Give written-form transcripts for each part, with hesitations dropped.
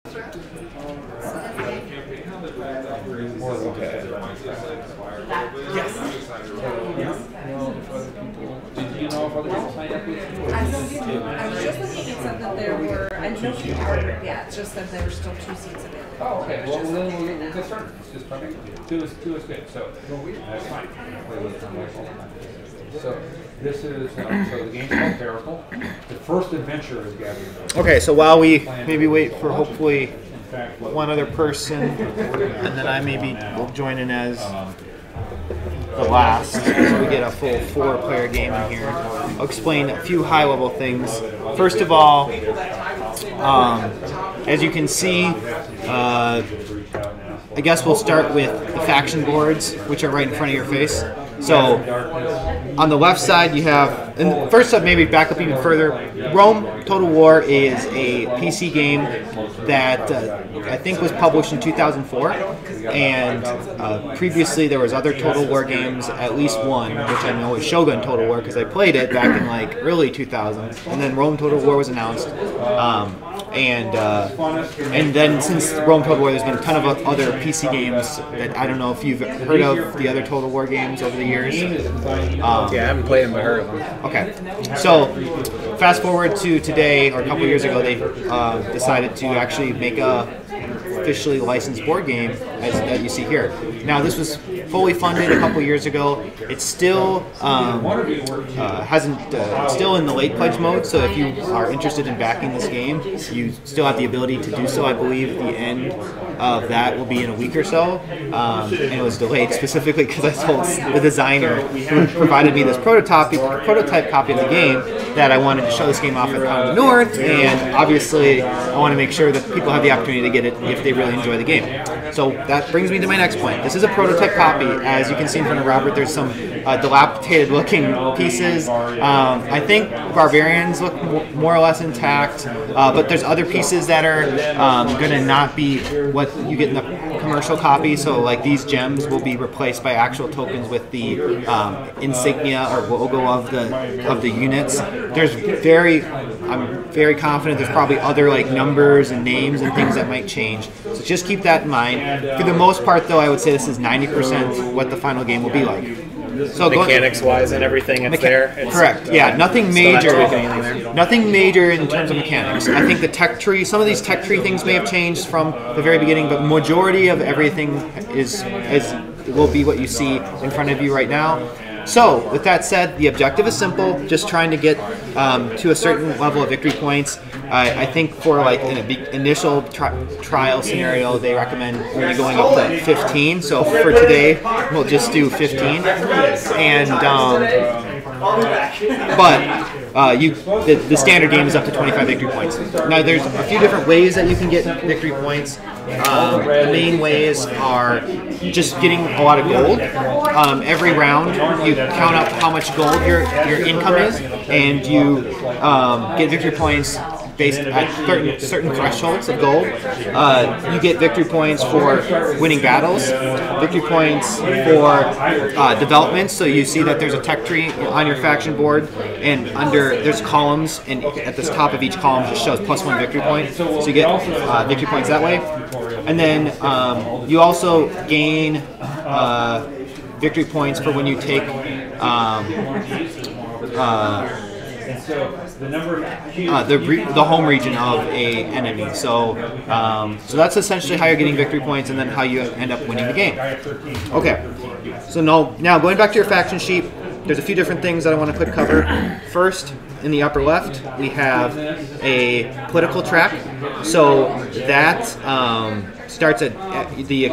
Did you know if other people signed up with you? I was just looking at some that there were, I know few are, yeah, it's just that there were still 2 seats available. Oh, okay. Well, then we'll get started. It's just funny. Two is good. So that's fine. So this is so the game's called Miracle. The first adventure is gathering. Okay, so while we maybe wait for hopefully one other person, and then I maybe will join in as the last, so we get a full 4-player game in here. I'll explain a few high-level things. First of all, as you can see, I guess we'll start with the faction boards, which are right in front of your face. So on the left side you have, and first up, maybe back up even further, Rome Total War is a PC game that I think was published in 2004, and previously there was other Total War games, at least one, which I know is Shogun Total War because I played it back in like early 2000s, and then Rome Total War was announced. And then since Rome Total War, there's been a ton of other PC games that I don't know if you've heard of the other Total War games over the years. Yeah, I haven't played them but heard of them. Okay, so fast forward to today, or a couple years ago, they decided to actually make a officially licensed board game that you see here. Now, this was fully funded a couple years ago. It's still still in the late pledge mode. So if you are interested in backing this game, you still have the ability to do so. I believe the end of that will be in a week or so, and it was delayed specifically because I told the designer who provided me this prototype copy of the game that I wanted to show this game off at Pound North, and obviously I want to make sure that people have the opportunity to get it if they really enjoy the game. So that brings me to my next point. This is a prototype copy. As you can see in front of Robert, there's some dilapidated looking pieces. I think barbarians look more or less intact, but there's other pieces that are going to not be what you get in the commercial copy. So like these gems will be replaced by actual tokens with the insignia or logo of the units. I'm very confident there's probably other like numbers and names and things that might change. So just keep that in mind. For the most part, though, I would say this is 90% what the final game will be like. So mechanics-wise and everything, it's there. Correct. Yeah, nothing major. Nothing major in terms of mechanics. I think the tech tree, some of these tech tree things may have changed from the very beginning, but majority of everything will be what you see in front of you right now. So, with that said, the objective is simple, just trying to get to a certain level of victory points. I think for like an initial trial scenario, they recommend only going up to 15. So for today, we'll just do 15. And the standard game is up to 25 victory points. Now, there's a few different ways that you can get victory points. The main ways are just getting a lot of gold. Every round, you count up how much gold your income is, and you get victory points based at certain thresholds of gold. You get victory points for winning battles, victory points for development. So you see that there's a tech tree on your faction board, and there's columns, and at the top of each column just shows +1 victory point. So you get victory points that way. And then you also gain victory points for when you take the home region of a enemy. So that's essentially how you're getting victory points, and then how you end up winning the game. Okay, so now going back to your faction sheet, there's a few different things that I want to quick cover. First, in the upper left, we have a political track. So that starts at the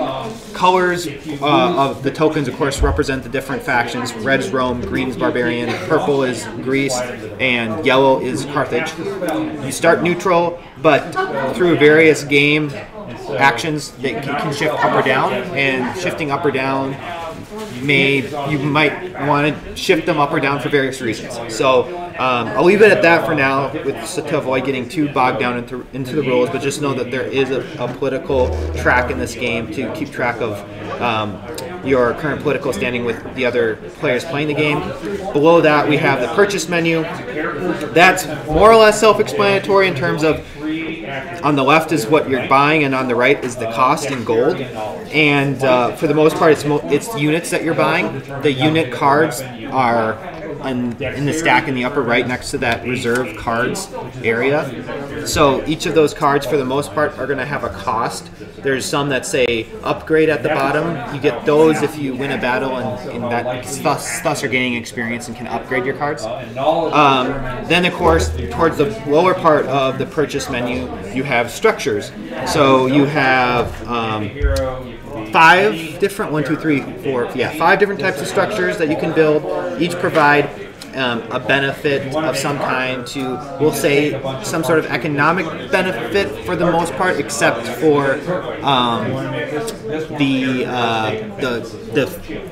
colors of the tokens, of course, represent the different factions. Red is Rome, green is Barbarian, purple is Greece, and yellow is Carthage. You start neutral, but through various game actions, they can shift up or down, and shifting up or down you might want to shift them up or down for various reasons. So I'll leave it at that for now, to avoid getting too bogged down into the rules, but just know that there is a political track in this game to keep track of your current political standing with the other players playing the game. Below that, we have the purchase menu. That's more or less self-explanatory in terms of on the left is what you're buying, and on the right is the cost in gold. And for the most part, it's units that you're buying. The unit cards are in the stack in the upper right next to that reserve cards area. So each of those cards, for the most part, are going to have a cost. There's some that say upgrade at the bottom. You get those if you win a battle, and that thus are gaining experience and can upgrade your cards. Then, of course, towards the lower part of the purchase menu, you have structures. So you have 5 different, 5 different types of structures that you can build. Each provide a benefit of some kind to, we'll say, some sort of economic benefit for the most part, except for the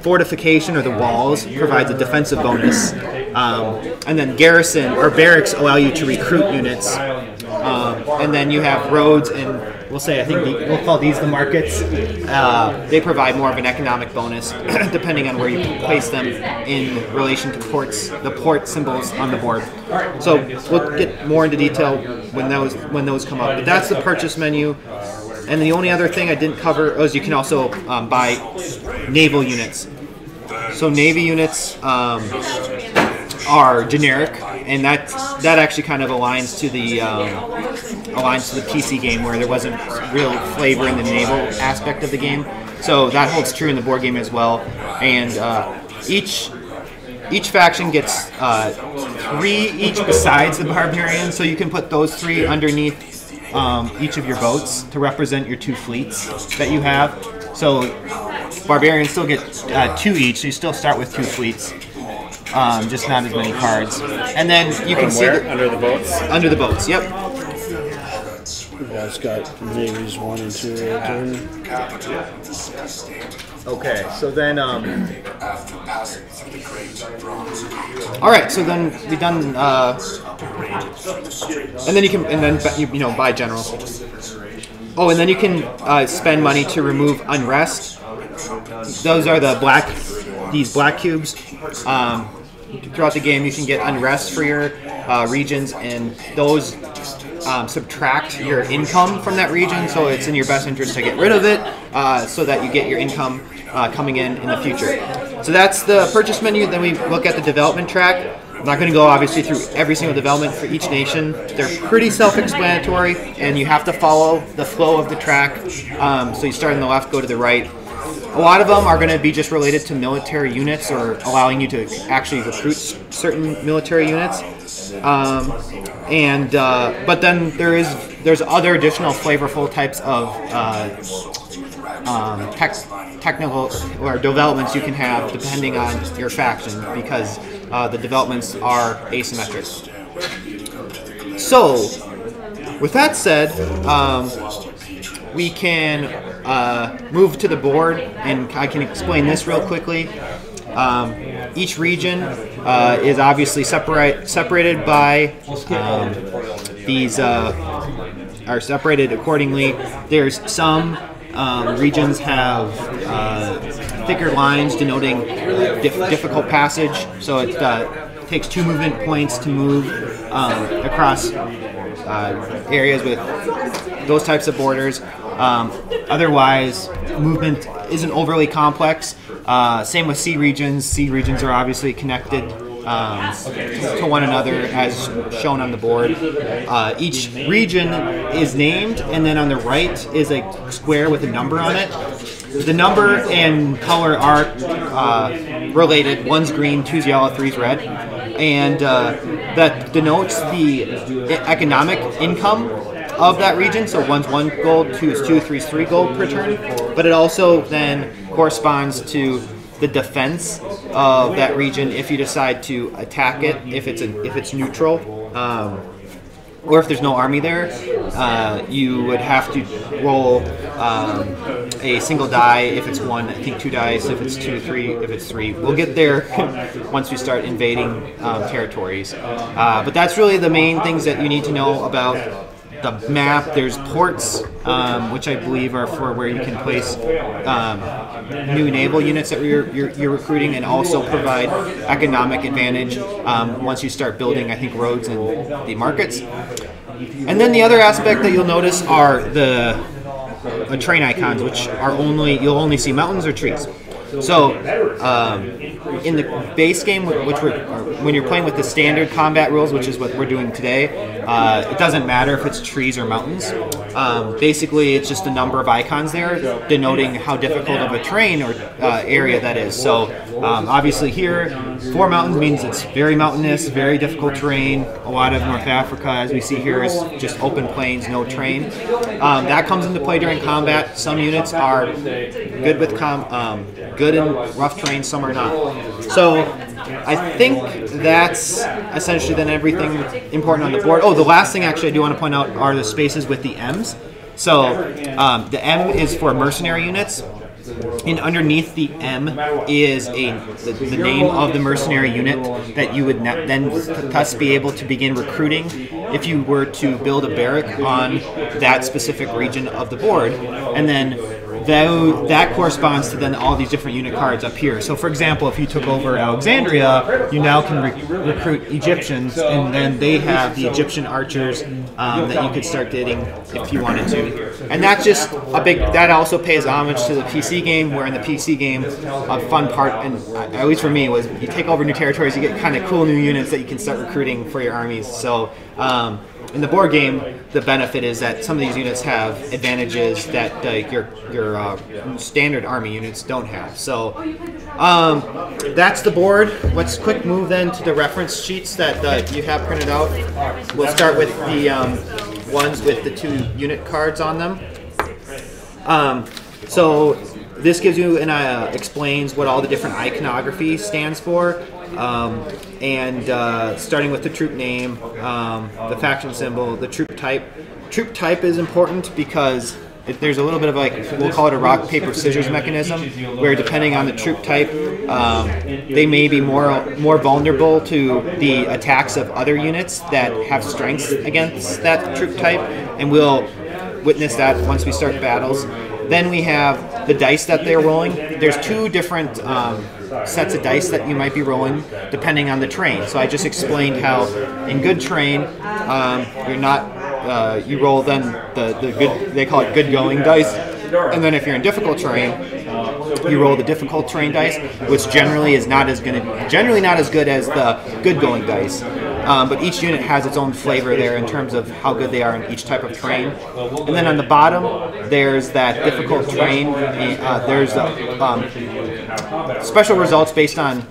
fortification or the walls provides a defensive bonus, and then garrison or barracks allow you to recruit units, and then you have roads and we'll say, I think we'll call these the markets. They provide more of an economic bonus depending on where you place them in relation to ports, the port symbols on the board. So we'll get more into detail when those come up. But that's the purchase menu. And the only other thing I didn't cover is you can also buy naval units. So Navy units are generic, and that actually kind of aligns to the PC game, where there wasn't real flavor in the naval aspect of the game. So that holds true in the board game as well. And each faction gets 3 each besides the barbarian, so you can put those 3 underneath each of your boats to represent your 2 fleets that you have. So barbarians still get 2 each, so you still start with 2 fleets. Just not as many cards. And then you can see under the boats? Under the boats, yep. Yeah, it's got navies 1 and 2 right there. Okay, so then all right, so then we've done and then you know buy general. Oh, and then you can spend money to remove unrest. Those are these black cubes. Throughout the game, you can get unrest for your regions, and those subtract your income from that region, so it's in your best interest to get rid of it so that you get your income coming in the future. So that's the purchase menu. Then we look at the development track. I'm not going to go obviously through every single development for each nation. They're pretty self-explanatory, and you have to follow the flow of the track. So you start on the left, go to the right. A lot of them are going to be just related to military units or allowing you to actually recruit certain military units. But then there's other additional flavorful types of technical or developments you can have depending on your faction, because the developments are asymmetric. So, with that said, we can move to the board, and I can explain this real quickly. Each region is obviously separated by these are separated accordingly. There's some regions have thicker lines denoting difficult passage, so it takes 2 movement points to move across areas with those types of borders. Otherwise, movement isn't overly complex. Same with sea regions. Sea regions are obviously connected to one another as shown on the board. Each region is named, and then on the right is a square with a number on it. The number and color are related. 1's green, 2's yellow, 3's red. And that denotes the economic income of that region. So 1's 1 gold, 2's 2, 3's 3 gold per turn. But it also then corresponds to the defense of that region if you decide to attack it, if it's neutral. Or if there's no army there, you would have to roll a single die if it's 1, I think 2 dice if it's 2, 3 if it's 3. We'll get there once we start invading territories. But that's really the main things that you need to know about the map. There's ports, which I believe are for where you can place new naval units that you're recruiting, and also provide economic advantage once you start building, I think, roads and the markets. And then the other aspect that you'll notice are the train icons, which are you'll only see mountains or trees. So in the base game, when you're playing with the standard combat rules, which is what we're doing today, it doesn't matter if it's trees or mountains. Basically, it's just a number of icons there denoting how difficult of a terrain or area that is. So obviously here, 4 mountains means it's very mountainous, very difficult terrain. A lot of North Africa, as we see here, is just open plains, no terrain. That comes into play during combat. Some units are good with good in rough terrain, some are not. So I think that's essentially then everything important on the board. Oh, the last thing actually I do want to point out are the spaces with the M's. So the M is for mercenary units, and underneath the M is the name of the mercenary unit that you would then thus be able to begin recruiting if you were to build a barrack on that specific region of the board. And then that corresponds to then all these different unit cards up here. So for example, if you took over Alexandria, you now can recruit Egyptians, and then they have the Egyptian archers that you could start getting if you wanted to. And that's just that also pays homage to the PC game, where in the PC game, a fun part, and at least for me, was you take over new territories, you get kind of cool new units that you can start recruiting for your armies. So in the board game, the benefit is that some of these units have advantages that your standard army units don't have. So that's the board. Let's quick move then to the reference sheets that you have printed out. We'll start with the ones with the 2 unit cards on them. So this gives you and explains what all the different iconography stands for. Starting with the troop name, the faction symbol, the troop type. Troop type is important because there's a little bit of we'll call it a rock, paper, scissors mechanism, where depending on the troop type, they may be more vulnerable to the attacks of other units that have strengths against that troop type, and we'll witness that once we start battles. Then we have the dice that they're rolling. There's 2 different sets of dice that you might be rolling depending on the terrain. So I just explained how in good terrain, you roll then the good, they call it good going dice. And then if you're in difficult terrain, you roll the difficult terrain dice, which generally is not as good as the good going dice. But each unit has its own flavor there in terms of how good they are in each type of terrain. And then on the bottom, there's that difficult terrain. There's special results based on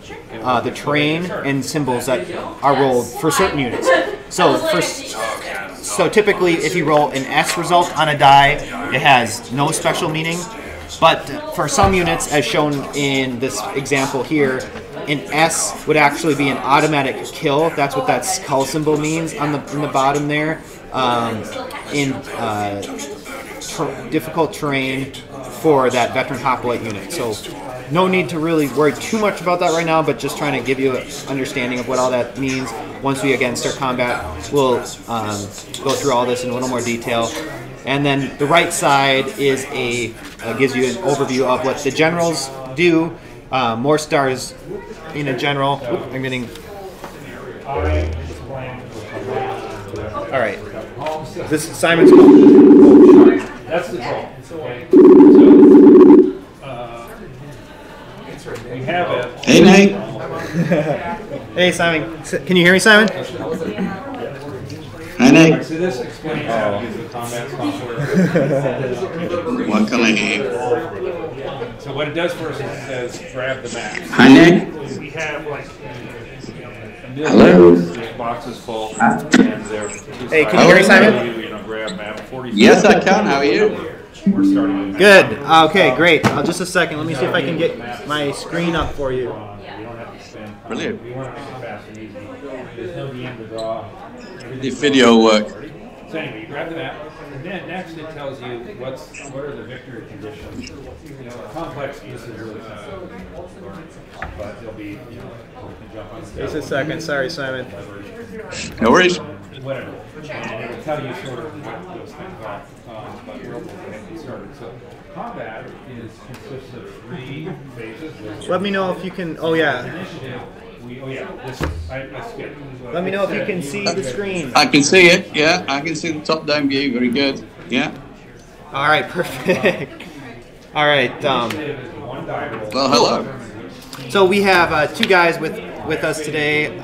the terrain and symbols that are rolled for certain units. So typically, if you roll an S result on a die, it has no special meaning. But for some units, as shown in this example here, an S would actually be an automatic kill. That's what that skull symbol means in the bottom there. In difficult terrain for that veteran hoplite unit. So no need to really worry too much about that right now, but just trying to give you an understanding of what all that means. Once we again start combat, we'll go through all this in a little more detail. And then the right side is gives you an overview of what the generals do. More stars in a general. Oop, I'm getting. All right. This is Simon's call. That's the call. We have it. Hey, Nate. Hey, Simon. Can you hear me, Simon? Hi, Nate. So this explains how to use the combat software. What can I hear? So what it does first is it says grab the map. Hi, Nick. We have like Hello. This box is full, and they're Hey, can you hear me, Simon? You know, grab map 40. Yes, I can. How are you? We're starting with Good. Okay, great. Just a second. Let me see if I can get my screen up for you. Brilliant. We want to make it fast and easy. There's no DM to draw. The video work. So anyway, you grab the map, and then next it tells you what are the victory conditions. You know, complex, this is really simple. But there'll be, you know, we can jump on Just a second. Sorry, Simon. No worries. whatever. And it'll tell you sort of what those things are. But we'll go ahead and get started. So combat consists of 3 phases. Let me know if you can. Oh yeah. Initiative, Oh yeah, I skipped. Let me know if you can see the screen. I can see it. Yeah, I can see the top-down view. Very good. Yeah. All right, perfect. All right. Well, hello. So we have two guys with us today.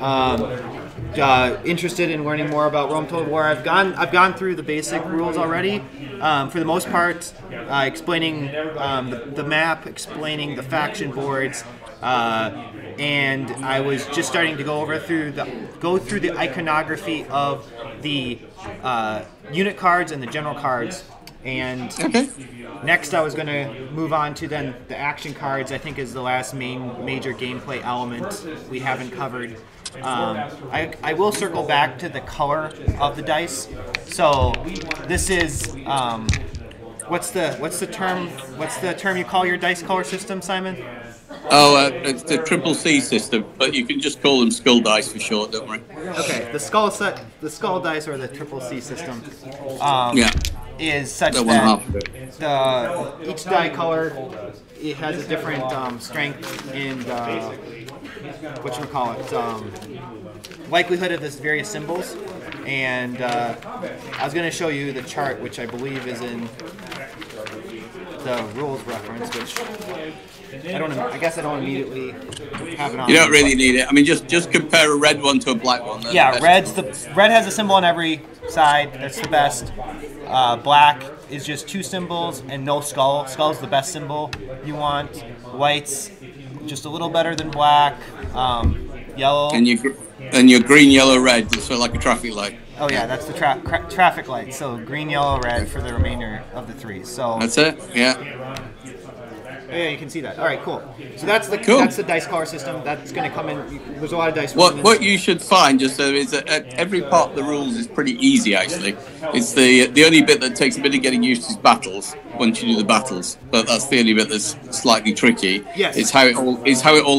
Interested in learning more about Rome Total War. I've gone through the basic rules already. For the most part, explaining the map, explaining the faction boards, and I was just starting to go through the iconography of the unit cards and the general cards. And next, I was going to move on to then the action cards. I think is the last major gameplay element we haven't covered. I will circle back to the color of the dice. So this is what's the term you call your dice color system, Simon? Oh, it's the triple C system, but you can just call them skull dice for short, don't worry. Okay, the skull dice or the triple C system. Is such that each die color it has a different strength and likelihood of this various symbols. And I was going to show you the chart, which I believe is in the rules reference, which I guess I don't immediately have it on. You don't really need it. I mean, just compare a red one to a black one. Yeah, red has a symbol on every side. That's the best. Black is just two symbols and no skull. Skull's the best symbol you want. White's just a little better than black. Yellow. And your green, yellow, red. It's sort of like a traffic light. Oh yeah, that's the traffic light. So green, yellow, red for the remainder of the three. So that's it. Yeah. Yeah, you can see that. All right, cool. So that's the dice color system. That's going to come in. There's a lot of dice. What you should find just so is that every part of the rules is pretty easy actually. It's the only bit that takes a bit of getting used to is battles once you do the battles. But that's the only bit that's slightly tricky. Yes. It's how it all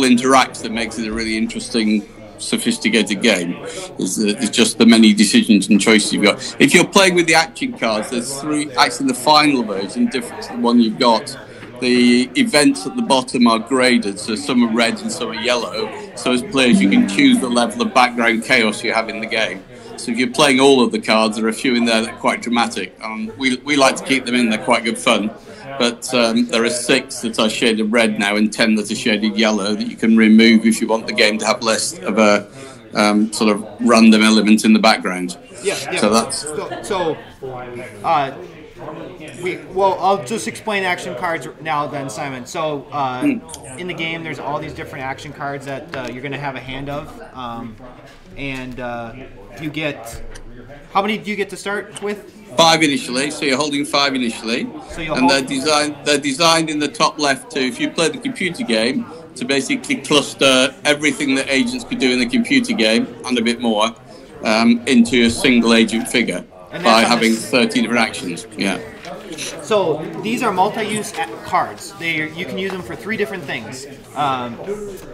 interacts that makes it a really interesting, sophisticated game. It's just the many decisions and choices you've got. If you're playing with the action cards, there's three. Actually, the final version, different to the one you've got. The events at the bottom are graded, so some are red and some are yellow. So as players, you can choose the level of background chaos you have in the game. So if you're playing all of the cards, there are a few in there that are quite dramatic. We like to keep them in, they're quite good fun. But there are 6 that are shaded red now and 10 that are shaded yellow that you can remove if you want the game to have less of a sort of random element in the background. Yeah. So that's... I'll just explain action cards now then, Simon. So in the game, there's all these different action cards that you're going to have a hand of. You get... How many do you get to start with? 5 initially, so you're holding 5 initially. They're designed in the top left to, if you play the computer game, to basically cluster everything that agents could do in the computer game, and a bit more, into a single agent figure by having 30 different actions. Yeah. So these are multi-use cards. You can use them for 3 different things.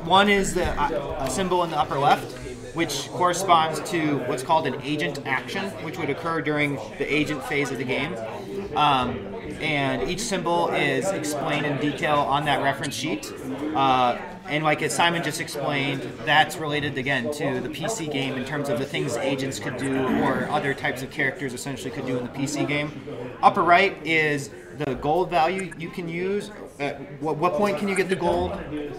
One is a symbol in the upper left, which corresponds to what's called an agent action, which would occur during the agent phase of the game. And each symbol is explained in detail on that reference sheet. And like as Simon just explained, that's related again to the PC game in terms of the things agents could do or other types of characters essentially could do in the PC game. Upper right is the gold value you can use. At what point can you get the gold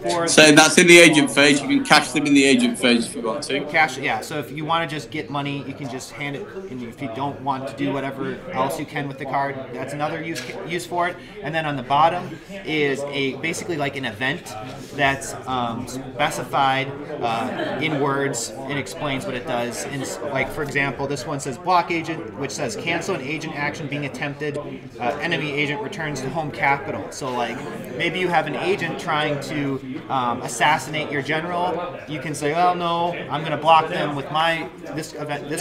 for? So that's in the agent phase. You can cash them in the agent phase if you want to. Cash, yeah. So if you want to just get money, you can just hand it. And if you don't want to do whatever else you can with the card, that's another use for it. And then on the bottom is basically like an event that's specified in words and explains what it does. And like for example, this one says block agent, which says cancel an agent action being attempted. Enemy agent returns to home capital. So like maybe you have an agent trying to assassinate your general. You can say, "Oh no, I'm going to block them with this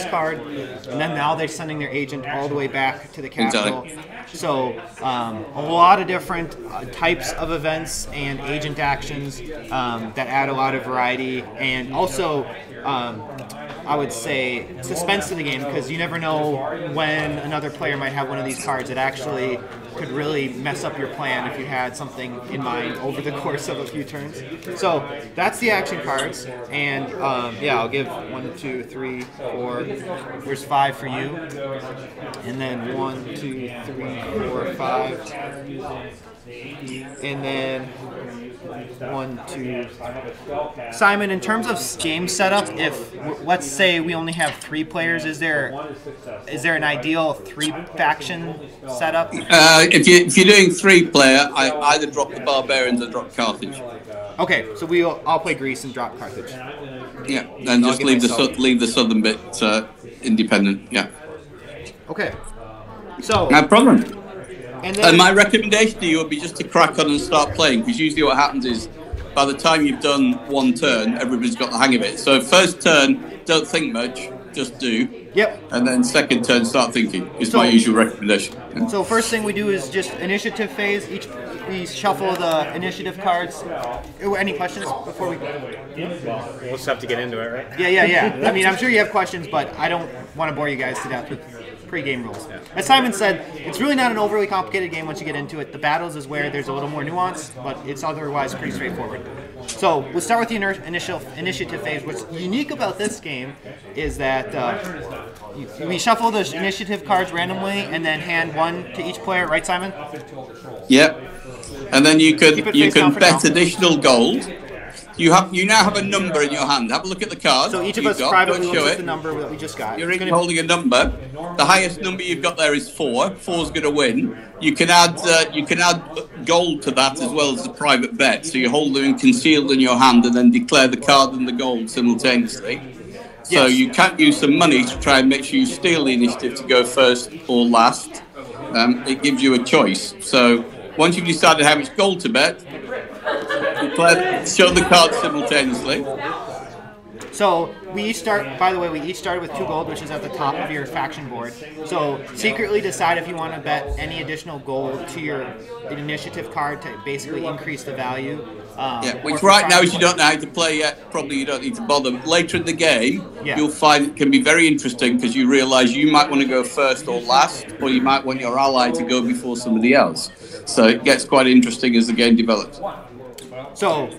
card," and then now they're sending their agent all the way back to the capital. So a lot of different types of events and agent actions that add a lot of variety, and also I would say suspense to the game, because you never know when another player might have one of these cards that actually could really mess up your plan if you had something in mind over the course of a few turns. So that's the action cards, and yeah, I'll give 1, 2, 3, 4. There's 5 for you, and then 1, 2, 3, 4, 5, and then 1, 2. Simon, in terms of game setup, if let's say we only have 3 players, is there an ideal 3 faction setup? If you're doing 3-player, I either drop the barbarians or drop Carthage. Okay, so I'll play Greece and drop Carthage. Yeah, and just leave the southern bit independent. Yeah. Okay. So no problem. And my recommendation to you would be just to crack on and start playing, because usually what happens is by the time you've done 1 turn, everybody's got the hang of it. So first turn, don't think much, just do. Yep. And then second turn, start thinking. Is my usual recommendation. Yeah. So first thing we do is just initiative phase. We shuffle the initiative cards. Any questions before we? We'll just have to get into it, right? Yeah. I mean, I'm sure you have questions, but I don't want to bore you guys to death with pre-game rules. As Simon said, it's really not an overly complicated game once you get into it. The battles is where there's a little more nuance, but it's otherwise pretty straightforward. So we'll start with the initial initiative phase. What's unique about this game is that we shuffle the initiative cards randomly and then hand 1 to each player, right, Simon? Yep. And then you can bet additional gold. You now have a number in your hand. Have a look at the card. So each of us privately looks at the number that we just got. You're holding a number. The highest number you've got there is 4. 4's going to win. You can add gold to that as well as a private bet. So you hold them concealed in your hand and then declare the card and the gold simultaneously. So you can't use some money to try and make sure you steal the initiative to go first or last. It gives you a choice. So once you've decided how much gold to bet, show the cards simultaneously. So we each start. By the way, we each started with 2 gold, which is at the top of your faction board. So secretly decide if you want to bet any additional gold to your initiative card to basically increase the value. Which right now, as you don't know how to play yet, probably you don't need to bother. Later in the game, you'll find it can be very interesting because you realise you might want to go first or last, or you might want your ally to go before somebody else. So it gets quite interesting as the game develops. So,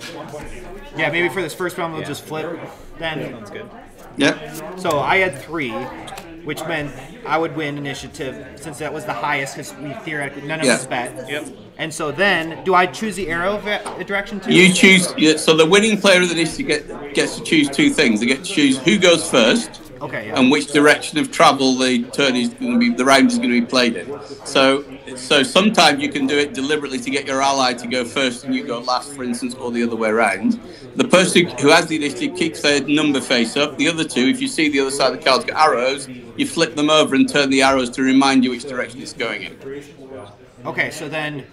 yeah, maybe for this first round we'll just flip. Then Sounds good. Yeah. So I had 3, which meant I would win initiative since that was the highest because we theoretically none of us bet. Yep. And so then, do I choose the arrow direction too? You choose. So the winning player of the initiative gets to choose 2 things. They get to choose who goes first. Okay. Yeah. And which direction of travel the turn is going to be, the round is going to be played in. So sometimes you can do it deliberately to get your ally to go first and you go last, for instance, or the other way around. The person who has the initiative keeps their number face up. The other 2, if you see the other side of the card's got arrows, you flip them over and turn the arrows to remind you which direction it's going in. Okay, so then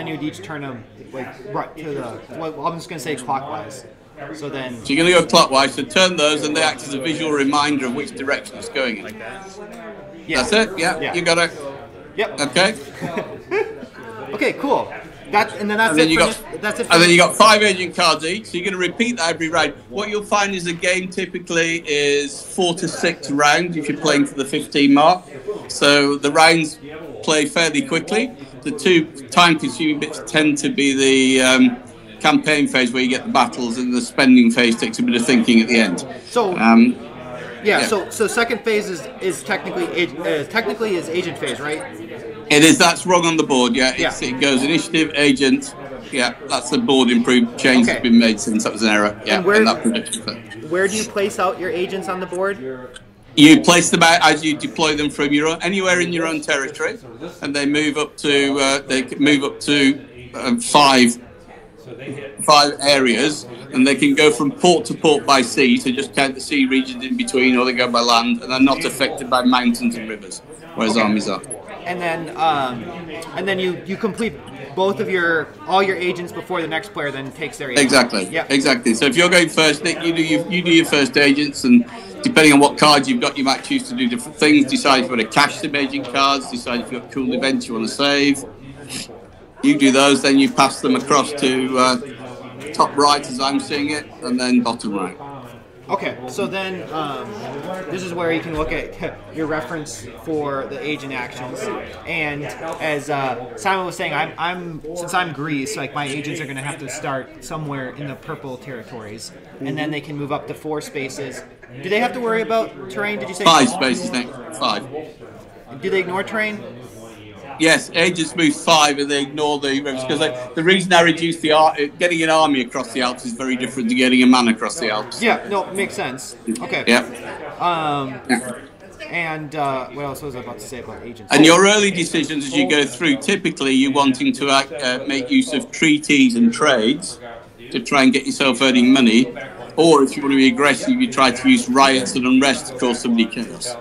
you'd each turn them right to the. Well, I'm just going to say clockwise. So you're going to go clockwise, so turn those and they act as a visual reminder of which direction it's going in. Yeah. That's it? Yeah, you got it? Yep. Okay. Okay, cool. That's it. And then you got 5 agent cards each, so you're going to repeat that every round. What you'll find is the game typically is 4 to 6 rounds if you're playing for the 15 mark. So the rounds play fairly quickly. The 2 time-consuming bits tend to be the campaign phase where you get the battles, and the spending phase takes a bit of thinking at the end. So so second phase is technically is agent phase, right? It is. That's wrong on the board. It goes initiative, agent. Yeah, that's the board improved change that's been made since that was an error. Yeah, and that prediction. Where do you place out your agents on the board? You place them out as you deploy them from anywhere in your own territory, and they move up to 5 areas, and they can go from port to port by sea, so just count the sea regions in between, or they go by land, and they're not affected by mountains and rivers, whereas armies are. And then you complete both of all your agents before the next player then takes their agent. Exactly. Yeah. Exactly. So if you're going first, Nick, you do your first agents, and depending on what cards you've got, you might choose to do different things. Decide if you want to cash some agent cards. Decide if you've got cool events you want to save. You do those, then you pass them across to top right as I'm seeing it, and then bottom right. Okay, so then this is where you can look at your reference for the agent actions. And as Simon was saying, since I'm Greece, like my agents are going to have to start somewhere in the purple territories, and then they can move up to 4 spaces. Do they have to worry about terrain? Did you say 5 spaces next? 5. Do they ignore terrain? Yes, agents move 5 and they ignore the rivers because the reason I reduced getting an army across the Alps is very different to getting a man across the Alps. Yeah, no, makes sense. Okay. Yeah. And what else was I about to say about agents? And your early decisions as you go through, typically you're wanting to make use of treaties and trades to try and get yourself earning money, or if you want to be aggressive, you try to use riots and unrest to cause somebody chaos.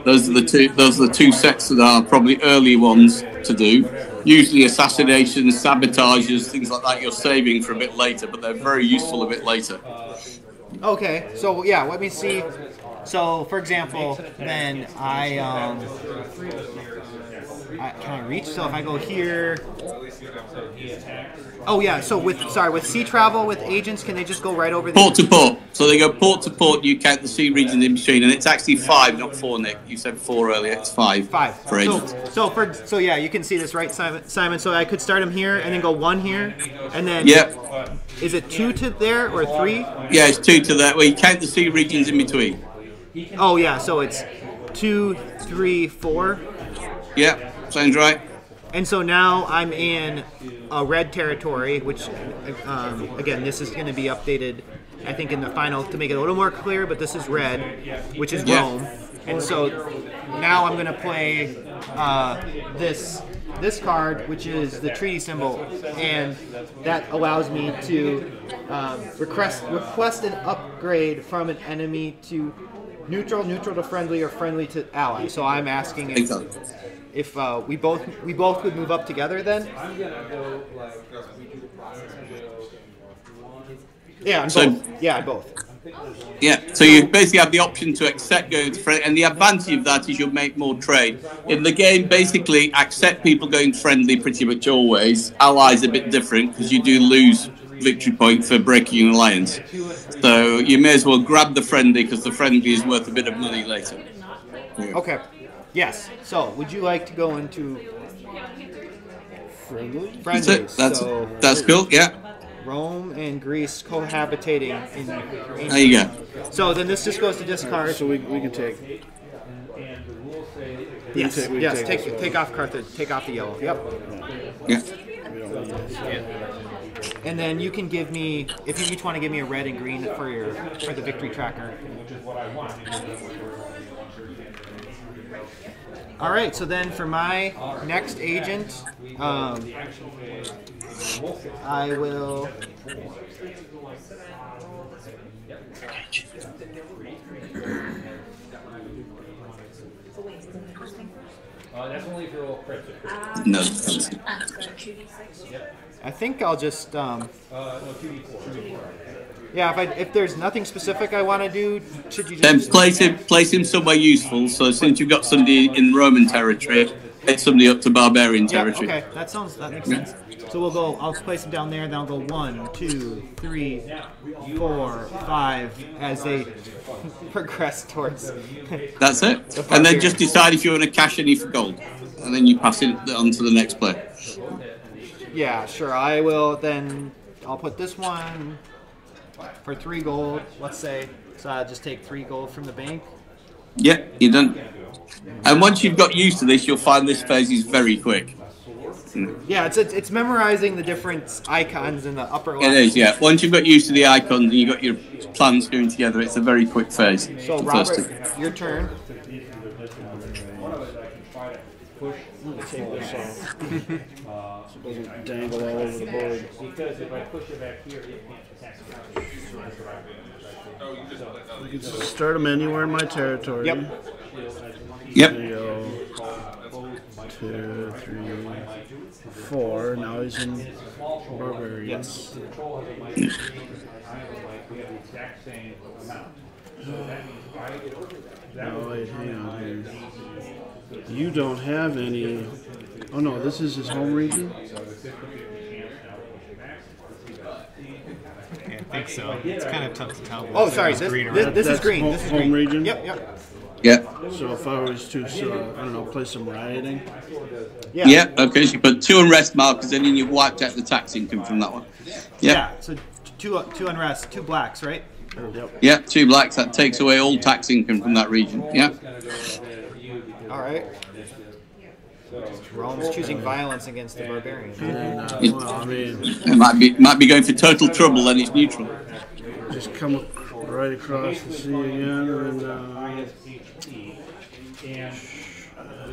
Those are the two sets that are probably early ones to do. Usually assassinations, sabotages, things like that you're saving for a bit later, but they're very useful a bit later. Okay, so yeah, let me see. So, for example, then can I reach? So if I go here, oh yeah. So with sea travel with agents, can they just go right over the port to port? So they go port to port. You count the sea regions in between, and it's actually 5, not 4. Nick, you said 4 earlier. It's 5. 5 for agents. So yeah, you can see this, right, Simon? So I could start them here and then go 1 here, and then is it 2 to there or 3? Yeah, it's 2 to there. Well, you count the sea regions in between. Oh yeah, so it's 2, 3, 4. Yeah, sounds right. And so now I'm in a red territory, which again, this is going to be updated, I think, in the final to make it a little more clear. But this is red, which is Rome, and so now I'm going to play this card, which is the treaty symbol, and that allows me to request an upgrade from an enemy to neutral, neutral to friendly, or friendly to ally. So I'm asking if we both would move up together then. Yeah, both. Yeah, so you basically have the option to accept going to friendly, and the advantage of that is you'll make more trade. In the game, basically, accept people going friendly pretty much always. Allies a bit different because you do lose victory point for breaking an alliance. So you may as well grab the friendly because the friendly is worth a bit of money later. Okay. Yes. So, would you like to go into friendly? That's cool. Yeah. Rome and Greece cohabitating in there you go. So then this just goes to discard. So we can take. Yes. Take off Carthage. Take off the yellow. Yep. Yeah. And then you can give me, if you each want to give me a red and green for the victory tracker. All right, so then for my next agent, I will. That's only if you're all cryptic. No. I think I'll just. No, 2d4. Yeah, if there's nothing specific I want to do, should you just... Then place him somewhere useful, so since you've got somebody in Roman territory, get somebody up to barbarian territory. Okay, that makes sense. So I'll place him down there, and then I'll go 1, 2, 3, 4, 5, as they progress towards... That's it. And then just decide if you want to cash any for gold. And then you pass it on to the next player. Yeah, sure, I will then... I'll put this one... for 3 gold, let's say. So I'll just take 3 gold from the bank. Yeah, you're done. And once you've got used to this, you'll find this phase is very quick. Yeah, it's memorizing the different icons in the upper left. It is, yeah. Once you've got used to the icons and you've got your plans going together, it's a very quick phase. So Robert, your turn. Take this off. So it doesn't dangle all over the board. Because if I push it back here, it can't attack. You can start them anywhere in my territory. Yep. Yep. 2, 3, 4. Now he's in barbarian. Yes. Oh wait, hang on here. You don't have any. Oh no, this is his home region? I think so. It's kind of tough to tell. Oh, sorry. It's This, green or this, red. this is That's green. home- This is home green. region? Yep, yep. Yeah. So if I was to, I don't know, play some rioting. Yeah. Yeah. Okay. So you put 2 unrest markers in, and you've wiped out the tax income from that one. Yeah. Yeah. So two unrest, 2 blacks, right? Yep. Yeah. 2 blacks. That takes away all tax income from that region. Yeah. All right. Rome's choosing violence against the barbarians. And, well, I mean, It might be going for total trouble, then it's neutral. just come right across the sea again, and And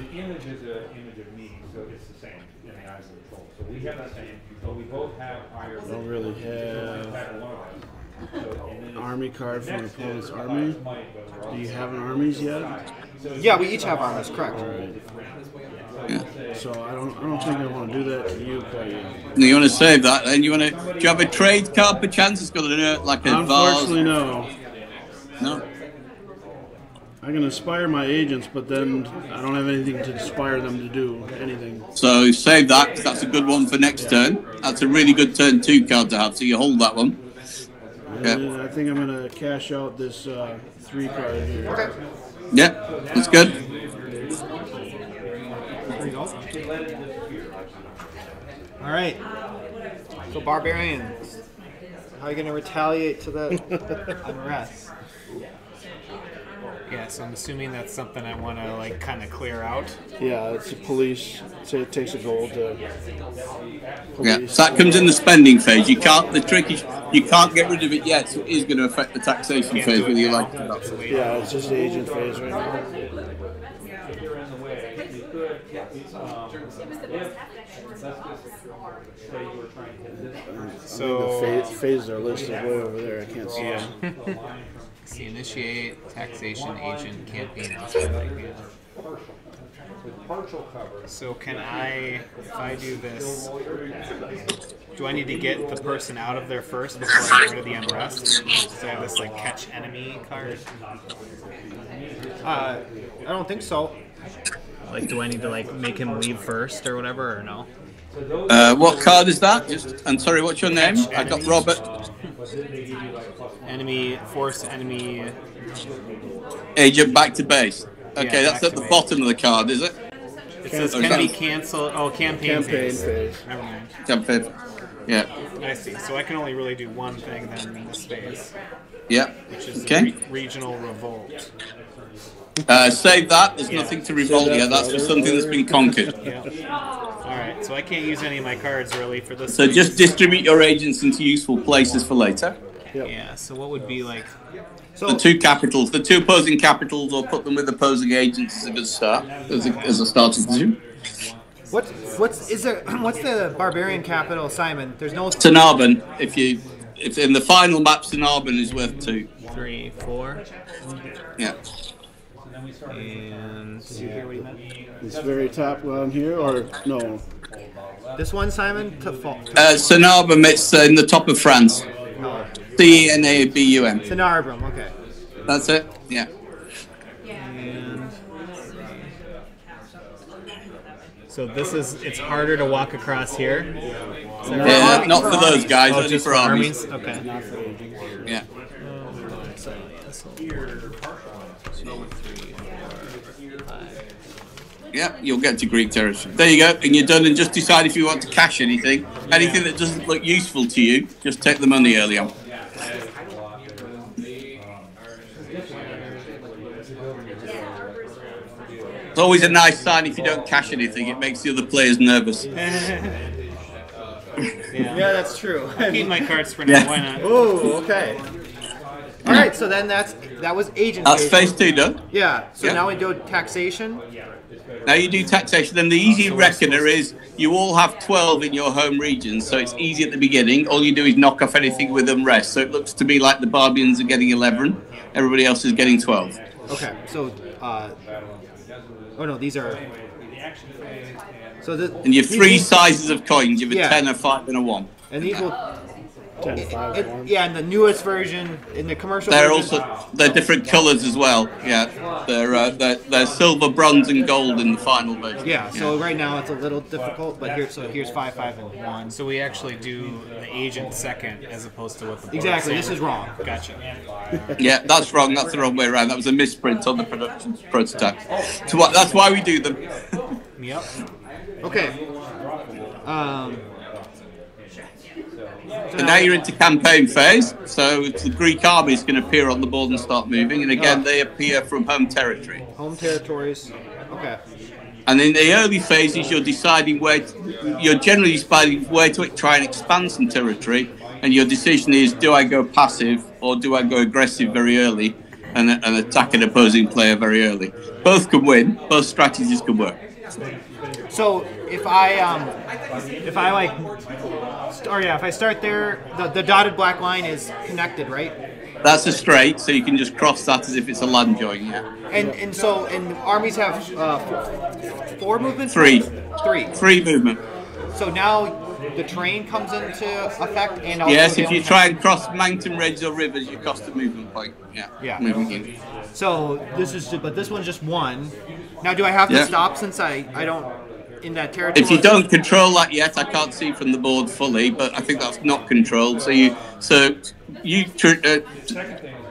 the image is an image of me, so it's the same in the eyes of the troll. So we have the same, so we both have higher. don't really have army card from the opponent's army. Do you have an armies yet? Yeah, we each have armies, correct. So I don't think I want to do that to you quite yet. You want to save that, then do you have a trade card per chance? It's got like a Unfortunately, vase. no. No. I can inspire my agents, but then I don't have anything to inspire them to do anything. So save that, 'cause that's a good one for next turn. That's a really good turn 2 card to have, so you hold that one. And I think I'm going to cash out this 3 card here. Okay. Yeah, that's good. There you go. All right. So barbarians, how are you going to retaliate to the unrest? Yeah, so I'm assuming that's something I want to like kind of clear out. Yeah, it's a police. Say it takes a gold to Yeah, police. so that comes in the spending phase. You can't. The trick is you can't get rid of it yet. So it is going to affect the taxation Can't phase do whether it you now. like it or not. Yeah, it's just the agent phase right now. So The phase are listed way over there. I can't see yeah. them. See, initiate taxation agent campaign. on spending, yeah. So can I, if I do this, do I need to get the person out of there first before I get rid of the unrest? So I have this like catch enemy card. I don't think so. Like, do I need to like make him leave first or whatever, or no? What card is that? I'm sorry, what's your name? I got Robert. Enemy force enemy. Agent back to base. Okay, Yeah, that's back at to the base. bottom of the card, is it? It says Okay. can be canceled. Oh, campaign phase. phase. Never mind. Campaign. Yeah. I see. So I can only really do one thing then in this phase, Yeah. which is Okay. regional revolt. Save that. There's nothing to revolt yet. That's for something that's been conquered. Yeah. All right. So I can't use any of my cards really for this. So phase. just distribute your agents into useful places for later. Yeah. So what would be like? The 2 capitals, the 2 opposing capitals, or put them with opposing agents is a good start as a starting position. What's the barbarian capital, Simon? There's no. Carnarvon, if in the final map, Carnarvon is worth 2. 3, 4, Yeah. and did you hear what he meant? This very top one here, or no? This one, Simon, to fall. Carnarvon, it's in the top of France. Carnabum. Sinarbrum, okay. That's it. Yeah. And so this is, it's harder to walk across here. Yeah, not for those guys, Oh, only just for armies. Okay. Yeah. So, yeah, so 2, 3, 4, 5. Yeah, you'll get to Greek territory. There you go, and you're done. And just decide if you want to cash anything. Anything that doesn't look useful to you, just take the money early on. It's always a nice sign if you don't cash anything. It makes the other players nervous. Yeah, that's true. Keep my cards for now. Why not? Oh, okay. All right, so then that was agent. That's phase 2 done. Yeah. So Yeah. now we do taxation. Now you do taxation. Then the easy reckoner is you all have 12 in your home region, so it's easy at the beginning. All you do is knock off anything with unrest. So it looks to me like the Barbarians are getting 11. Everybody else is getting 12. Okay. So, oh no, these are. So And you have 3 sizes of coins. You have a Yeah. 10, a 5, and a 1. And these will. 10-5 Yeah, in the newest version, in the commercial They're version, also they're different colours as well. Yeah, they're silver, bronze, and gold in the final version. yeah, so right now it's a little difficult, but here's 5, 5, and 1. So we actually do the agent second as opposed to what the board Exactly, said. this is wrong. Gotcha. Yeah, that's wrong. That's the wrong way around. That was a misprint on the production prototype. So that's why we do them. Yep. Okay. And now you're into campaign phase. So the Greek army is going to appear on the board and start moving. And again, they appear from home territory. Home territories. Okay. And in the early phases, you're deciding you're generally deciding where to try and expand some territory. And your decision is, do I go passive or do I go aggressive very early and attack an opposing player very early? Both can win. Both strategies can work. So if I start there, the dotted black line is connected, right? That's a straight, so you can just cross that as if it's a land join, yeah. And armies have 4 movement? Three. 3 movement. So now the terrain comes into effect, and also yes, if you try and cross mountain ranges or rivers, you cost a movement point. Yeah. Movement unit. So this one's just 1. Now, do I have to stop since I don't in that territory? If you don't control that yet, I can't see from the board fully, but I think that's not controlled. So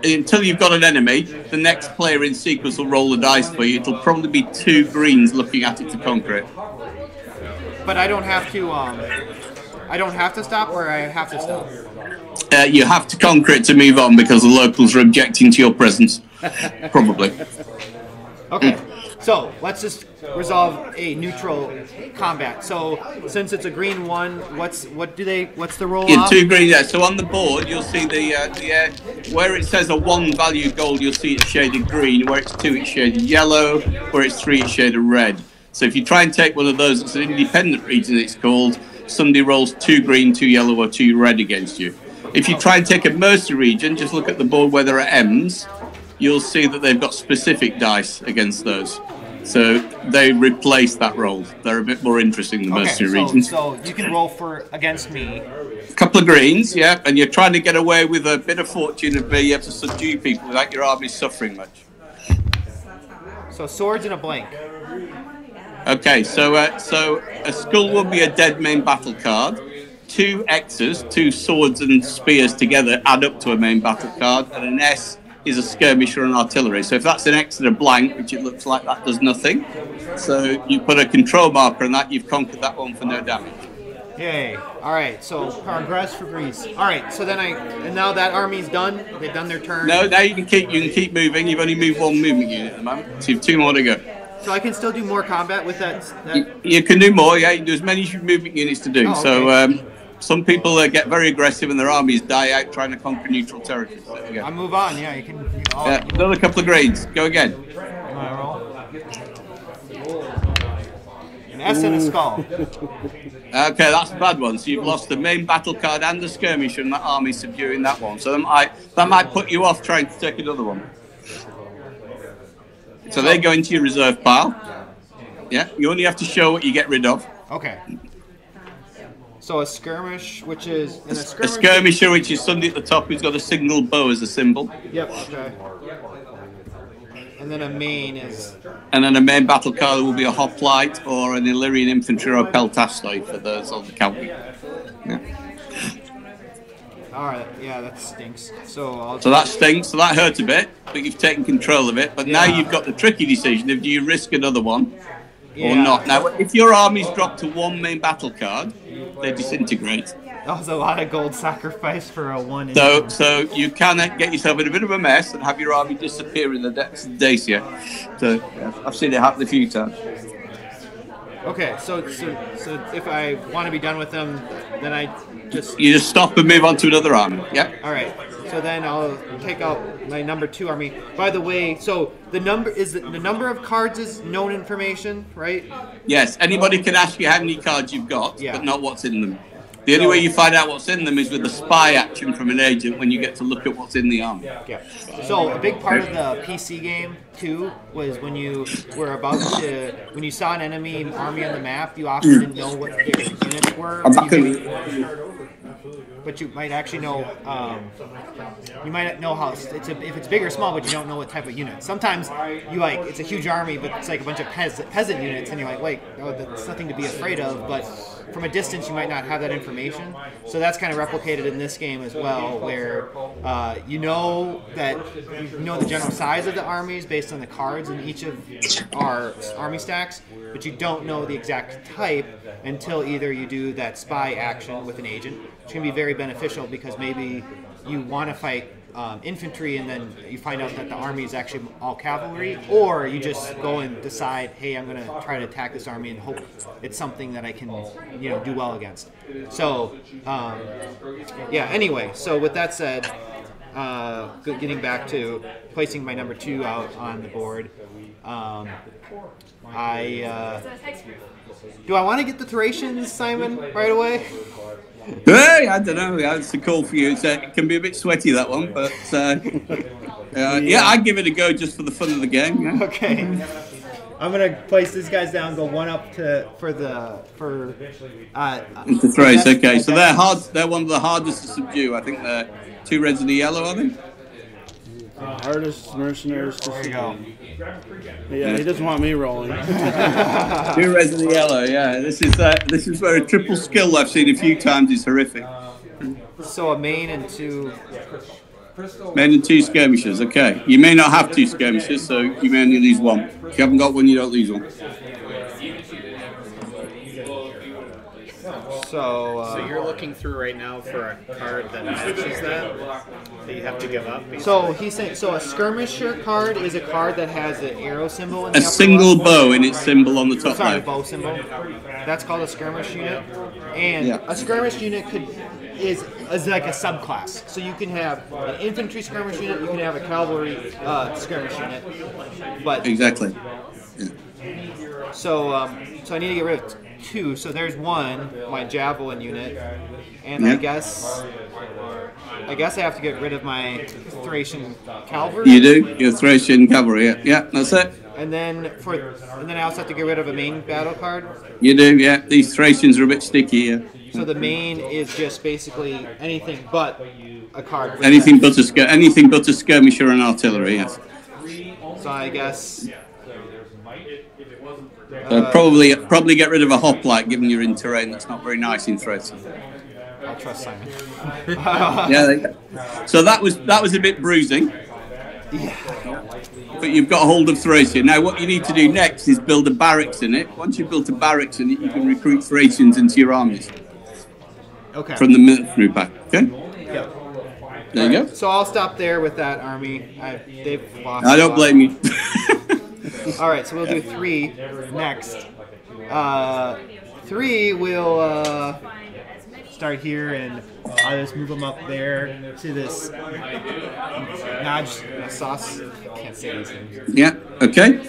until you've got an enemy, the next player in sequence will roll the dice for you. It'll probably be 2 greens looking at it to conquer it. But I don't have to. I don't have to stop, or I have to stop. You have to conquer it to move on because the locals are objecting to your presence. Probably. Okay. So let's just resolve a neutral combat. So since it's a green 1, what's the roll Yeah, off? 2 green. Yeah. So on the board, you'll see where it says a 1 value gold, you'll see it's shaded green. Where it's 2, it's shaded yellow. Where it's 3, it's shaded red. So if you try and take one of those, it's an independent region. It's called. Somebody rolls 2 green, 2 yellow, or 2 red against you. If you try and take a mercy region, just look at the board where there are M's. You'll see that they've got specific dice against those. So they replace that roll. They're a bit more interesting than mercenary regions. So you can roll against me. A couple of greens, yeah, and you're trying to get away with a bit of fortune of being able to subdue people without your army suffering much. So swords and a blank. Okay, so a skull will be a dead main battle card. 2 X's, 2 swords and spears together add up to a main battle card, and an S is a skirmisher and artillery. So if that's an X and a blank, which it looks like that does nothing, so you put a control marker on that, you've conquered that one for no damage. Yay. Alright, so progress for Greece. Alright, so then and now that army's done, they've done their turn. No, now you can keep moving. You've only moved 1 movement unit at the moment, so you have 2 more to go. So I can still do more combat with that? You can do more, yeah. You can do as many movement units to do. Oh, okay. So some people get very aggressive and their armies die out trying to conquer neutral territory. So there you go. I move on, yeah. You can. Another couple of grades. Go again. An S and a skull. Okay, that's a bad one. So you've lost the main battle card and the skirmisher, and that army subduing that one. So that might put you off trying to take another one. So they go into your reserve pile. Yeah, you only have to show what you get rid of. Okay. So a skirmish, which is... A skirmisher, which is somebody at the top who's got a single bow as a symbol. Yep, okay. And then a main is... And then a main battle card will be a hoplite or an Illyrian infantry or a peltastoid for those on the cavalry. Yeah. Alright, yeah, that stinks. So that stinks, so that hurts a bit, but you've taken control of it. But now you've got the tricky decision of do you risk another one or not. Now, if your army's dropped to 1 main battle card, they disintegrate. That was a lot of gold sacrifice for a 1. So you can get yourself in a bit of a mess and have your army disappear in the depths of Dacia. So I've seen it happen a few times. Okay, so if I want to be done with them, then you just stop and move on to another army. Yeah. All right. So then I'll take out my number 2 army. By the way, so the number of cards is known information, right? Yes. Anybody can ask you how many cards you've got, but not what's in them. The only way you find out what's in them is with the spy action from an agent when you get to look at what's in the army. Yeah. So a big part of the PC game too was when you saw an enemy army on the map, you often didn't know what their units were. but you might actually know. You might know how if it's big or small, but you don't know what type of unit. Sometimes you like it's a huge army, but it's like a bunch of peasant units, and you're like, wait, oh, that's nothing to be afraid of. But from a distance, you might not have that information. So that's kind of replicated in this game as well, where you know the general size of the armies based on the cards in each of our army stacks, but you don't know the exact type until either you do that spy action with an agent, which can be very beneficial because maybe you want to fight infantry and then you find out that the army is actually all cavalry, or you just go and decide, hey, I'm going to try to attack this army and hope it's something that I can do well against. So yeah, anyway, so with that said, getting back to placing my number 2 out on the board, do I want to get the Thracians, Simon, right away? Hey, I don't know. That's a call for you. It can be a bit sweaty, that one, but yeah, I'd give it a go just for the fun of the game. Yeah. Okay. I'm gonna place these guys down. Go one up for the Thrace. Okay, so they're hard. They're one of the hardest to subdue. I think they're 2 reds and a yellow, are they? Hardest mercenaries to see. Yeah, he doesn't want me rolling. 2 reds and a yellow. Yeah, this is where a triple skill I've seen a few times is horrific. So a main and 2. Main and 2 skirmishers. Okay, you may not have 2 skirmishers, so you may only lose 1. If you haven't got one, you don't lose 1. So you're looking through right now for a card that matches that you have to give up. Basically. So he's saying, a skirmisher card is a card that has an arrow symbol in the a upper single left. bow in its symbol on the top Sorry, left. bow symbol. That's called a skirmish unit, and a skirmish unit is like a subclass. So you can have an infantry skirmish unit, you can have a cavalry skirmish unit. But exactly. Yeah. So I need to get rid of 2. So there's 1, my javelin unit, and I guess I have to get rid of my Thracian cavalry. You do. Your Thracian cavalry. Yeah, that's it. And then I also have to get rid of a main battle card. You do. Yeah, these Thracians are a bit sticky. Yeah. So the main is just basically anything but a card. Anything but a skirmisher and artillery. Yes. So I guess. Probably get rid of a hoplite, given you're in terrain that's not very nice in Thrace. I trust Simon. Yeah. So that was a bit bruising. Yeah. But you've got a hold of Thracia. Now what you need to do next is build a barracks in it. Once you've built a barracks in it, you can recruit Thracians into your armies. Okay. From the military pack. Okay. Yep. There you go. So I'll stop there with that army. They've lost. I don't blame you. All right, so we'll do 3 next. 3 will start here, and I'll just move them up there to this Naj sauce. I can't say these things. Yeah. Okay.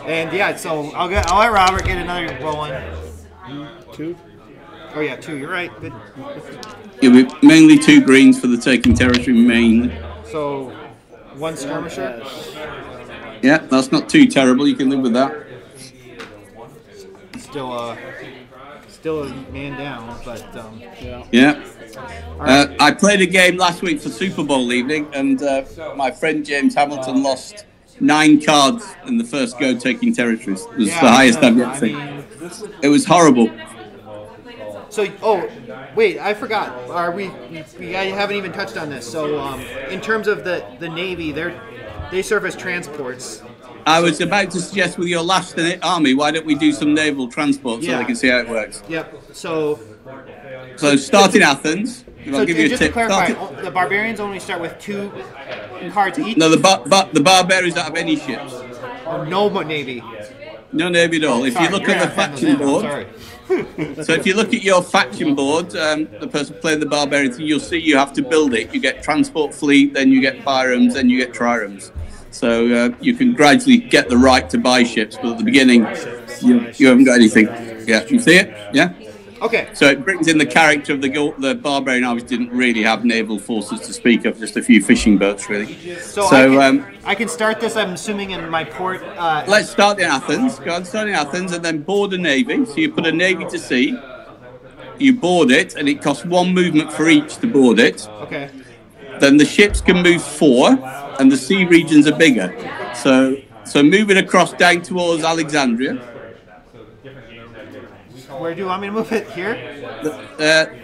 And yeah, so I'll let Robert get another rolling. 2. Oh yeah, 2. You're right. Good. Yeah, mainly 2 greens for the taking territory main. So 1 skirmisher. Yeah, that's not too terrible. You can live with that. Still a man down, but yeah. I played a game last week for Super Bowl evening, and my friend James Hamilton lost 9 cards in the first go taking territories. It was the highest I've ever seen. It was horrible. So, wait, I forgot. I haven't even touched on this. So, in terms of the Navy, they serve as transports. I was about to suggest with your last army, why don't we do some naval transport so they can see how it works? Yep. So start in Athens. I'll give you a just tip. To clarify, the barbarians only start with 2 cards each? No, the barbarians don't have any ships. No Navy. No Navy at all. If you look at the faction board... So if you look at your faction board, the person playing the barbarians, you'll see you have to build it. You get transport fleet, then you get biremes, then you get triremes. So you can gradually get the right to buy ships, but at the beginning, you haven't got anything. Yeah, you see it? Yeah? Okay. So it brings in the character of the barbarian armies didn't really have naval forces to speak of, just a few fishing boats, really. So I can start this, I'm assuming, in my port. Let's start in Athens. Go on, start in Athens, and then board a navy. So you put a navy to sea. you board it, and it costs 1 movement for each to board it. Okay. Then the ships can move 4, and the sea regions are bigger. So moving across down towards Alexandria. Where do you want me to move it? Here?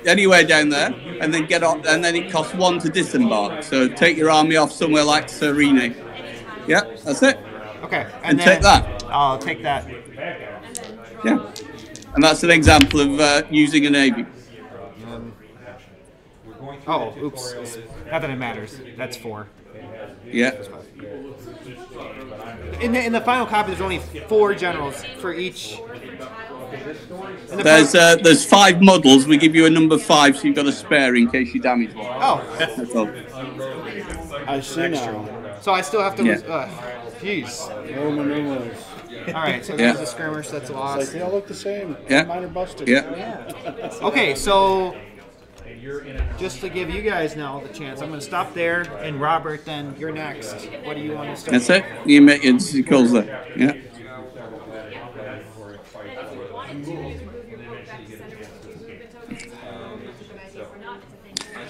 Anywhere down there, and then get off, and then it costs 1 to disembark. So take your army off somewhere like Serene. Yeah, that's it. Okay. And then take that. I'll take that. Yeah. And that's an example of using a navy. Oh, oops. Not that it matters. That's 4. Yeah. In the final copy, there's only 4 generals for each. There's 5 models. We give you a number 5, so you've got a spare in case you damage one. Oh. That's all. I see now. So I still have to Yeah. lose. Jeez. Roman numerals. All right, so Yeah. there's a skirmish that's Like lost. they all look the same. Yeah. Mine are busted. Yeah. Okay, so just to give you guys now the chance, I'm going to stop there. And Robert, then you're next. What do you want to start? That's it. You make your calls there. Yeah.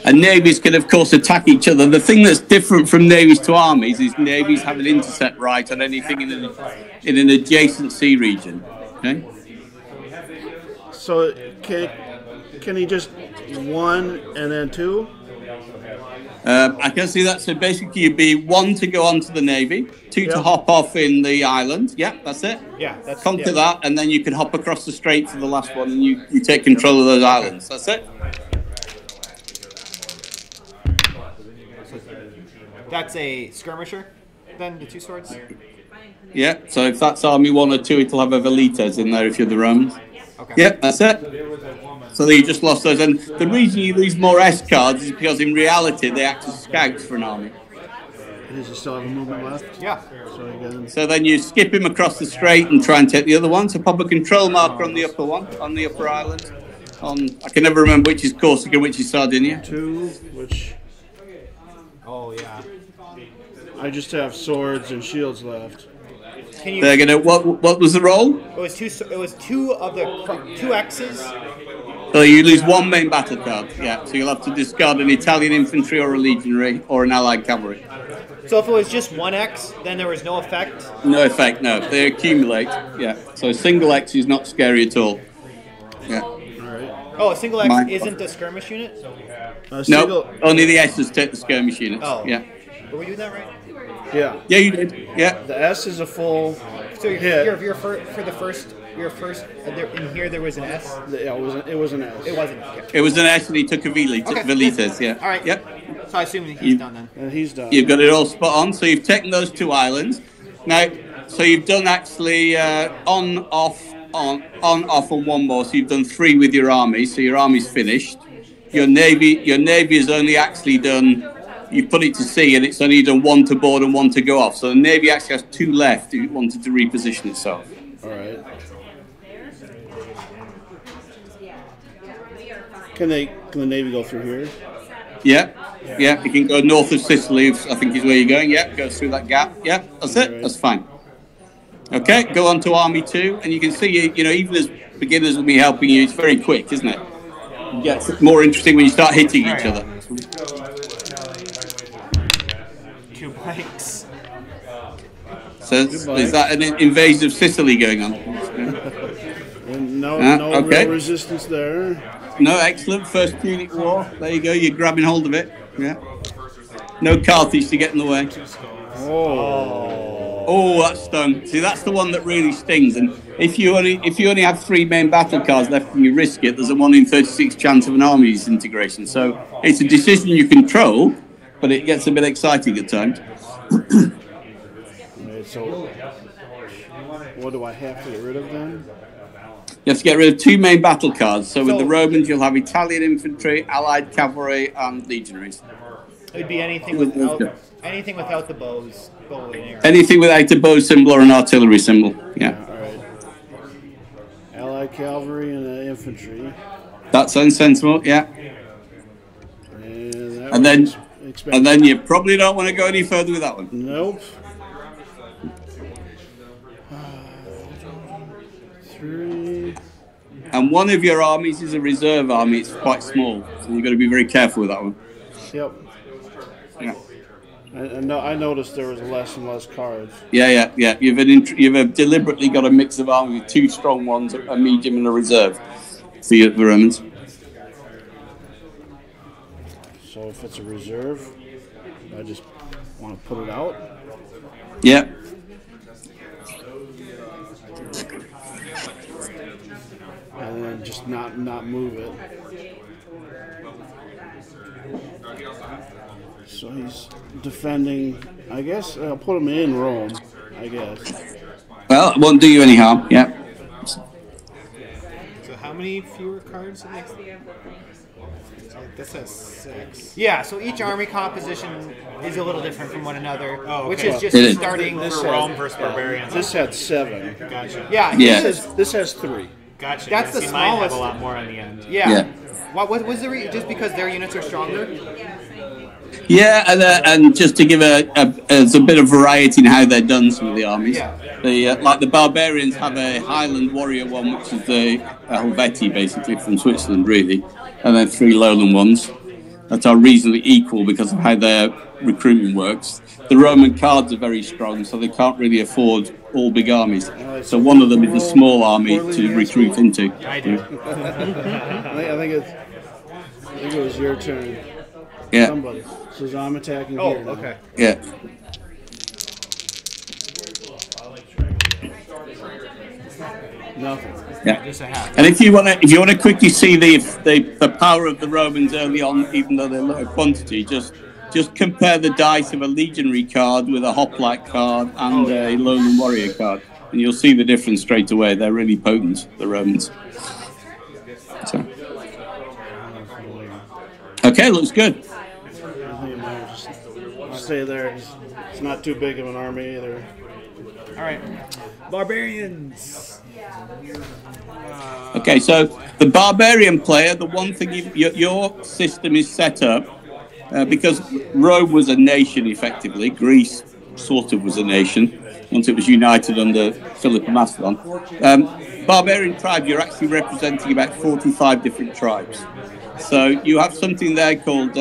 And navies can, of course, attack each other. The thing that's different from navies to armies is navies have an intercept right on anything in an adjacent sea region. Okay? So can he just 1 and then 2? I can see that. So basically, you'd be 1 to go onto the navy, 2 to Yeah. hop off in the island. Yeah, that's it. Yeah, that's Conquer that, and then you can hop across the strait to the last one, and you take control of those islands. That's it. That's a skirmisher. Then the 2 swords. Yeah. So if that's army 1 or 2, it'll have a velites in there if you're the Romans. Okay. Yeah, that's it. So you just lost those, and the reason you lose more S cards is because in reality they act as scouts for an army. Does he still have a movement left? Yeah. So again, So then you skip him across the strait and try and take the other one. So pop a control marker on the upper one, on the upper island. I can never remember which is Corsica, which is Sardinia. 2, which Oh yeah. I just have swords and shields left. Can you? They're gonna. What was the roll? It was 2. It was 2 of the 2 X's. So you lose 1 main battle card. Yeah. So you'll have to discard an Italian infantry or a legionary or an allied cavalry. So if it was just 1 X, then there was no effect. No effect. No. They accumulate. Yeah. So single X is not scary at all. Yeah. All right. Oh, a single X Mine- isn't a skirmish unit. No. Only the S's take the skirmish units. Oh. Yeah. Were we doing that right? Yeah. Yeah, you did. Yeah. The S is a full So hit. you're for the first. Your first. In here there was an S. Yeah, it was an S. It wasn't. Okay. It was an S and he took a Okay. velites. Yeah. All right. Yep. So I assume he's done then. And he's done. You've got it all spot on. So you've taken those 2 islands. Now, so you've done actually on, off on 1 more. So you've done 3 with your army. So your army's finished. Your navy has only actually done. You put it to sea, and it's only done 1 to board and 1 to go off. So the navy actually has 2 left if it wanted to reposition itself. All right. Can the navy go through here? Yeah, yeah. You can go north of Sicily. I think is where you're going. Yeah, go through that gap. Yeah, that's it. That's fine. Okay, go on to Army 2, and you can see, you know, even as beginners with me helping you, it's very quick, isn't it? It gets more interesting when you start hitting each other. 2 blanks. So is that an invasion of Sicily going on? And no okay. real resistance there. No, excellent. First Punic War. There you go. You're grabbing hold of it. Yeah. No Carthage to get in the way. Oh, that's stung. See, that's the one that really stings. And if you only have 3 main battle cards left and you risk it, there's a 1 in 36 chance of an army disintegration. So it's a decision you control, but it gets a bit exciting at times. Right, so what do I have to get rid of then? You have to get rid of 2 main battle cards. So with the Romans, you'll have Italian infantry, allied cavalry, and legionaries. It would be anything without the bows. Bow and arrow. Anything without a bow symbol or an artillery symbol. Yeah. All right. Allied cavalry and infantry. That sounds sensible. Yeah. And then you probably don't want to go any further with that one. Nope. 3. And one of your armies is a reserve army. It's quite small, so you've got to be very careful with that one. Yep. Yeah. I noticed there was less and less cards. Yeah. You've deliberately got a mix of army with 2 strong ones, a medium and a reserve for the Romans. So if it's a reserve, I just want to put it out. Yeah. And then just not move it. So he's defending. I guess I'll put him in Rome. I guess. Well, it won't do you any harm. Yeah. So how many fewer cards? This has 6. Yeah, so each army composition is a little different from one another, Oh, okay. which is just It is. starting For Rome versus barbarians. This had 7. Gotcha. Yeah, Yeah. This has 3. Gotcha. That's the You might have smallest. a lot more on the end. yeah. Yeah. What was the just because their units are stronger? Yeah, and just to give a bit of variety in how they're done, some of the armies. Yeah. Like the barbarians have a Highland warrior one, which is the Helvetii, basically from Switzerland, really, and then 3 lowland ones that are reasonably equal because of how their recruitment works. The Roman cards are very strong, so they can't really afford all big armies. So one of them is a small army to recruit into. I do. I think it was your turn. Yeah, Somebody. So I'm attacking here. now. Okay. yeah. Nothing. Yeah. Just a half. And if you want to quickly see the power of the Romans early on, even though they're low quantity, just compare the dice of a legionary card with a hoplite card and a lowland warrior card, and you'll see the difference straight away. They're really potent, the Romans. So. Okay, looks good. I think just stay there. It's not too big of an army either. All right. Barbarians. Okay, so the barbarian player, the one thing your system is set up because Rome was a nation effectively. Greece sort of was a nation once it was united under Philip of Macedon. Barbarian tribe, you're actually representing about 45 different tribes. So you have something there called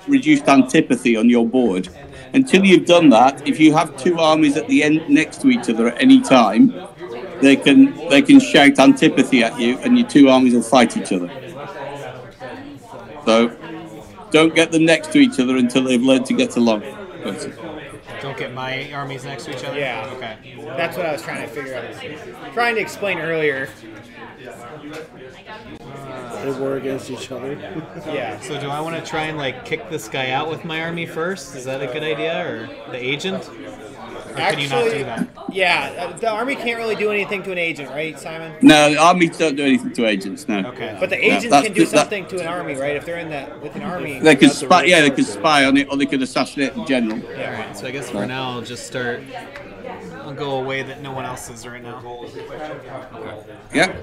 reduced antipathy on your board. Until you've done that, if you have 2 armies at the end next to each other at any time, they can shout antipathy at you, and your 2 armies will fight each other. So don't get them next to each other until they've learned to get along. Don't get my armies next to each other? Yeah. Okay. That's what I was trying to figure out. Trying to explain earlier. They war against each other. Yeah. So do I want to try and like kick this guy out with my army first? Is that a good idea? Or the agent? Or can you not do that? Yeah, the army can't really do anything to an agent, right, Simon? No, armies don't do anything to agents. No. Okay. But the agent that's- can do that- something to an army, right? If they're in that with an army. They could spy. Yeah, they could spy on it, or they could assassinate the general. Yeah, all right. So I guess for now I'll just start. I'll go away that no one else is right now. Yeah.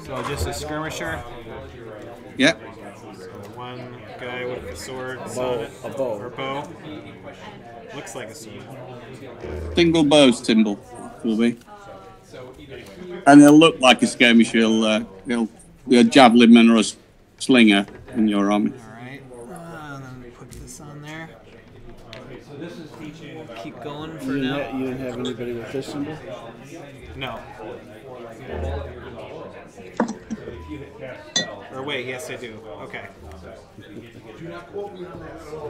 So just a skirmisher. Yeah. One guy with a sword. A bow. Or bow. Looks like a sword. Single bow symbol will be. And they'll look like a skirmisher. He'll be a javelin or a slinger in your army. Alright. Then put this on there. Keep going for You now. didn't have anybody with this symbol? No. Or wait, yes I do. Okay.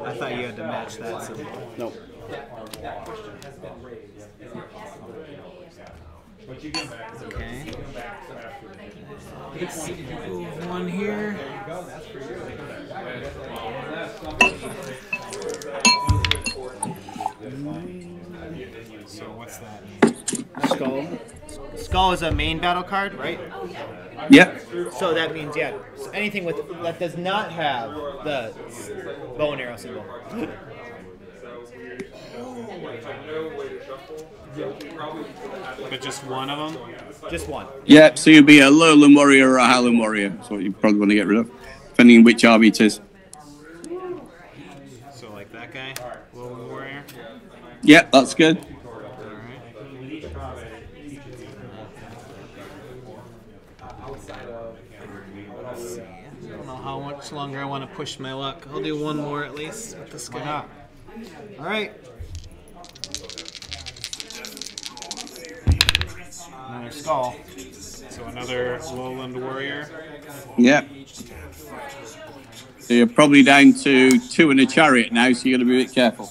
I thought you had to match that symbol. No. Okay. Let's move one here. So what's that? Skull. Skull is a main battle card, right? Yeah. So that means, yeah, so anything with that does not have the bow and arrow symbol. But just one of them? Just one. Yeah. So you'll be a lowland warrior or a highland warrior. That's what you probably want to get rid of, depending on which army it is. So like that guy? Lowland warrior? Yeah, that's good. Alright. much longer I want to push my luck. I'll do one more at least with this guy. All right. Another skull. So another Lowland Warrior. Yeah. So you're probably down to 2 in a chariot now, so you got to be a bit careful.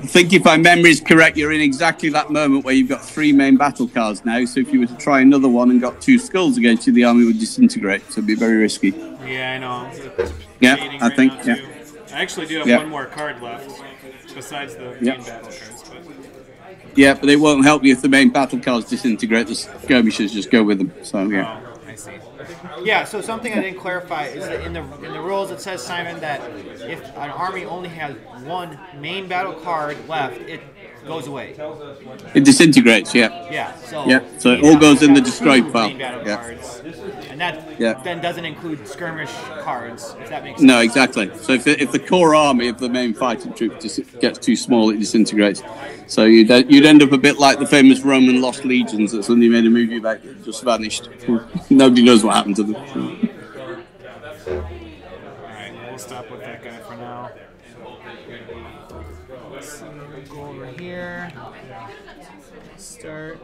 I think if my memory is correct, you're in exactly that moment where you've got 3 main battle cards now. So if you were to try another one and got 2 skulls against you, the army would disintegrate. So it'd be very risky. Yeah, I know. Yeah, I right think. now, Yeah. too. I actually do have Yeah. one more card left, besides the Yeah. main battle cards. But Yeah, but it won't help you if the main battle cards disintegrate. The skirmishers just go with them. So yeah. oh, I see. Yeah, so something I didn't clarify is that in the rules it says, Simon, that if an army only has 1 main battle card left, it goes away. It disintegrates. Yeah. Yeah, so Yeah, so it we all have goes to in the have destroyed 2 pile. main battle Yeah. cards, and that Yeah. then doesn't include skirmish cards, if that makes sense. No, exactly. So if the core army of the main fighting troop gets too small, it disintegrates. So you'd end up a bit like the famous Roman lost legions that suddenly made a movie about that just vanished. Nobody knows what happened to them. Alright, we'll stop with that guy for now. So we'll go over here. Start.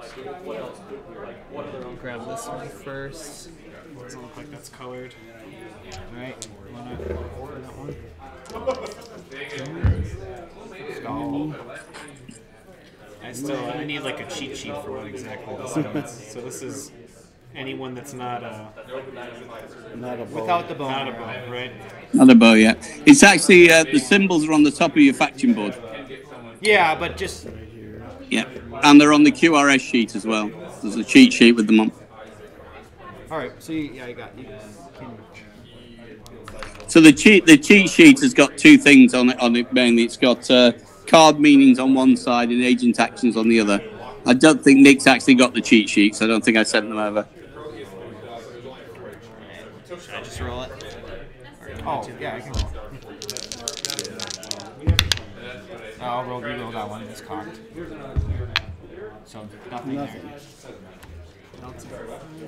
Grab this one first. Doesn't look like that's colored. Alright, wanna order that one? Skull. I need like a cheat sheet for what exactly this means. So this is anyone that's not Not a bow. Without the bone. not a bow, right? Not a bow, yeah. It's actually the symbols are on the top of your faction board. Yeah, but just Yeah, and they're on the QRS sheet as well. There's a cheat sheet with them on. all right. So you got you. So the cheat sheet has got 2 things on it mainly. It's got card meanings on one side and agent actions on the other. I don't think Nick's actually got the cheat sheets. I don't think I sent them over. Should I just roll it? Oh, yeah, I can roll. I'll roll. You roll that one. It's cocked. So nothing there. I'll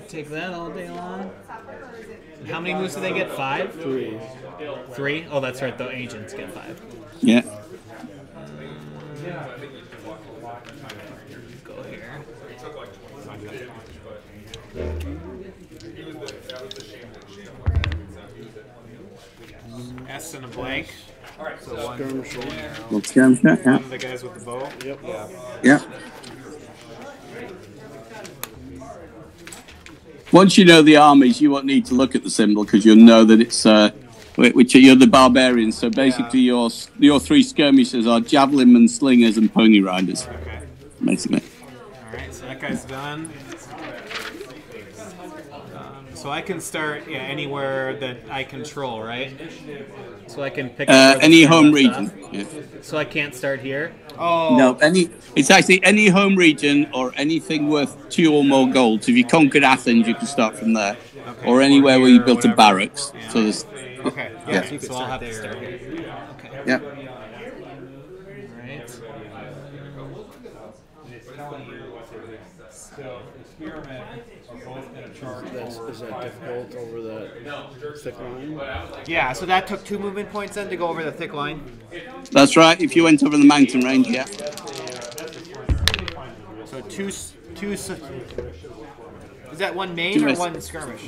take that all day long. And how many moves do they get? 5? 3. 3? Oh, that's right. The agents get 5. Yeah. Go here. S and a blank. Skirmisher. Yeah. One of the guys with the bow. Yep. Yeah. Once you know the armies, you won't need to look at the symbol because you'll know that it's you're the barbarians. So basically, your 3 skirmishers are javelinmen, slingers, and pony riders. Okay. Basically. All right. So that guy's done. So I can start anywhere that I control, right? So I can pick up Any home region. Yeah. So I can't start here. Oh, No, it's actually any home region or anything worth 2 or more gold. So if you conquered Athens, you can start from there, Okay. or anywhere where you Or built a whatever. barracks. Yeah. So there's okay. Yeah. So you could So I'll start have to there. start here. Okay. yeah. Right. It's telling you what to do. So the spearmen are both in a charge. Is that difficult over that thick line? Yeah. So that took 2 movement points then to go over the thick line. That's right. If you went over the mountain range, yeah. So two. Is that 1 main 2 or S. 1 skirmish?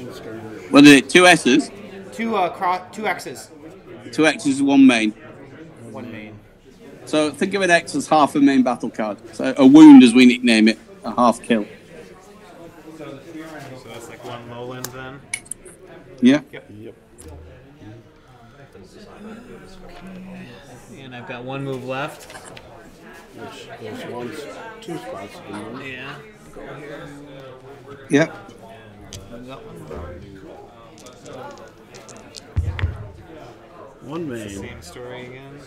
What is it? 2 S's, 2 X's. 2 X's, 1 main. 1 main. So think of an X as half a main battle card. So a wound, as we nickname it, a half kill. So that's like 1 lowland then. Yeah. Yep. And I've got 1 move left. Which there's 2 spots at the moment. Yeah. Yeah. Got 1. 1 main. Same story again.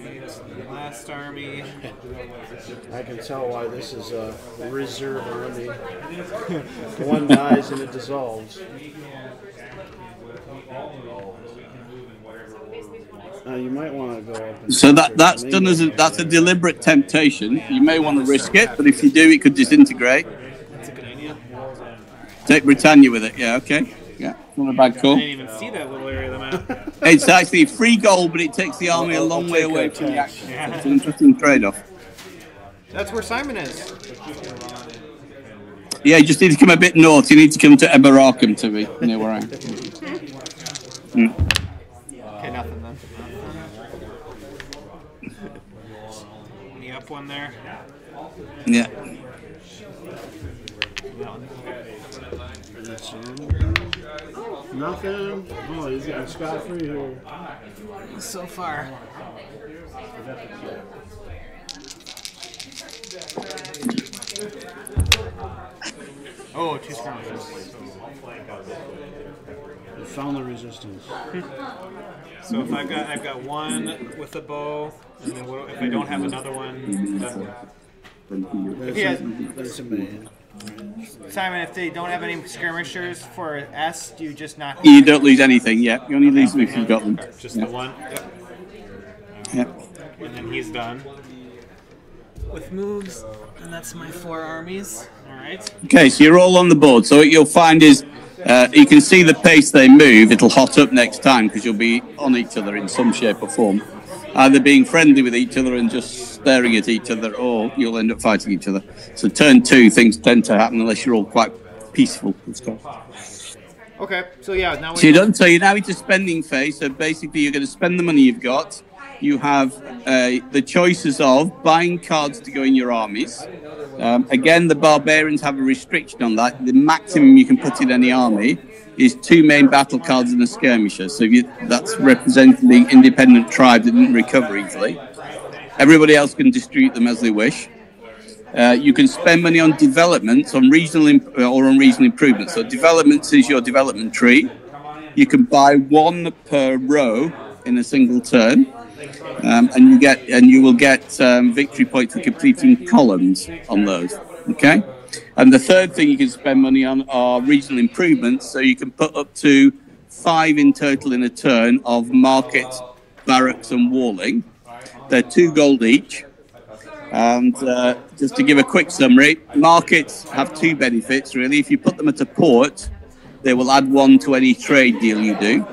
Right, last army. I can tell why this is a reserve army. One dies and it dissolves. You might want to go up. And So that's done as that's a deliberate temptation. You may want to risk it, but if you do, it could disintegrate. That's a good idea. Take Britannia with it. Yeah, okay. Yeah, not a bad I call. didn't even see that little area of the map. It's actually free gold, but it takes the army a long way away from the action. It's an interesting trade-off. That's where Simon is. Yeah, you just need to come a bit north. You need to come to Eberarkham to be near where I am. Okay, nothing then. Any up one there? Yeah. Nothing. Oh, he's getting scot-free here. So far. Oh, two skirmishes. We found the resistance. So if I've got one with a bow, and then if I don't have another one, That's a man. Simon, if they don't have any skirmishers for S, do you just not? You don't lose anything. Yeah, you only lose them if you've got them. Just the one. Yep. Yeah. And then he's done with moves, and that's my 4 armies. All right. Okay, so you're all on the board. So what you'll find is you can see the pace they move. It'll hot up next time because you'll be on each other in some shape or form. Either being friendly with each other and just staring at each other, or you'll end up fighting each other. So turn 2, things tend to happen unless you're all quite peaceful. Okay, so yeah, now So you're done. So you're now into spending phase. So basically, you're going to spend the money you've got. You have the choices of buying cards to go in your armies. Again, the barbarians have a restriction on that. The maximum you can put in any army is 2 main battle cards and a skirmisher. So that's representing the independent tribe that didn't recover easily. Everybody else can distribute them as they wish. You can spend money on developments, on regional or on regional improvements. So developments is your development tree. You can buy 1 per row in a single turn, and you will get victory points for completing columns on those. Okay. And the third thing you can spend money on are regional improvements. So you can put up to 5 in total in a turn of markets, barracks, and walling. They're 2 gold each. And just to give a quick summary, markets have 2 benefits, really. If you put them at a port, they will add 1 to any trade deal you do.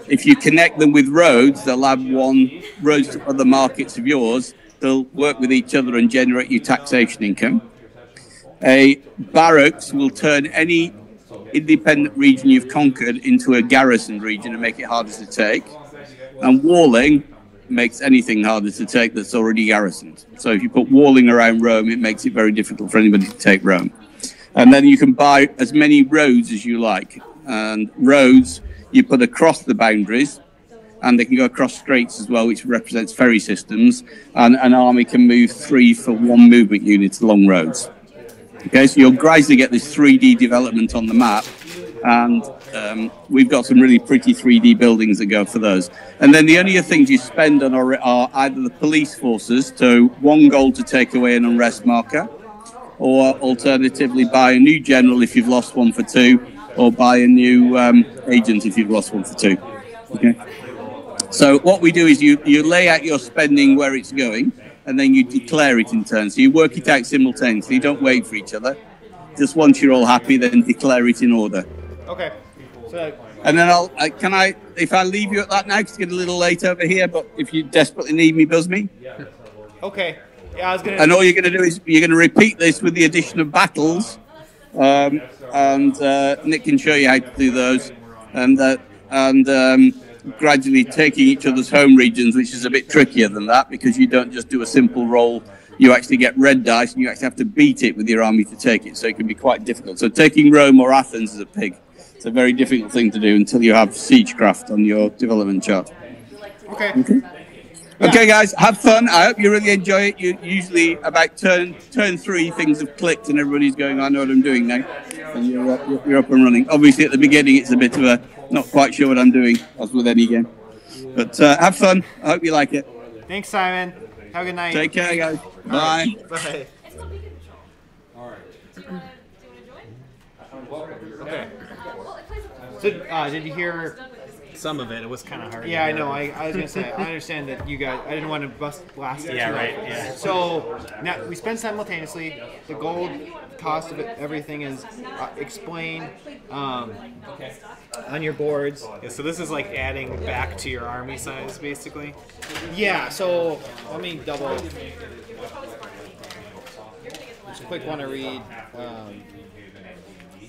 If you connect them with roads, they'll add 1 roads to other markets of yours. They'll work with each other and generate you taxation income. A barracks will turn any independent region you've conquered into a garrison region and make it harder to take. And walling makes anything harder to take that's already garrisoned. So if you put walling around Rome, it makes it very difficult for anybody to take Rome. And then you can buy as many roads as you like. And roads you put across the boundaries, and they can go across straits as well, which represents ferry systems. And an army can move 3 for 1 movement unit along roads. Okay, so you'll gradually get this 3D development on the map, and we've got some really pretty 3D buildings that go for those. And then the only other things you spend on are either the police forces, so 1 gold to take away an unrest marker, or alternatively buy a new general if you've lost 1 for 2, or buy a new agent if you've lost 1 for 2. Okay. So what we do is you lay out your spending where it's going, and then you declare it in turn. So you work it out simultaneously. You don't wait for each other. Just once you're all happy, then declare it in order. Okay. So And then if I leave you at that now, because it's getting a little late over here, but if you desperately need me, buzz me. okay. Yeah, I was gonna. And all you're going to do is you're going to repeat this with the addition of battles, and Nick can show you how to do those, and gradually taking each other's home regions, which is a bit trickier than that because you don't just do a simple roll. You actually get red dice, and you actually have to beat it with your army to take it, so it can be quite difficult. So taking Rome or Athens is a pig. It's a very difficult thing to do until you have siegecraft on your development chart. Okay. Okay, guys, have fun. I hope you really enjoy it. You usually about turn 3, things have clicked and everybody's going, I know what I'm doing now, and you're up and running. Obviously, at the beginning, it's a bit of a not quite sure what I'm doing, as with any game. But have fun. I hope you like it. Thanks, Simon. Have a good night. Take care, guys. Bye. Bye. Okay. So, did you hear some of it. It was kind of hard. Yeah, to I know. hear. I was gonna say I understand that you guys. I didn't want to blast it. Yeah, too right, loud. yeah. So now we spend simultaneously. The gold cost of it, everything is explained on your boards. Yeah, so this is like adding back to your army size, basically. Yeah. So let me double. Just quick want to read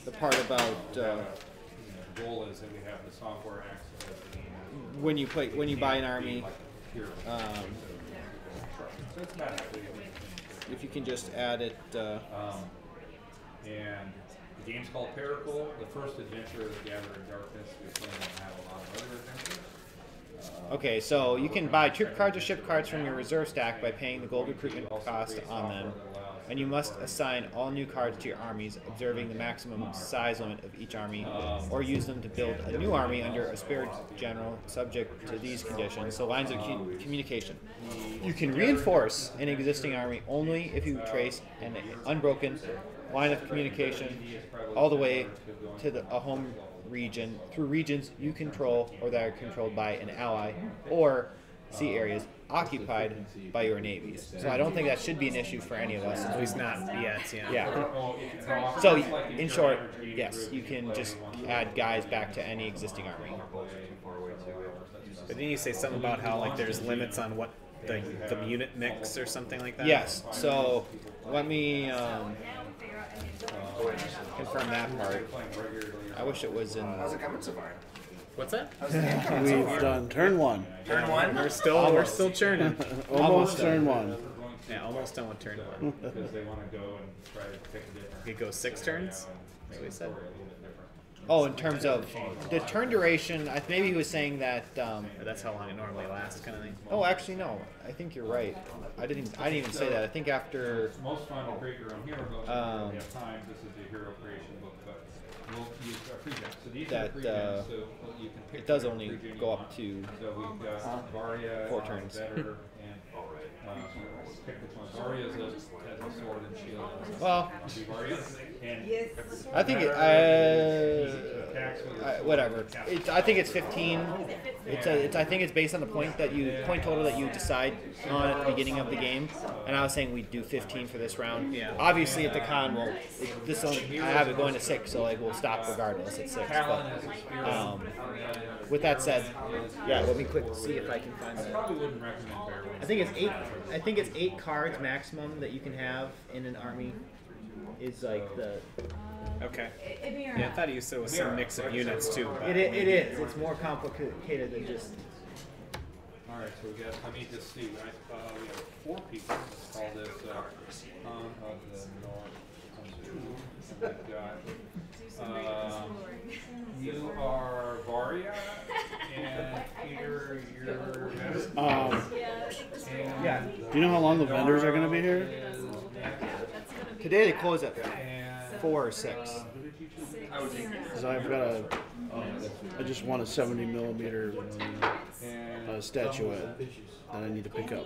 the part about. The goal is that we have the software access. When you buy an army, if you can just add it. And the game's called Paracle. The first adventure, The Gathering Darkness. We still don't have a lot of other adventures. Okay, so you can buy troop cards or ship cards from your reserve stack by paying the gold recruitment cost on them, and you must assign all new cards to your armies, observing the maximum size limit of each army, or use them to build a new army under a spirit general subject to these conditions. So lines of communication. You can reinforce an existing army only if you trace an unbroken line of communication all the way to a home region through regions you control or that are controlled by an ally, or sea areas occupied by your navies. So I don't think that should be an issue for any of us. At least not yet. Yeah. So in short, yes, you can just add guys back to any existing army. But didn't you say something about how like there's limits on what the unit mix or something like that? Yes. So let me confirm that part. I wish it was in. What's that? We've done turn one. Turn one. We're still churning. Almost turn one. Yeah, almost done with turn one. Because they want to go and try to pick a different. It goes 6 turns. That's what he said. Oh, in terms of the turn duration, maybe he was saying that. That's how long it normally lasts, kind of thing. Oh, actually, no. I think you're right. I didn't even say that. I think after. Most fun to create your own hero books. We have time. This is the hero creation book, but we'll use our pre-gens. So these are pre-gens, so you can pick. It does only go up to. So we've got Varia, 4 turns. Vetter, and pick which one. Varia has a sword and shield. Well, Varia, and I think whatever. I think it's 15. I think it's based on the point total that you decide on at the beginning of the game. And I was saying we'd do 15 for this round. Yeah. Obviously, at the con, I have it going to 6, so like we'll stop regardless at 6. But with that said, yeah, let me quick see if I can find that. probably wouldn't recommend Bear. I think it's 8. I think it's 8 cards maximum that you can have in an army. Is like the. Okay. Yeah, I thought you said it was some mix of units too. But It is. It's more complicated than just. All right, so we got. Let me just see. Right, we have 4 people. Let's call this Con of the North. We've got. You are Varia, and Peter, you're. Yeah. Do you know how long the vendors are going to be here? Today they close at 4 or 6. Because I've got I just want a 70 millimeter statuette that I need to pick up.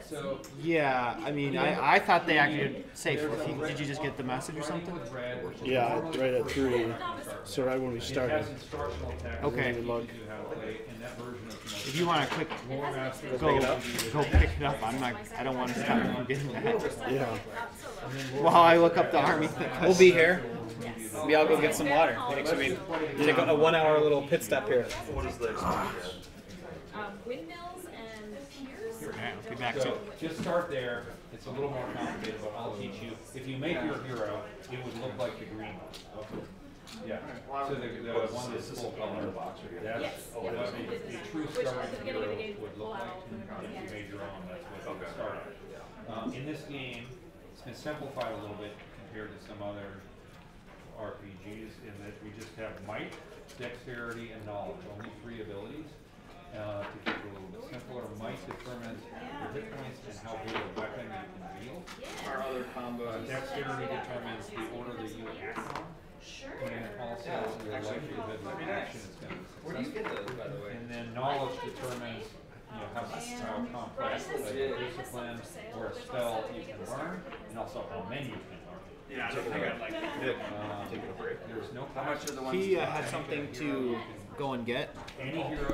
So Yeah, I mean, I thought they actually say. Did you just get the message or something? Yeah, right at 3. So right when we started. Okay. Good luck. If you want to quick go pick it up, I don't want to stop you from getting that. Yeah. While I look up the army. we'll be here. Maybe I'll go get some water. Actually, take a 1 hour little pit stop here. Windmills and piers. Yeah, I'll be back So to just start there. It's a little more complicated, but I'll teach you. If you make your hero, it would look like the green one. Yeah. So the one that's full color. That's what a true starting hero would look like. If you made your own, that's what you would start. In this game, it's been simplified a little bit compared to some other RPGs in that we just have might, dexterity, and knowledge. Only 3 abilities. To keep it a little bit simpler, might determines your hit points and how big a weapon you can wield. Our other combos. Dexterity determines the order that you act on, and also your likelihood that action is going to be successful. Where do you get those, by the way? And then knowledge determines how complex a discipline or a spell you can learn, and also how many you can learn. Yeah, I don't think I'd like it. There's no How much are the ones? He had something to go and get. any hero.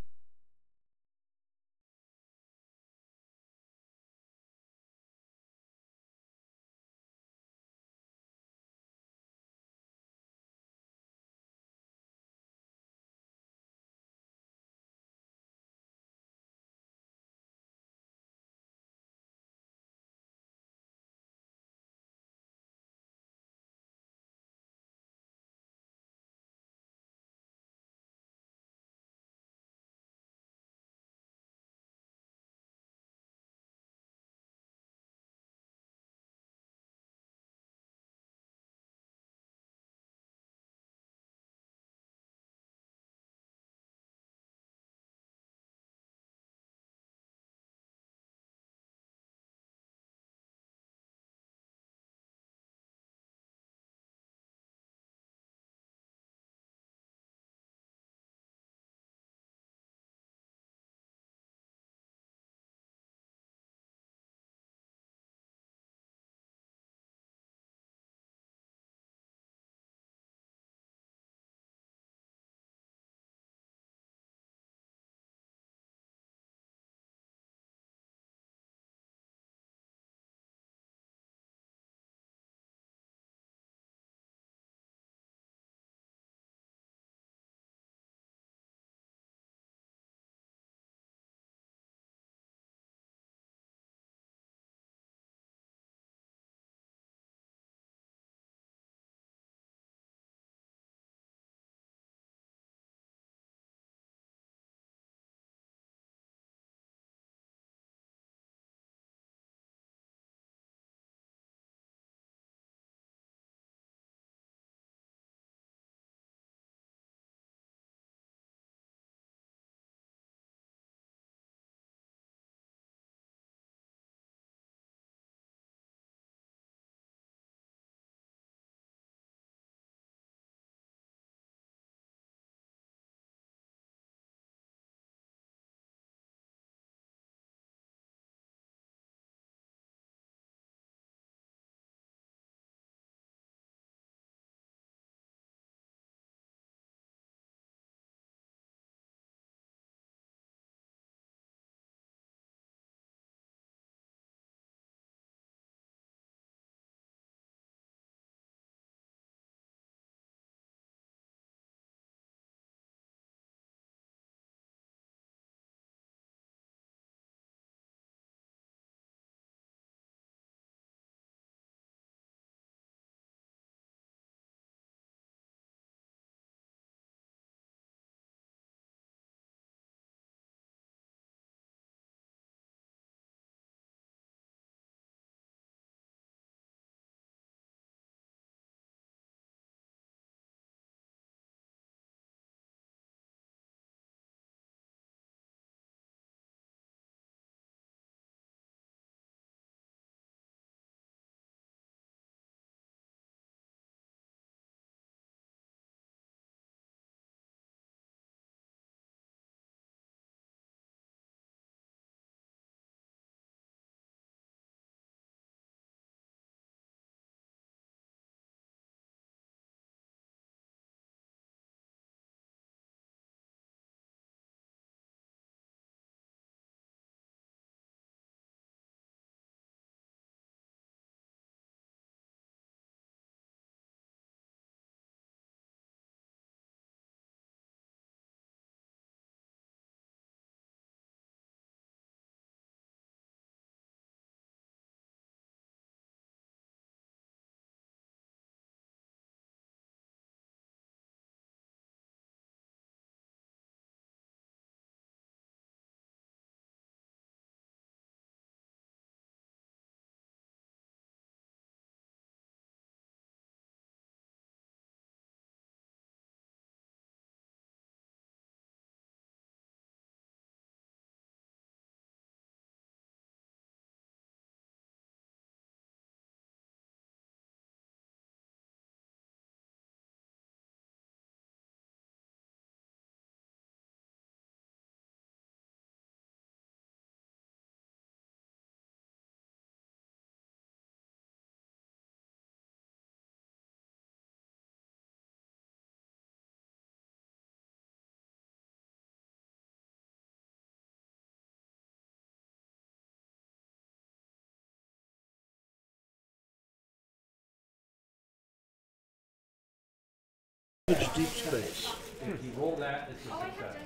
It's deep space. If you roll that, it's a success.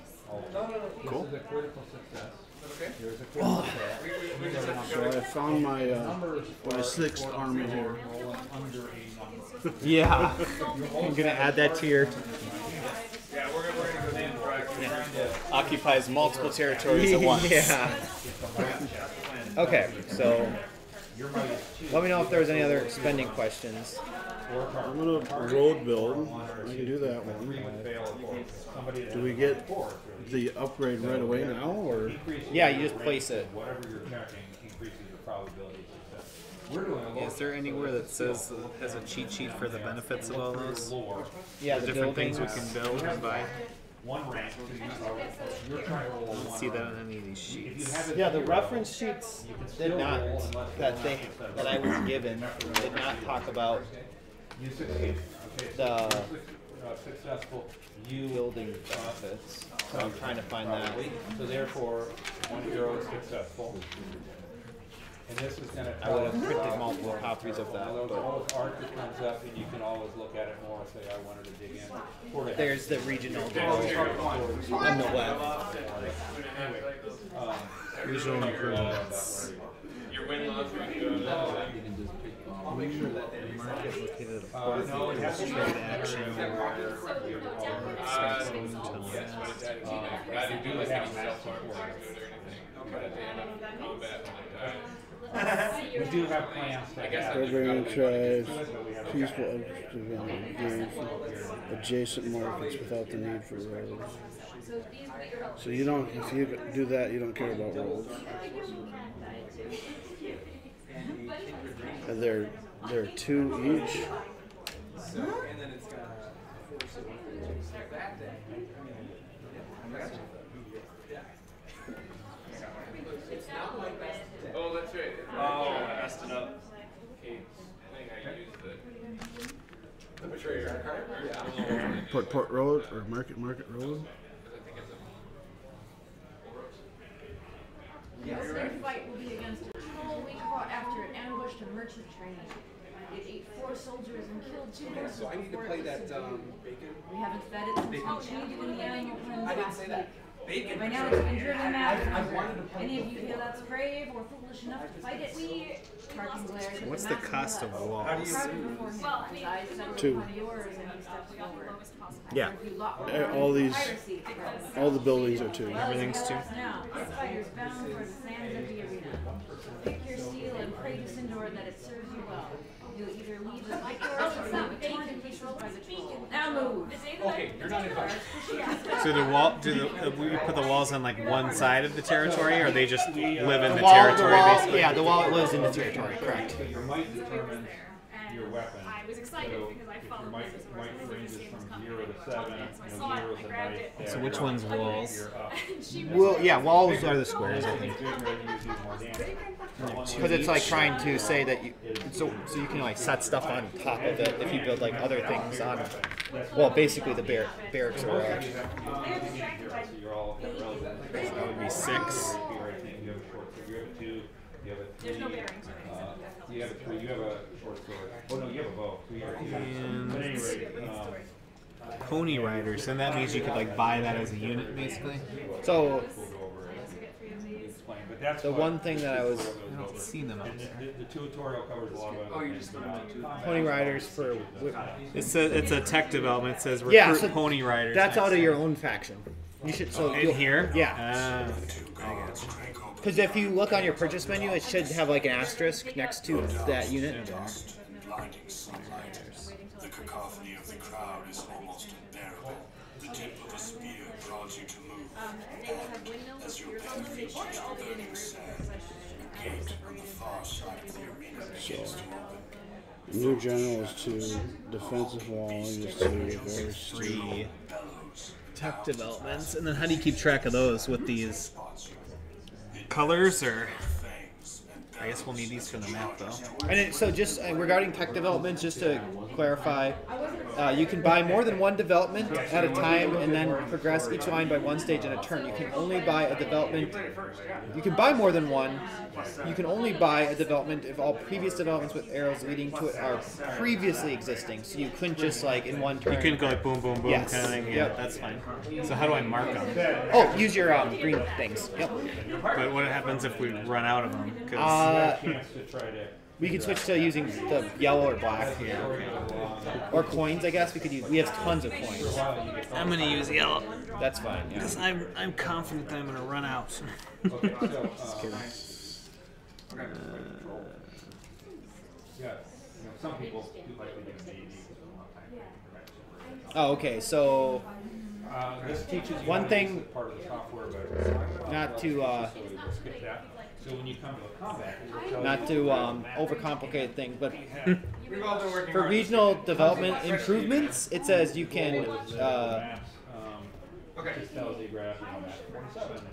Cool. This is a critical success. There's a critical success. So I found my sixth army here. Under a number. Yeah. I'm gonna add that to your. Occupies multiple territories at once. Yeah. Okay, so let me know if there's any other spending questions. I'm gonna road build. I can do that one. Do we get the upgrade right away now, or? Yeah, you just place it. Whatever you're checking increases the probability of success. We're doing a Is there anywhere that says has a cheat sheet for the benefits of all those? Yeah, The the different buildings. things we can build and buy. one rank. You're trying to roll a I don't one. see that on any of these sheets. Yeah, the reference sheets did not that I was given did not talk about You succeed. Okay, the successful. You building benefits. So I'm trying to find that. So therefore, 1 hero is successful. And this is going to. I would have printed multiple copies of that. There's But always art that comes up, and you can always look at it more and say, I wanted to dig in. there's the regional on the left. Visual improvements. Market located at port. Trade action. We do have plans to have. Programming tribes, peaceful gains adjacent markets without the need for roads. So you don't, if you do that, you don't care about roads. And there are 2 each. Oh, that's right. Oh, I messed it up. Okay. I think I used the betrayer card. Yeah. Port Road or Market Road. The next fight will be against a troll we caught after it ambushed a merchant train. It ate 4 soldiers and killed 2 horses. So I need to before play it was that subdued. bacon. We haven't fed it since we changed in the animal pens I didn't last say week. that. Bacon. By now it's been driven mad. I wanted to play Any of you feel that's brave or foolish enough to fight it? Tarkin glares at What's the massive cost of nuts. walls? Tarkin before him, his eyes settle 2. upon yours and he steps forward. Yeah. You lock All these, piracy, friends. all the buildings are 2. Everything's 2. Now, this fighter's bound for the sands of the arena. Pick your steel and pray to Sindor that it serves you well. You'll either leave the victorious or you'll be torn to pieces by the troll. Now move! Okay, you're not invited. So the wall, we put the walls on like one side of the territory, or they just live in the Wall, territory basically? yeah, the wall lives in the territory, correct. So your might determines your weapon. I was excited So because I if followed your this as a might resident ranges this game was from coming. 0 to 7. So I saw it, 0 I is a grabbed nice it. So which one's walls? You're up. Well, yeah, walls are the squares, I think. Bigger, you do more damage. Because it's like trying to say that you, so you can like set stuff on top of it if you build like other things on. Well, basically the barracks are. So you're all relevant. So that would be 6. You have a short sword. You have a 2. You have a 3. There's no bearings. You have a 3. You have a short sword. Oh no, you have a bow. So you have a 2. And But anyway, Pony riders, and that means you could like buy that as a unit basically. So we'll go over it and explain. But that's the what- one thing that I was I don't see them out there. The tutorial covers a lot of other things. Pony Riders for. It's a tech development. It says recruit Yeah, so pony riders. That's out of next your own faction. You should so in you'll- here. Yeah, I got you. because if you look on your purchase menu, it should have like an asterisk next to that unit. Blinding sunlight. The cacophony of the crowd is almost unbearable. The tip of a spear prods you to move. As your pen reaches the burning sand, a gate on the far side of the arena begins to open. New general is 2. Defensive wall is 2. There's 3 tech developments, and then how do you keep track of those with these colors? Or I guess we'll need these for the map though. And so just regarding tech developments, just to clarify, You can buy more than one development at a time and then progress each line by one stage in a turn. You can only buy a development. You can buy more than one. You can only buy a development if all previous developments with arrows leading to it are previously existing. So you couldn't just like in one turn. You couldn't go like boom, boom, boom Yes. kind of thing. Yeah, Yep. that's fine. So how do I mark them? Oh, use your green things. Yep. But what happens if we run out of them? We can switch to using the yellow or black. Yeah, okay. Or coins, I guess. We could use. We have tons of coins. I'm gonna use yellow. That's fine. Yeah. Because I'm confident that I'm gonna run out. Some people do like to give me Oh, okay. So this teaches you one thing, part of the software, but not to skip that. So when you come to a combat, not to overcomplicate things, but We've all been working for hard. regional development improvements, it says you can.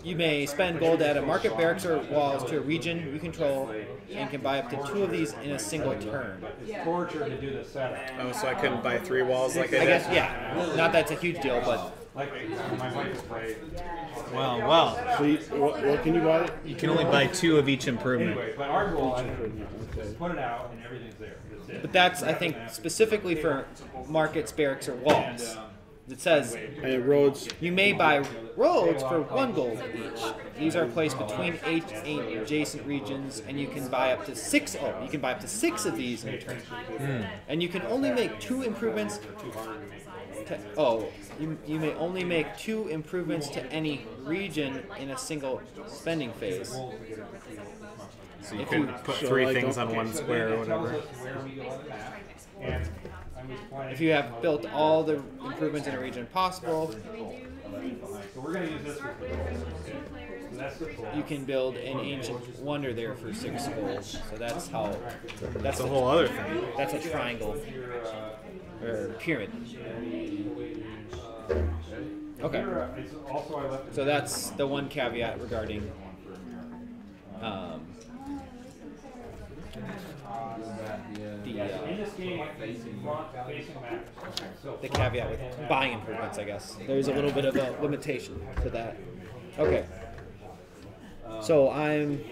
You may spend gold at a market, barracks, or walls to a region you control, and can buy up to 2 of these in a single turn. it's torture to do the setup. Oh, so I couldn't buy 3 walls like I I did? guess, yeah. Not that it's a huge deal, but Like my wife is played. Well. So what can you buy? You can only buy 2 of each improvement. Anyway, but our goal is put it out and everything's there. That's it. but that's I think specifically for markets, barracks, or walls. It says And roads. you may buy roads for 1 gold each. These are placed between 8 adjacent regions, and you can buy up to 6. Oh, you can buy up to 6 of these in a turn. And you can only make 2 improvements. You may only make 2 improvements to any region in a single spending phase. So you can put 3 things on 1 square or whatever. If you have built all the improvements in a region possible, So we're going to use this for so that's the you can build an ancient wonder there for 6 gold. So that's how. That's a whole other thing. That's a triangle or pyramid. Okay. So that's the one caveat regarding the caveat with buying improvements, I guess. There's a little bit of a limitation to that. Okay. So I'm.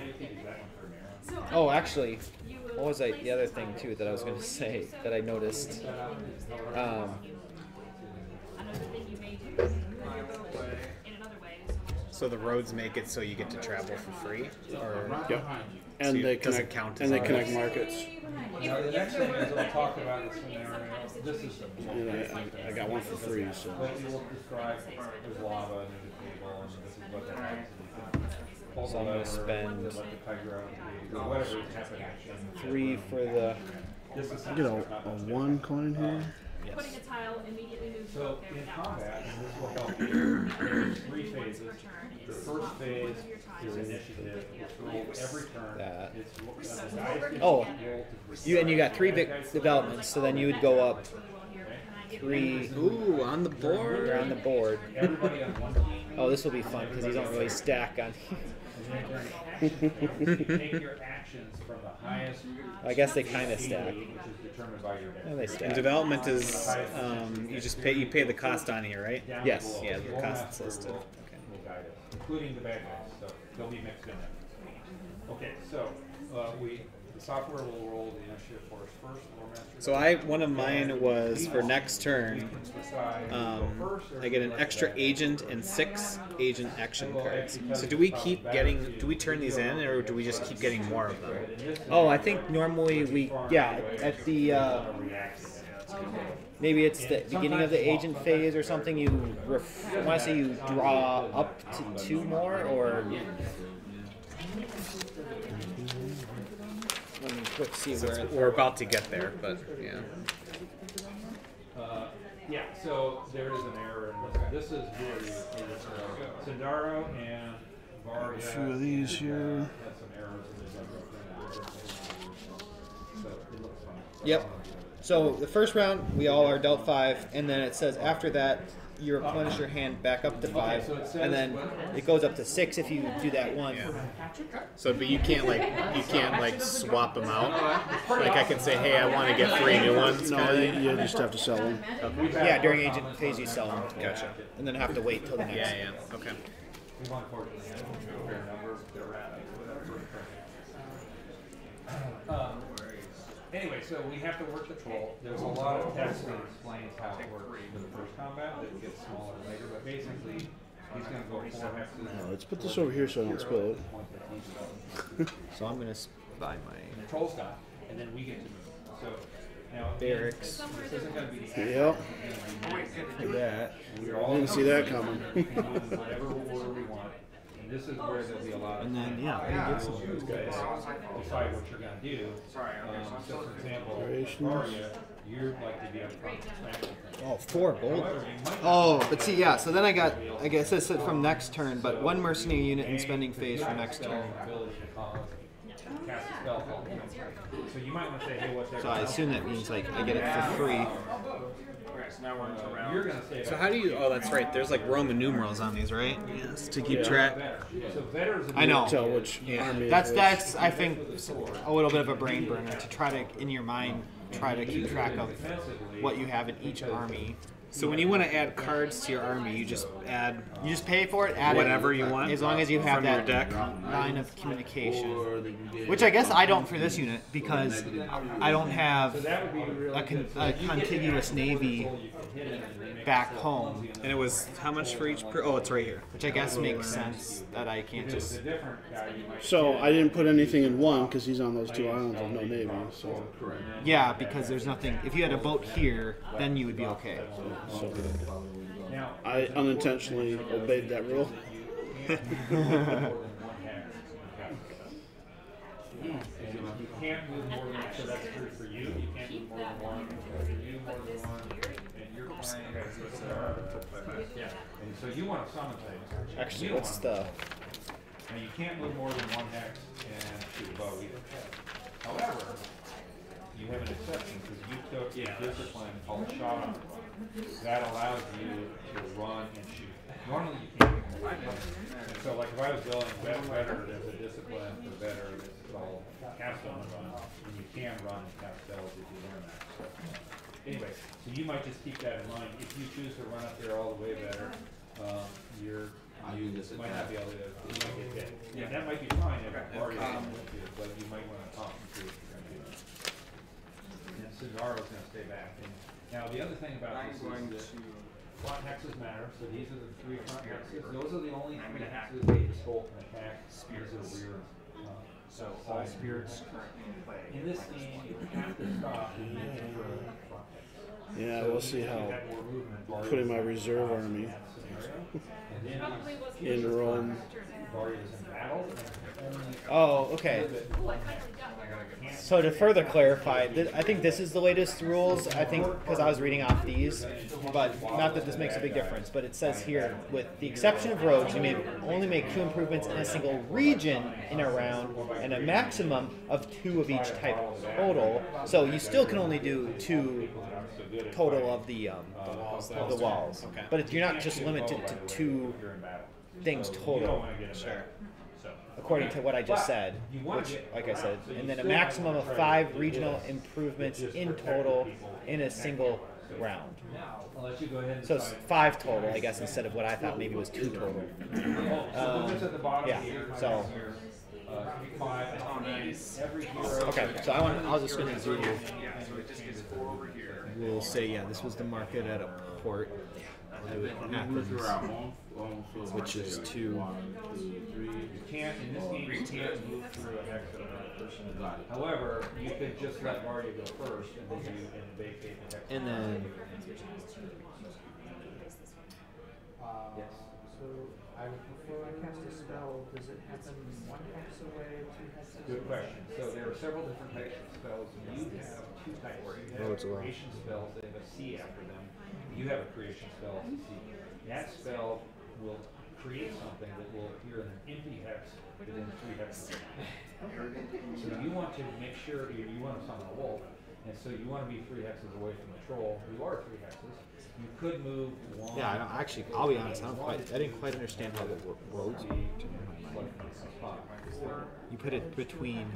Oh, actually, what was the other thing too that I was going to say that I noticed? So the roads make it so you get to travel for free, or Yep. So And it they doesn't connect. count And as they connect markets. Now, the next thing is we'll talk about the scenario. This is the And I got one for free. So But you will describe there's lava and there's a table and this is what that happens. So I'm going to spend Let the tiger out or whatever is happening. 3 for the. This is I get a 1 coin here. Putting a tile immediately moves you So up there in without combat, this will help you. There's 3 phases. The first phase is initiative. It's rolled every turn. That. It's the dice get Oh, rolled you got 3 developments, so then you would go up 3. Ooh, on the board. You're on the board. everybody on one team. Oh, this will be fun because these don't really stack on. Take your actions from the highest. I guess they kind of stack. Which is determined by your Yeah, they And stack. development is you pay the cost on here, right? Yes. Yeah, the cost is listed. Okay. will guide us, including the bad guys, so they'll be mixed in there. Okay, so the software will roll the initiative for us first. So one of mine was for next turn. I get an extra agent and 6 agent action cards. So do we turn these in, or do we just keep getting more of them? Oh, I think normally at the maybe it's the beginning of the agent phase or something. I want to say you draw up to 2 more, or let me quick see where. We're about to get there, but yeah. Yeah, so there is an error in this. This is where Sindaro and Var A few of these here. had some errors in the so it looks fine. Yep. So the first round, we all are dealt 5, and then it says after that, you replenish your hand back up to 5, and then it goes up to 6 if you do that one. Yeah. So, but you can't like swap them out. Like I can say, hey, I want to get 3 new ones. No, you just have to sell them. Okay. Yeah, during agent phase you sell them. Gotcha. And then have to wait till the next. Yeah, yeah. Okay. Anyway, so we have to work the troll. There's a lot of text that explains how it works for the first combat that gets smaller later, but basically he's going to go 4 hexes. No, let's put this over here so I don't spill it. So I'm going to buy my And the troll's gone, and then we get to move. So now barracks. this isn't going to be the Yep. Like that. We're all Didn't see that coming. whatever order we want. And this is where there'll be a lot of And then, yeah, we get some of those guys. decide what you're going to do. So, for example, Arya, you're like to be up front and smash the Oh, 4 gold. Oh, but see, yeah, so then I guess it said from next turn, but 1 mercenary unit in spending phase for next turn. Cast a spell. So you might want to say, hey, what's So I assume that means, like, I get it for free. You're going to say, So how do you? Oh, that's right. There's like Roman numerals on these, right? Yes, to keep track. so better I know. Tell which army. That's I think a little bit of a brain burner to try to in your mind try to keep track of what you have in each army. So when you want to add cards to your army, you just pay for it, add whatever it, you want as long as you have from your that deck. line of communication. Which I guess I don't for this unit because I don't have a contiguous navy back home. And it was how much for each? Oh, it's right here. Which I guess makes sense that I can't just. So I didn't put anything in 1 because he's on those 2 islands with no navy. So Yeah, because there's nothing. If you had a boat here, then you would be okay. so good. I unintentionally obeyed that rule. You can't move more than so that's true for you. You can't move more than 1. For you, more than 1. And you're playing. Yeah. And so you want to summon things. Actually, what's the? Now you can't move more than 1 hex and shoot a bow either. However, you have an exception because you took a discipline called shot on run. That allows you to run and shoot. Normally you can't. So like if I was building better, there's a discipline for better that's called cast on run, and you can run and cast spells if you learn that. So, anyway, so you might just keep that in mind. If you choose to run up there all the way better, you might not be able to. You might get hit. Yeah, that might be fine if Arya is with you, but you might want to talk and see what you're going to do. And Cesaro's going to stay back. And now the other thing about this is that front hexes matter. So these are the 3 front hexes. Those are the only 3 hexes that the soul can attack. These are rear. So all spirits in this game, you have to stop and make it for front hex. Yeah, we'll see how putting my reserve army in Rome. Oh, okay. So to further clarify, I think this is the latest rules. I think because I was reading off these, but not that this makes a big difference. But it says here, with the exception of roads, you may only make 2 improvements in a single region in a round, and a maximum of 2 of each type total. So you still can only do 2 total of the walls. Okay. But you're not just limited to 2 things total. Sure. According to what I just said, which, like I said, and then a maximum of 5 regional improvements in total in a single round. So it's 5 total, I guess, instead of what I thought maybe was 2 total. Yeah. So. Okay. So I'll just go to zero. We'll say this was the market at a port. Athens, which is 2. You can't, in this game, you can't move through a hex of another person. However, you could just let Arya go first and then you vacate the hex. And then. Yes. So I would prefer to cast a spell. Does it happen 1 hex away, 2 hexes? Good question. So there are several different types of spells. You have 2 types. You have creation spells that have a C after them. You have a creation spell with a C. That spell will create something that will appear in an empty hex within 3 hexes. So you want to make sure you want to summon a wolf. And so you want to be 3 hexes away from the troll. You are 3 hexes. You could move 1. Yeah, I don't, actually, I'll be honest. I didn't quite understand how the roads work. You put it between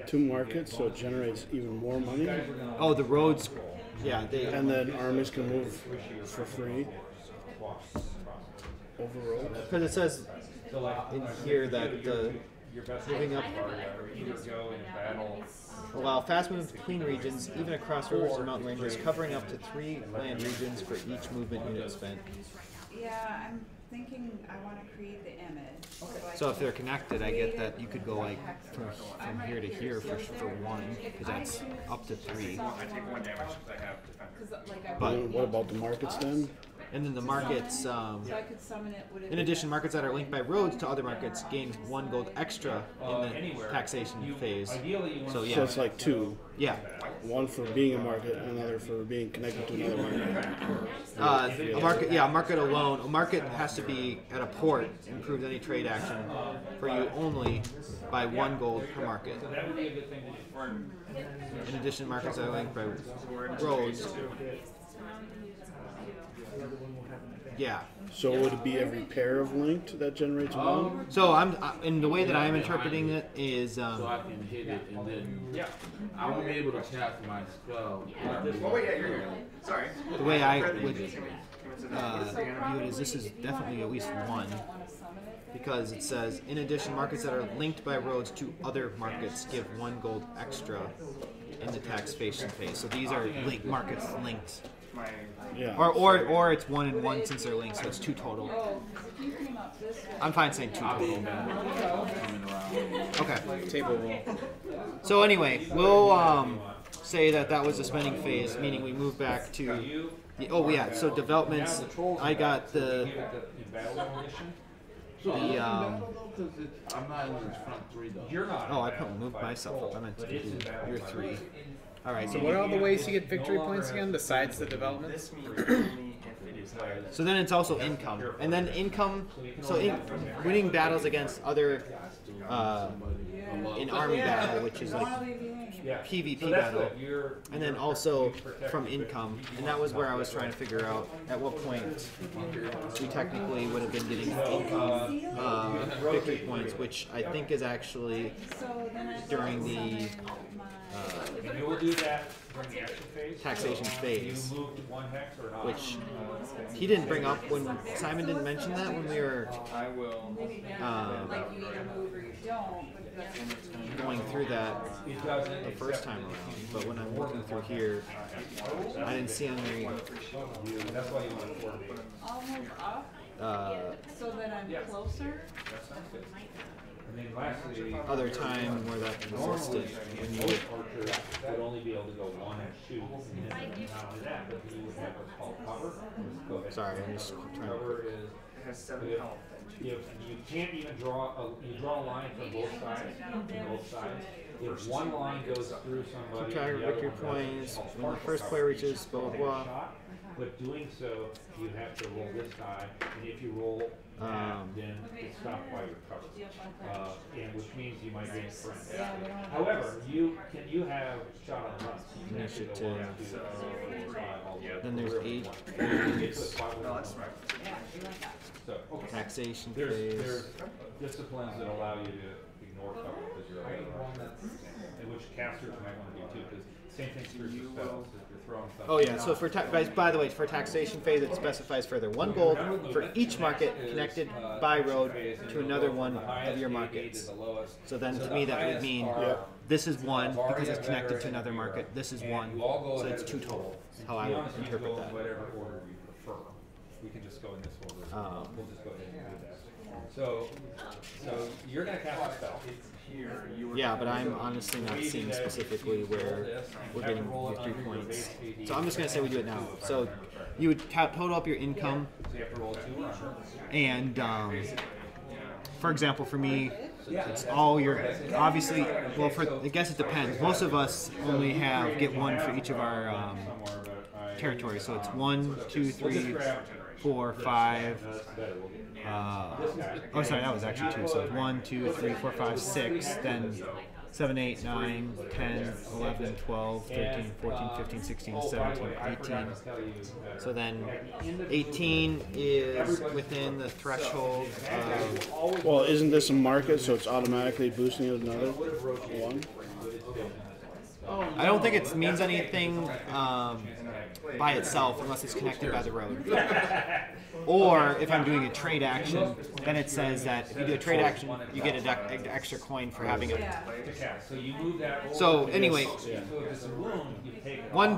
2 markets, so it generates even more money. Oh, the roads. Yeah, And then armies can move for free over roads. because it says in here that the moving up. Allow fast movement between regions, even across rivers and mountain ranges, covering up to 3 land regions for each movement unit spent. Yeah, I'm thinking I want to create the image. So if they're connected, I get that you could go like from here to here for 1, because that's up to 3. I take 1 damage because I have defense. But What about the markets then? and then the markets. So I could summon it. Would it In addition, markets that are linked by roads to other markets gain 1 gold extra in the taxation phase. So So yeah, it's like 2. yeah. One for being a market, another for being connected to another market. A market, yeah, a market alone. A market has to be at a port. Improves any trade action for you only by 1 gold per market. In addition, markets that are linked by roads. Yeah. So would it be every pair of linked that generates 1? So and the way that I'm interpreting it is. So I can hit it and then I won't be able to cast my spell. Oh, yeah, you're here. Sorry. The way I would view it is this is definitely at least 1, because it says, in addition, markets that are linked by roads to other markets give 1 gold extra in the taxation phase. So these are markets linked. Yeah. Or it's 1 and 1 since they're linked, so it's 2 total. I'm fine saying 2 total. Okay. Table roll. So anyway, we'll say that was the spending phase, meaning we move back to. Oh yeah. So developments. I got the. I'm not in the front 3 though. You're not. Oh, I moved myself up. I meant to do your 3. All right. So what are all the ways you get victory points again besides the developments? So then it's also income, and then income. So winning battles against other in army battle, which is like PvP battle, and then also from income. And that was where I was trying to figure out at what point we technically would have been getting income victory points, which I think is actually during the And you will do that during the action phase. taxation phase, You moved 1 hex or not? which he didn't bring up when Simon didn't mention that when we were I will. Like you either move or you don't, but that's going through that the first time around. But when I'm looking through here, I didn't see on there. That's why you want to coordinate. I'll move up so that I'm closer. That sounds good. And then lastly, Other time where that was listed when you most archers would only be able to go 1 and shoot, and then not only that, but you would have what's called cover. Go ahead. sorry, I'm just trying Cover to. is It has 7 if, health. if you can't even draw you draw a line from both sides. If one line goes through somebody, Keep track of the other victory one doesn't. points when the first player reaches blah blah blah. Shot, but doing so, you have to roll this die, and if you roll that, then it's stopped by your cover, and which means you might gain friends. However, you have shot on runs. You can actually go 1, 2, 3, 4, 5, all the way. Then there's 8 No, that's right. So, okay. taxation There's phase. disciplines that allow you to ignore cover because you're and which casters might want to do too, because same thing for your spells, if you're throwing stuff. Oh yeah, so for by the way, for taxation phase, it specifies further 1 gold for each market connected by road to another one of your markets. So then to me that would mean this is 1 because it's connected to another market. This is 1, so it's 2 total. That's how I would interpret that. Whatever order you prefer. We can just go in this order. We'll just go ahead and do that. So you're going to cast a spell. Yeah, but I'm honestly not seeing specifically where we're getting victory points. So I'm just going to say we do it now. So you would total up your income, So you have to roll 2 and for example, for me, it's all your obviously. Well, I guess it depends. Most of us only get 1 for each of our territories. So it's 1, 2, 3, 4, 5. Oh, sorry, that was actually 2. So it's 1, 2, 3, 4, 5, 6. Then 7, 8, 9, 10, 11, 12, 13, 14, 15, 16, 17, 18. So then 18 is within the threshold of... Well, isn't this a market, so it's automatically boosting it another one? I don't think it means anything by itself unless it's connected by the road. Or if I'm doing a trade action, then it says that if you do a trade action, you get an extra coin for having it. So anyway,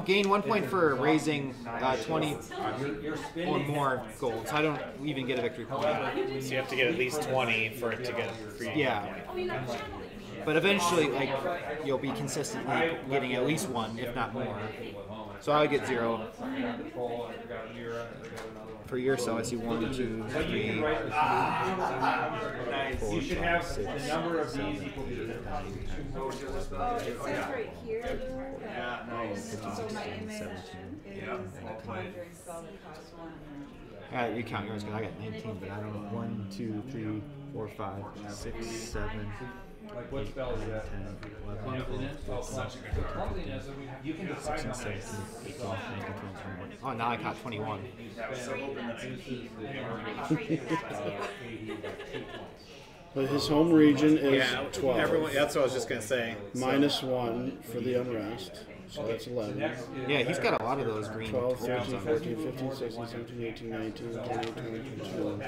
gain 1 point for raising 20 or more gold. So I don't even get a victory point. So you have to get at least 20 for it to get free. Yeah. But eventually, like, you'll be consistently getting at least 1, if not more. So I would get 0. For year, so I see 1, 2, 3, 4, 5, 6, 7, 8, 9, 10, 11, 12, 13, 14, 17, 18. You count yours because I got 19, but I don't know. 1, 2, 3, 4, 5, 6, 7, Like what spell is that? 10, 11, 12, 13, 14, 15, 16, 17, 18, 19, 20, 21. Oh, now I caught 21. But his home region is 12. Everyone, that's what I was just going to say. Minus 1 for the unrest. So that's 11. Yeah, he's got a lot of those green. 12, 13, 14, 15, 16, 17, 18, 19, 20, 22.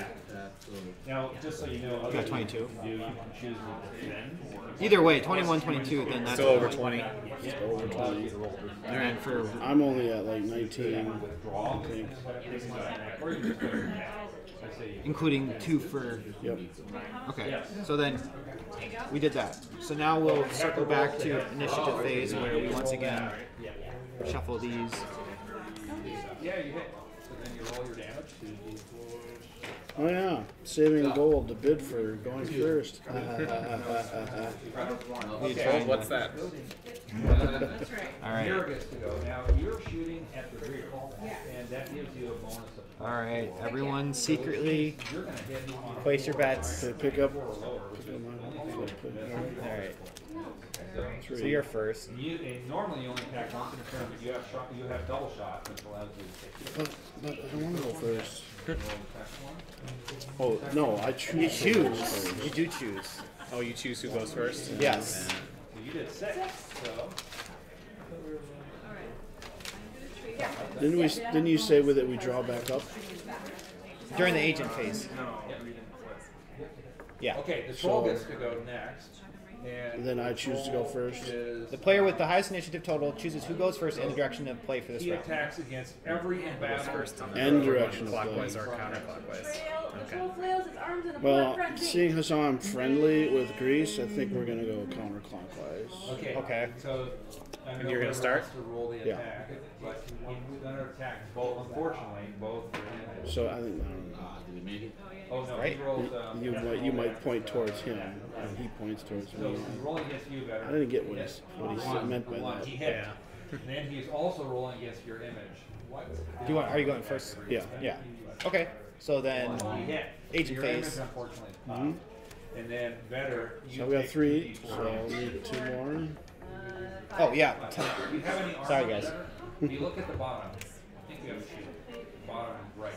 Now, just so you know, You got 22. you can choose Either way, 21, 22, then that's Still over 20. Still over 20. And for I'm only at like 19, I think. including 2 for. Yep. Okay, so then we did that. So now we'll circle back to initiative phase where we once again shuffle these. Yeah, you hit. So then you roll your damage. Oh yeah, saving gold to bid for going first. What's that? All right. Here gets to go. Now you're shooting at the rear, and that gives you a bonus of. All right, everyone secretly You're gonna hit on place your bets. Okay, pick up. All right. So you're first. and normally you only attack once in a turn, but you have double shot, which allows you to take. But I don't want to go first. Oh no, I choose. You choose. First. You do choose. Oh, you choose who goes first? Yes. So you did 6. So. Didn't you say with it we draw back up? During the agent phase. Yeah. Okay, the troll gets to go next. And then I choose to go first. The player with the highest initiative total chooses who goes first and the direction of play for this he round. attacks against every embattled And direction of Clockwise play. or counterclockwise. Well, seeing as how I'm friendly with Greece, I think we're gonna go counterclockwise. Okay. So, And you're gonna start? To roll the Yeah. attack, but he's gonna attack both. Unfortunately, both. So I think Oh no, Right. he rolls. you might point towards him, and he points towards So me. he's rolling against you better. I didn't get what he meant by that. He hit. And then he's also rolling against your image. Do you want? Are you going first? Yeah. Yeah. Okay. So then He hit. agent Your phase. image, unfortunately, is popped. And then better. So we got 3, so I'll need 2 more. Oh yeah. Do you have any Sorry armor guys. better? If you look at the bottom, I think you have a shield. Bottom right.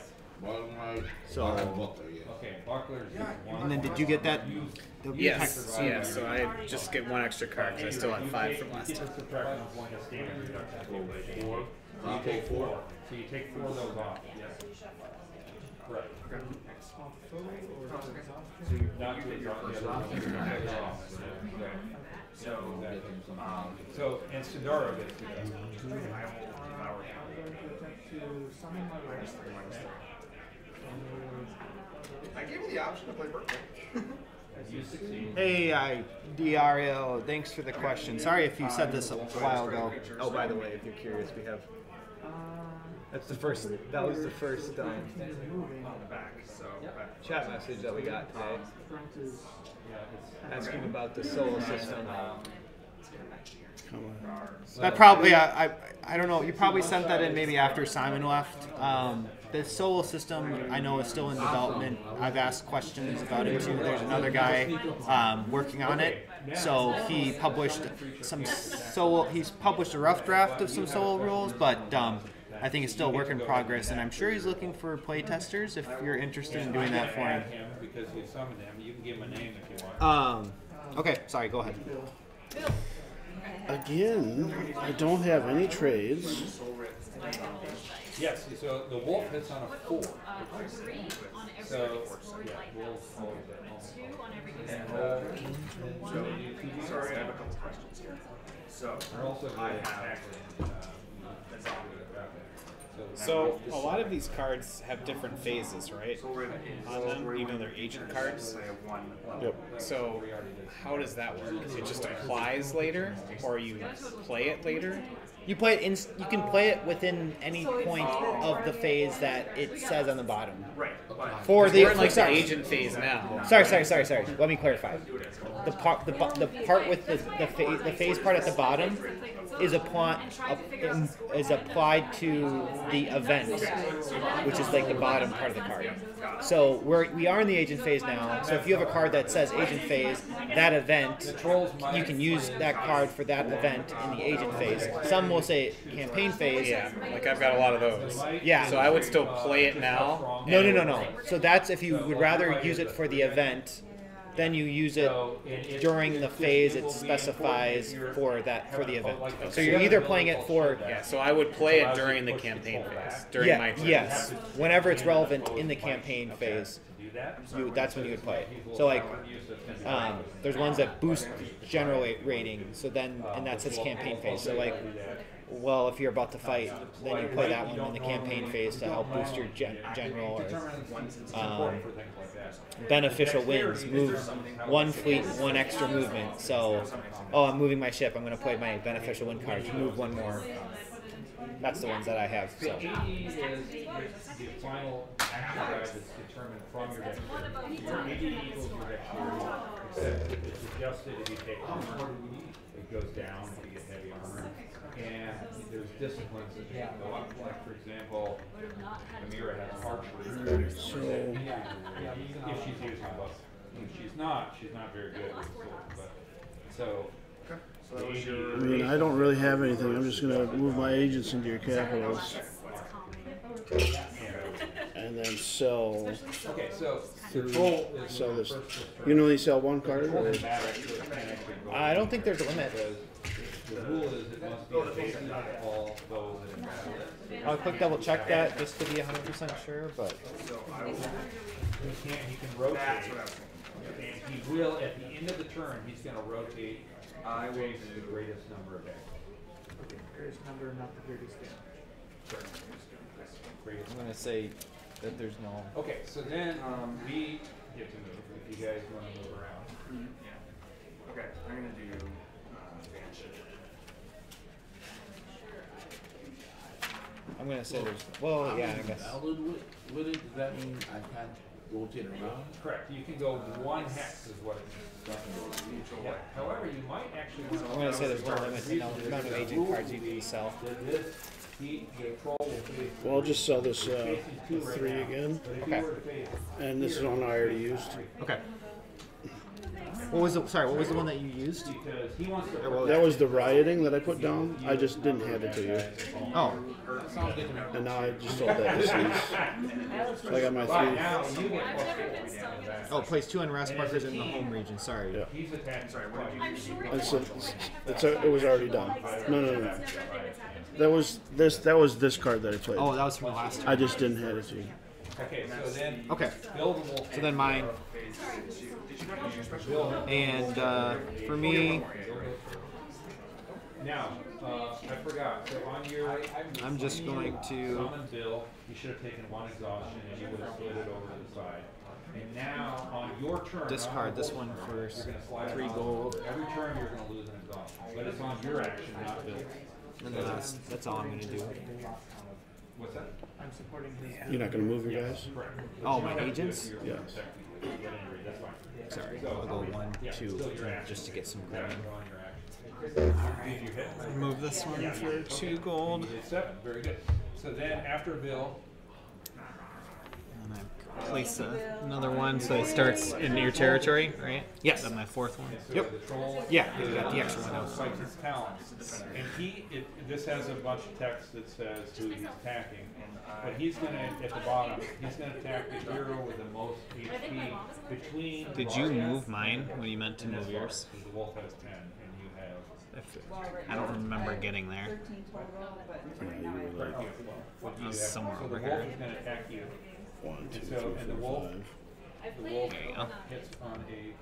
So. Okay, bucklers. And then did you get that? the Yes, yeah, so I just get 1 extra card because I still had 5 from last time. You take 4. So you take 4 of those off. Right. So you're not doing the other off. So, and Sidora gets to go. I gave you the option to play birthday. Hey, DRL, thanks for the question. Sorry if you said this a while ago. Oh, by the way, if you're curious, we have. That's the first. That was the first chat message that we got today, asking about the solar system. That probably, I don't know. You probably sent that in maybe after Simon left. the Solo system I know is still in development. I've asked questions about it too. There's another guy working on it. So he published some Solo. He's published a rough draft of some Solo rules, but I think it's still a work in progress. And I'm sure he's looking for play testers if you're interested in doing that for him. Because you summoned him, you can give him a name if you want. Okay, sorry. Go ahead. Again, I don't have any trades. Yes, so the wolf hits on a 4. So, yeah, wolf. Sorry, I have a couple questions here. So, I have. So a lot of these cards have different phases, right? On them, even though they're agent cards. Yep. So how does that work? It just applies later, or you play it later? You play it. You can play it within any point of the phase that it says on the bottom. Right. For the we're in like the agent phase now. Sorry. Let me clarify. The part with the phase part at the bottom is applied to the event, which is like the bottom part of the card. So we are in the agent phase now. So if you have a card that says agent phase, that event, you can use that card for that event in the agent phase. Some will say campaign phase. Yeah, like I've got a lot of those. Yeah. So I would still play it now. No. So that's if you would rather use it for the event. Then you use it during the phase it specifies for the event. So you're either playing it for So I would play it during the campaign phase, during my turn. Yes, whenever it's relevant in the campaign phase, that's when you would play it. So like, there's ones that boost general rating. So then, and that's its campaign phase. So like, well, if you're about to fight, then you play that one in the campaign phase to help boost your general or beneficial wins. Move one fleet, one extra movement. So, I'm moving my ship. I'm going to play my beneficial win card to move one more. That's the ones that I have. So. 80 is the final action guide that's determined from your dexterity. Your 80 equals your dexterity, except it's adjusted if you take armor. It goes down if you get heavy armor. And there's disciplines that you go up. Like, for example, Amira has archery. So, if she's using a bow. If she's not very good with the sword. But, so I mean, I don't really have anything. I'm just going to move my agents into your capitals. And then sell. Okay, so sell this. You only sell one card? Or? I don't think there's a limit. The rule is it must be a base all bows and I'll quick double check that just to be 100% sure, but he can rotate. And he will at the end of the turn. He's going to rotate. I will do the greatest number of decks. Okay, greatest number, not the greatest damage. I'm going to say that there's no. Okay, so then we get to move if you guys want to move around. Yeah. Okay, I'm going to do I'm going to say there's. Well, yeah, I guess. Does that mean I can't rotate around? Correct. You can go one hex is what it means. Yeah. However, you might actually want to. I'm going to say there's no limit to the amount of agent cards you can sell. Well, I'll just sell this 3 again. Okay. And this is one I already used. Okay. What was the one that you used? That was the rioting that I put down. I just didn't hand it to you. Oh. And now I just sold that deceased. So I got my 3. Oh, place 2 unrest markers in the home region. Sorry. Yeah. It was already done. No. That was this card that I played. Oh, that was from the last time. I just didn't hand it to you. Okay, so then. Okay. So then mine. And for me. Now, I forgot. So on your. I'm just going to. Summon Bill. You should have taken 1 exhaustion and you would have slid it over to the side. And now on your turn. Discard this one first. 3 gold. Every turn you're going to lose an exhaustion. But it's on your action, not Bill's. And then that's all I'm going to do. What's that? I'm supporting his. You're not going to move your guys? Oh, my agents? Yes. Sorry, I'll go 1, 2, just to get some going. Move this one for 2 gold. Very good. So then after Bill, place another one so it starts in your territory, right? Yes. On my fourth one. Yep. Yeah, you got the extra one out. Fights his talents. And this has a bunch of text that says who he's attacking. But he's going to, at the bottom, he's going to attack the hero with the most HP between. Did you move mine when you meant to move yours? The wolf has 10, and you have. I don't remember getting there. I was somewhere over here. So the wolf is going to attack you. 1, 2, 3, and the 4, wolf, 5. the wolf There you go. hits on a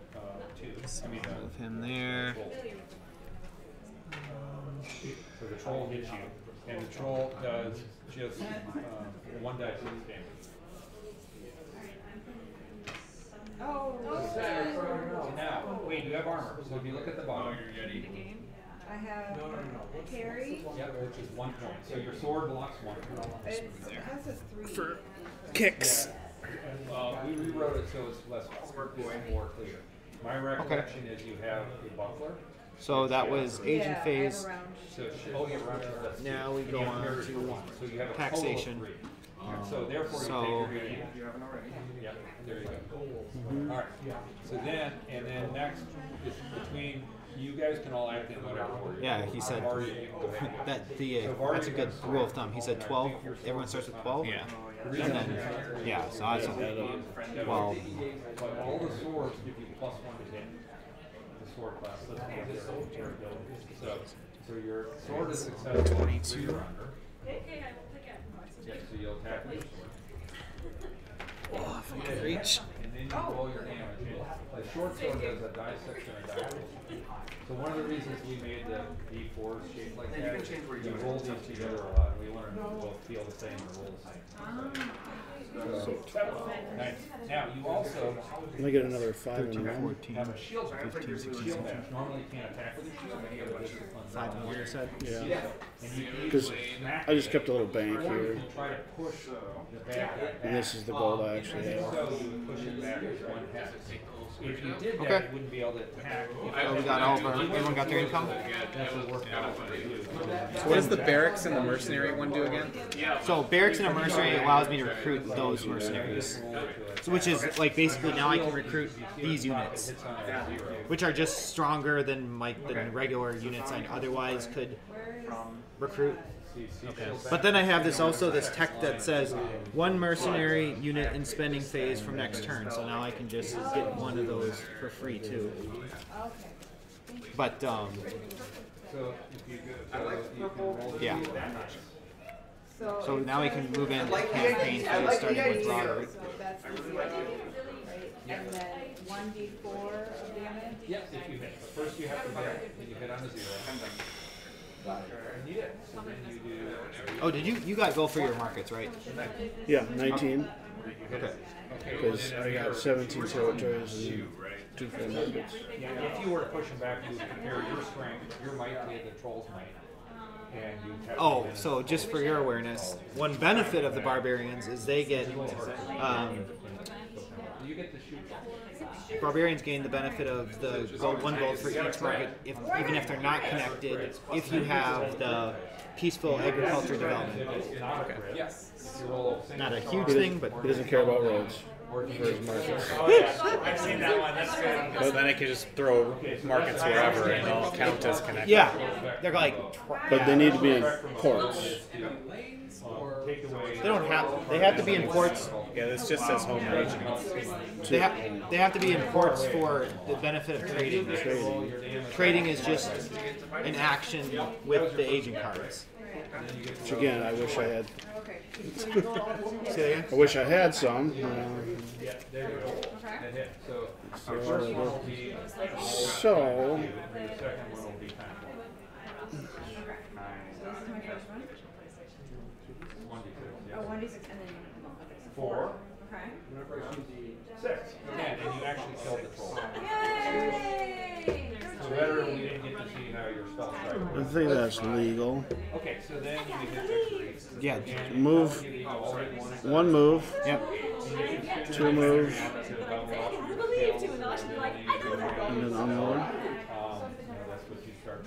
2. Move him there. So the troll hits you, and the troll does just 1 die 6 damage. Oh, Now, wait, you have armor. So if you look at the bottom, I have carry. yep, which is 1 point. So your sword blocks 1 point. It has a 3. For kicks. We rewrote it so it's more clear. My recollection is you have a buckler. So that was agent phase. So round. Now we go on to So you have a taxation. total of 3. So therefore you take your You have an already. Yeah, there you go. All right. So then next is between. You guys can all act in whatever order. Yeah, he said that's a good rule of thumb. He said 12. Everyone starts with 12. Yeah. And then, yeah, so I said 12. But all the swords give you +1 to hit. The sword class. So your sword is successful. 22. Yeah, so you'll attack with your sword. Oh, if I can reach. And then you roll your damage. The short sword does a die 6 and a die 4. So one of the reasons we made the D4s shaped like that is you roll these together a lot. We want them to both feel the same and roll the same. So, nice. Now you also Let me get another 5 in a row. have a shield bash. Shield bash. Normally you can't attack with your shield, but you have a discipline. 5 and 1, you said? Yeah. And you Because smack I just kept a little bank or here. you try to push the back. And this is the gold I actually have. So you would push it back as 1 hex. If you did that, Okay. you wouldn't be able to attack. Oh, we got all of our, everyone got their income? That's what worked out for you. So what does the barracks and the mercenary one do again? So barracks and a mercenary allows me to recruit those mercenaries. So which is like basically now I can recruit these units, which are just stronger than the regular units I otherwise could recruit. Okay. But then I have this tech that says 1 mercenary unit in spending phase from next turn. So now I can just get 1 of those for free too. But yeah. So now we can move into campaign phase starting with Robert. That's easy, right? And then 1d4 of damage. Yes, if you hit. But first you have to hit. Then you hit on a 0. And you did. So then you do. Oh, did you got go for your markets, right? Yeah, 19. Okay. Because I got 17 territories and 2 full markets. If you were to push them back, you would compare your strength, your might to the troll's might. And you Oh, so just for your awareness, one benefit of the barbarians is they get you get to shoot. barbarians gain the benefit of the gold, 1 gold for each market, even if they're not connected. If you have the peaceful agriculture development, not a huge thing, but He doesn't care about roads for his markets. I've seen that one. That's good. But then I can just throw markets wherever and they'll count as connected. yeah, they're like But they need to be in ports. they don't have they have to be in ports. Yeah, this just says home region. They have to be in ports for the benefit of trading. Trading is just an action with the agent cards. Which again, I wish I had. Say that again? I wish I had some. So Oh, 1d6 and then 4. Okay. 6. And you actually killed the troll. Yay! So better we didn't get to see how your spell started. I think that's legal. Okay, so then we hit victory. Yeah. Move. 1 move. Yep. 2 moves. You believe to, and they'll be like, I know that. And then unload. That's what you start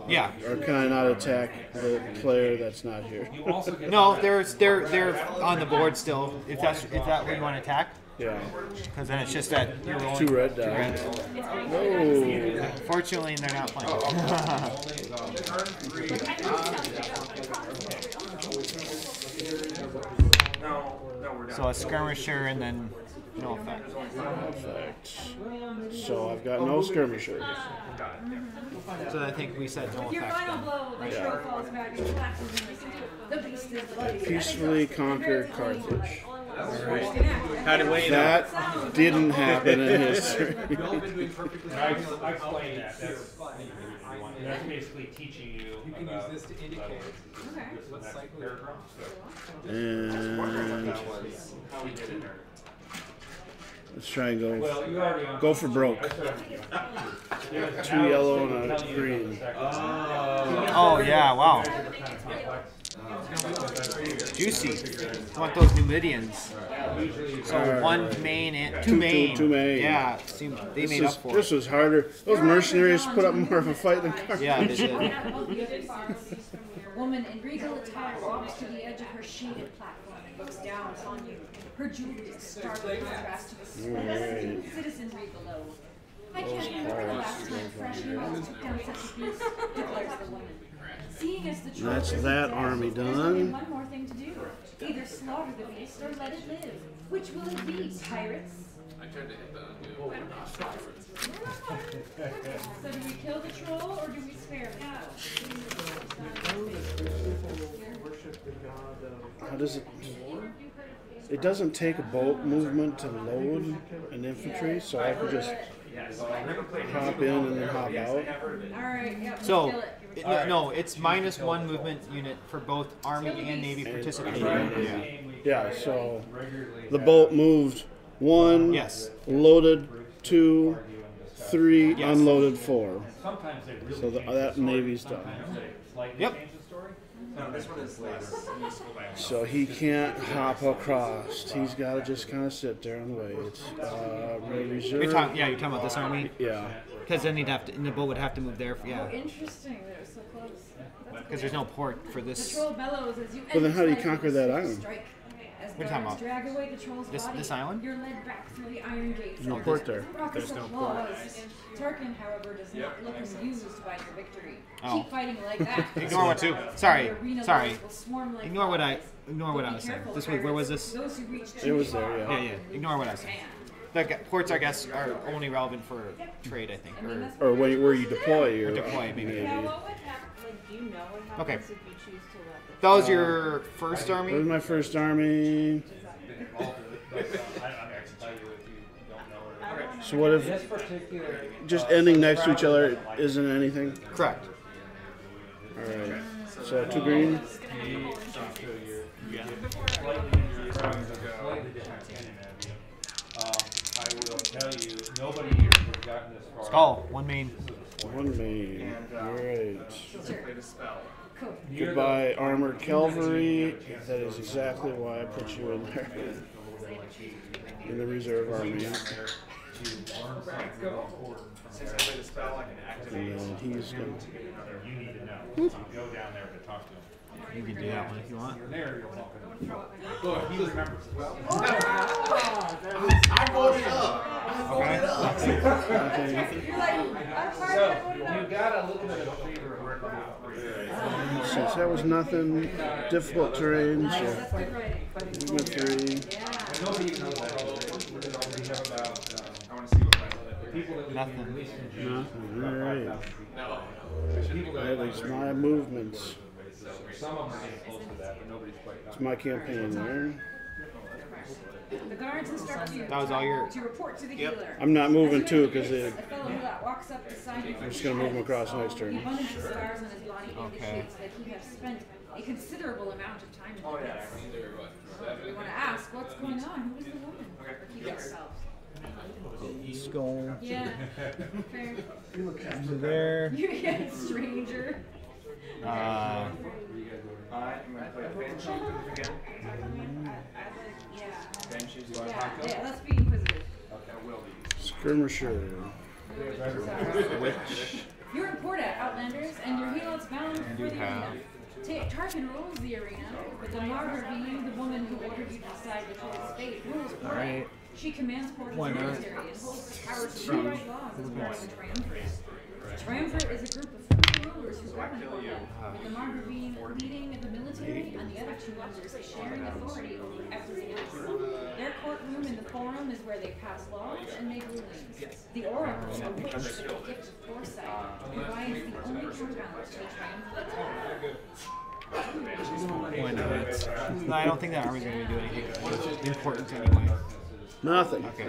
Yeah. Or can I not attack the player that's not here? No, they're on the board still. If that's what you want to attack. Yeah. Because then it's just that you're rolling 2 red die. Oh. Fortunately, they're not playing. So a skirmisher and then no effect. No effect. So I've got no skirmisher. So I think we said no Your effect. final blow, the troll falls back and collapses in the beast is bloody. Peacefully conquered Carthage. How did we That didn't happen in history. I explained that. That's basically teaching you. You can use this to indicate. And let's try and go for broke. 2 yellow and a green. Oh yeah! Wow. Juicy. I want those Numidians. So 1 main and 2 main. 2 main. Yeah, they made up for it. This was harder. Those mercenaries put up more of a fight than Carthage. Yeah, they did. A woman in regal attire walks to the edge of her shaded platform and looks down upon you. Her jewelry is stark contrast to the splendid citizenry below. I can't remember the last time fresh heroes took down such a beast, declares the woman. Seeing as the That's that army done. one more thing to do. Either slaughter the beast or let it live. Which will it be, pirates? I tried to hit that. So do we kill the troll or do we spare it? How does it? It doesn't take a boat movement to load an infantry, so I can just hop in and then hop out. Alright, yep. So, no, it's -1 movement unit for both Army and Navy participating. Yeah, so the boat moved 1, Yes. loaded 2, 3, Yes. unloaded 4. Sometimes they really So that Navy's done. Yep. No, this one is less useful by So he can't hop across. He's got to just kind of sit there and wait. Reserve. You're talking about this army? Yeah. Because then and the boat would have to move there. Yeah. Interesting, they're so close. Because there's no port for The this. troll bellows as you But then how do you enter conquer that island? strike. As What are you talking guards about? drag away the troll's body, This island? you're led back through the iron gates. No port there. There's no port. Tarkin, however, does not look amused by your victory. Oh. Keep fighting like that. Ignore what too. Sorry. The arena Sorry. walls will swarm like Ignore what I flies. was saying. Careful, This was where was pirates. this? Those who reach It was there, yeah. Yeah. Ignore what I was saying. The ports, I guess, are only relevant for trade, I think, Or where you deploy your or deploy maybe. Navy. Yeah, what would happen? Like, do you know what happens Okay. if you choose to let the That was your first That was army. my first army. So what if just ending next to each other isn't anything? Correct. All right. So 2 green. I will tell you, nobody here has gotten this far. Skull. 1 main. 1 main. All right. Play the spell. Cool. Goodbye, armored cavalry. That is exactly why I put you in there. In the reserve army. Since I play the spell, I can activate. And then he's going to. You need to know. Go down there to talk to him. You can do that one if you want. You're there, you'll talk to him. Look, he remembers as well. I voted up. So, you got a little bit of a flavor of where to go. Since that was nothing, difficult terrain, so That's good writing. movement 3. Nobody knows that. We have about I want to see what my people that we Nothing. at least in June. Nothing. All right. No. That is my movements. Some of them are getting close to that, but nobody's quite It's done. my campaign there. The guards instruct you That was all your. to report to the healer. I'm not moving too because A fellow who walks up beside you. I'm just going to move him across next The turn. abundance of scars on his body Okay. indicates that he has spent a considerable amount of time in Oh, the yeah. pits. We want to ask, what's going on? Who is the woman? Or keep yourselves. Skull. Yeah. Fair. There. You're a stranger. I'm going to play Banshee again. Banshee's what I Yeah, let's be inquisitive. will be. Skirmisher. You're in Porta, Outlanders, and your helots bound for the have. arena. Tarkin rules the arena, but the Martyr, being the woman who ordered you to decide which was his fate, rules Porta. Alright. She commands Porta's Why not? military and holds the power to rewrite laws as well as the Triumvirate. The Triumvirate is a group of 50 rulers who govern Porta, with the Martyr being leading the military and the other two members sharing authority over everything else. Their courtroom in the Forum is where they pass laws and make rulings. The Oracle, a witch with a gift of foresight, provides the only counterbalance to the Triumvirate. Why not? No, I don't think that army's going to do anything important anyway. Nothing. Okay.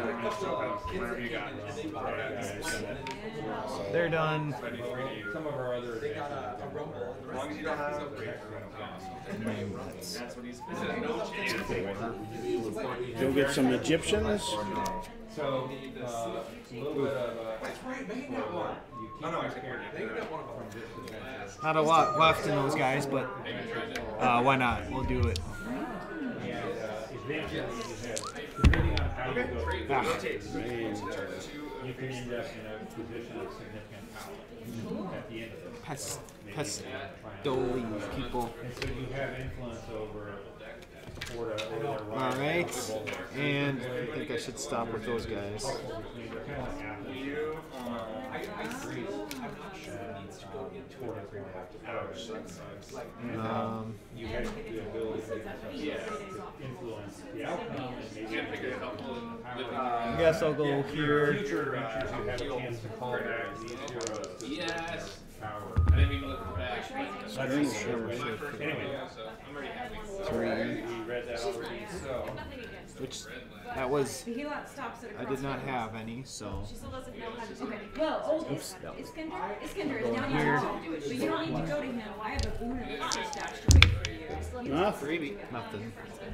They're done. Some of our other Go get some Egyptians. So, a little bit of Not a lot left in those guys, but why not? We'll do it. depending on how you go, you can end up in a position of significant power at the end of it. Pestoli people. And so you have influence over All right, and I think I should stop with those guys. You have the ability to influence the outcome. I guess I'll go here. Future adventures, you have a chance to call back these heroes. Yes. Power. I didn't even look back. Anyway, Three. we read that already. So, Which that was. The helot stops at a I did not have any, so. She still doesn't know how to do it. Well, old Iskender is down here. here, but you don't need to go to him. I have a boon and a stashed to wait for you. Nothing. Nothing.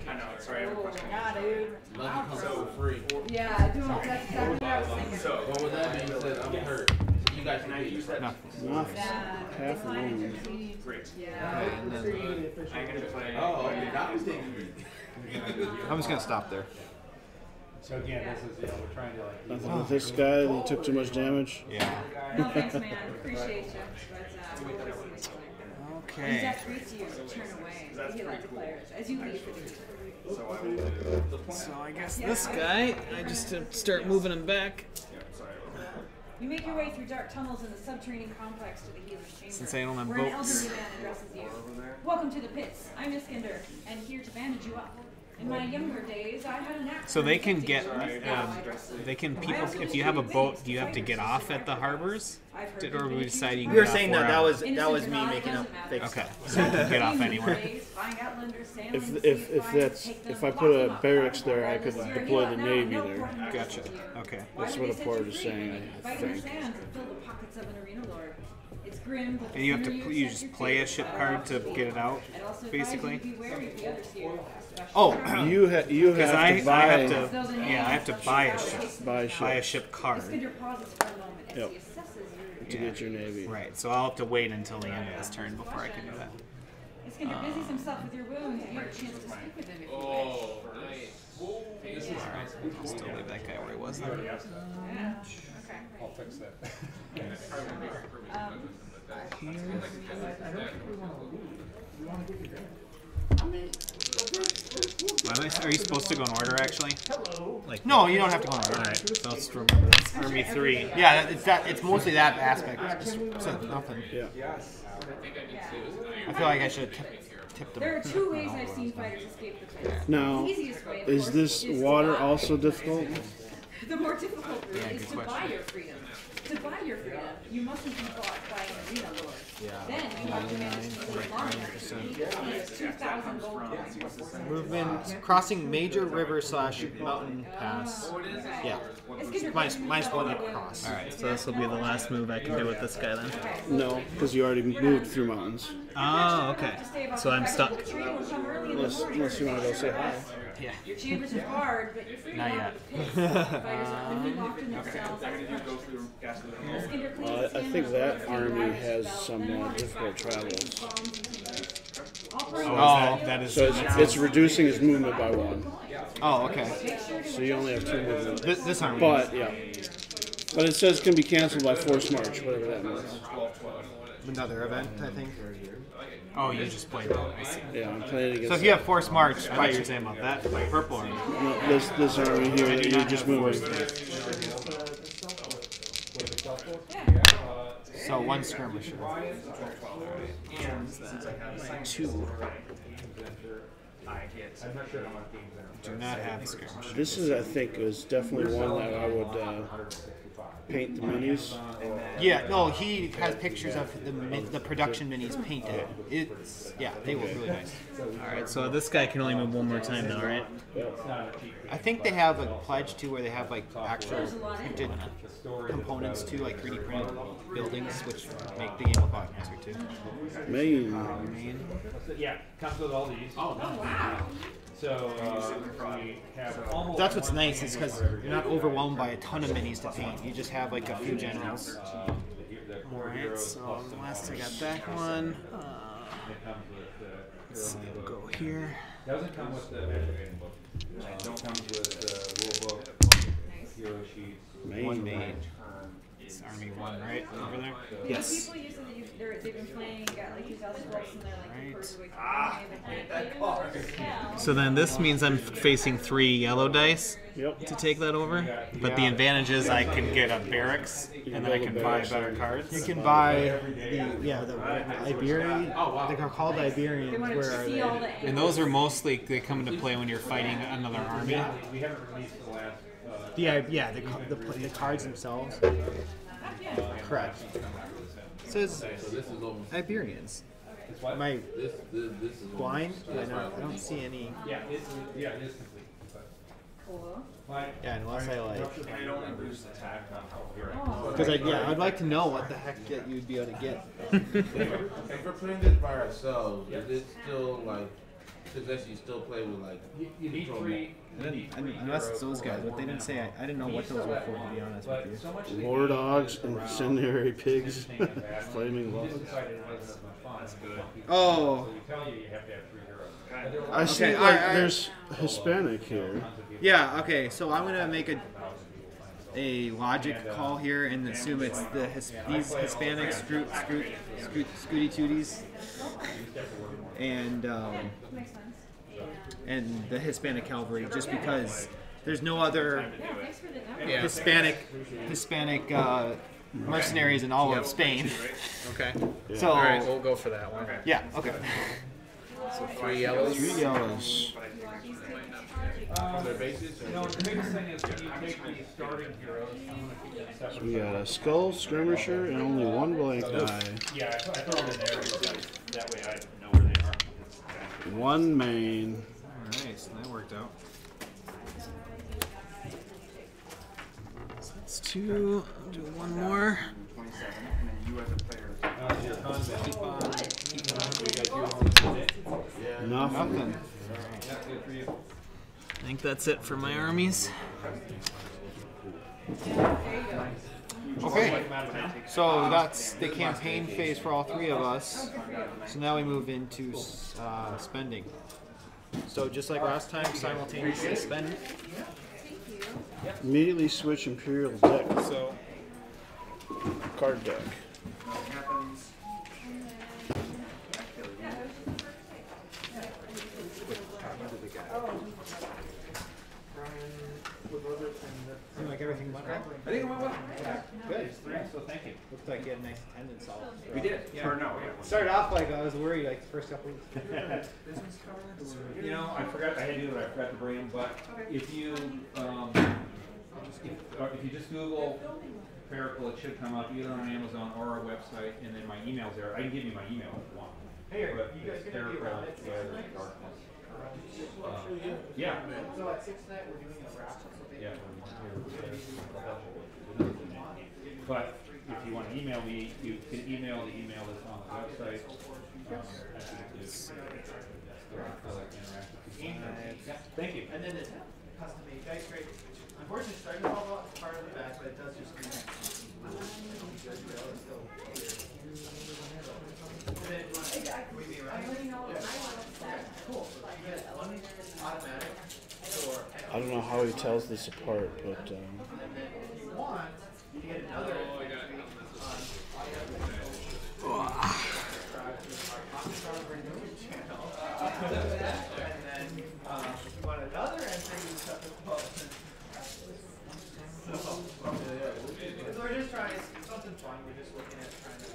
I know, sorry, I have a question. Yeah, dude. Nothing comes for free. Yeah, dude, that's exactly what I was thinking. So, with that being said, I'm hurt. You guys can use that. Nothing. Nothing. Half a wound. Yeah. And then, Oh, okay, that was taking me. I'm just gonna stop there. so again, this is, we're trying to like. Nothing with this guy. He took too much damage. Yeah. No, thanks, man. Appreciate you. But, Okay. Zach treats you, turn away. The helot declares as you leave for the heat. So I guess this guy, I just have to start moving him back. You make your way through dark tunnels in the subterranean complex to the healer's chamber. Since I don't have where an boats. elderly man addresses you. Welcome to the pits. I'm Iskender, and here to bandage you up. In my younger days, I had an axe. So they can get, they can people. If you have a boat, do you have to get off at the harbors? Or we decide you can We were get saying off that wherever? that was me making up things. Okay, so you can get off anywhere. If I put a barracks there, I could deploy the Navy there. Gotcha. Okay. That's what a part is saying, I think. And you have to you just play a ship card to get it out, basically. Oh, You have Because to I have buy. to, yeah, I have to buy a ship, Buy buy a ship ship card. Yep. to get your Navy. Right. So I'll have to wait until the end of this turn before I can do that. Iskender busies himself with your wounds. You have a chance to speak with him if you wish. Oh, nice. Alright, I'll still leave that guy where he was then. Yeah. Okay. I'll fix that. Are you supposed to go in order actually? Like no, you don't have to go in order. Alright, so let's remember that. Army 3. Yeah, it's that. It's mostly that aspect. So nothing. Yeah. I feel like I should have tipped them. There are two ways I've seen fighters escape the pits. Now, The easiest way, of is course, this is water to die. also difficult? The more difficult route Yeah, is good to buy question. your freedom. To buy your freedom, you mustn't be bought by an arena lord. Yeah. Then you have to manage to move on. 2,000 gold coins. Movement crossing major river / mountain pass. Yeah. Minus one to cross. Alright, so this will be the last move I can do with this guy then. No, because you already moved through mountains. Oh, okay. So I'm stuck. Unless you want to go say hi. Yeah. Your chambers are hard, but you're free Not to yet. the pits. Fighters are quickly locked in themselves. I think that army has some difficult travels. Oh, that is. So it's reducing his movement by 1. Oh, okay. So you only have 2 movement. This army. But, yeah. But it says can be canceled by forced march, whatever that means. Another event, I think. Oh, you just played that. I see. Yeah, I'm playing against. So if you have Force March, I thought you were saying about that purple army. No, this army here that you're just moving. So one skirmisher. Two. Do not have skirmisher. This is, I think, is definitely one that I would paint the minis. Yeah, no, he has pictures of the production minis painted. It's they look really nice. All right, so this guy can only move one more time now, right? I think they have a pledge too, where they have like actual printed components too, like 3D printed buildings, which make the game look a lot nicer too. Main. Yeah, comes with all these. Oh, wow. So we have almost. That's what's nice is because you're not overwhelmed by a ton of minis to paint. You just have like a few generals. Alright, so last I got that one. Let's see, we'll go here. Doesn't come with the activating book. Don't come with the rule book, hero sheets. One main. It's Army 1, right? Over there? Yes. People use it that they've been playing, got like these other books, and they're like, So then this means I'm facing 3 yellow dice to take that over. But the advantage is I can get a barracks, and then I can buy better cards. You can buy the Iberian. They're called Iberians. Where are they? And those are mostly, they come into play when you're fighting another army. We haven't released the last. The cards themselves. Correct. So it's Iberians. Am I blind? I don't see any. Yeah, it is complete. Yeah, unless I like. I don't lose attack on here. Because I'd like to know what the heck you'd be able to get. If we're playing this by ourselves, is it still like? Because you still play with like. You need 3. Unless it's those guys, but they didn't say. I didn't know what those were for, to be honest with you. War dogs, incendiary pigs, flaming logs. Oh. I see. There's Hispanic here. Yeah. Okay. So I'm gonna make a logic call here and assume it's these Hispanic Scooty Tooties and the Hispanic cavalry, just because there's no other Hispanic mercenaries in all of Spain. Okay. So all right, we'll go for that one. Yeah. Okay. So 3 yellows. 3 yellows. The biggest thing is when you take the starting heroes, I'm going to keep them separate. So we got a skull, skirmisher, and only one blank die. Yeah, I throw them in there. That way I know where they are. One main. Alright, so that worked out. So that's 2. I'll do one more. Nothing. I think that's it for my armies. Okay, so that's the campaign phase for all 3 of us. So now we move into spending. So just like last time, simultaneously spend. Immediately switch Imperial deck. So Card deck. Like everything went well? I think it went well. Yeah, good. So thank you. Looked like you had a nice attendance all. We did. Yeah. Or no, yeah. Started off like I was worried like the first couple weeks. You know, I forgot. I had to do it. I forgot to bring them. But if you if you just Google Paracle, it should come up either on Amazon or our website, and then my email's there. I can give you my email if you want. Hey, but you guys gonna be around it? Yeah. So at 6 tonight we're doing a wrap. Yeah. But if you want to email me, you can email the email that's on the website. Thank you. And then it's custom made dice tray. Unfortunately, starting to fall out part of the back, but it does just connect. I don't know how he tells this apart, but something fun. We're just looking at trying to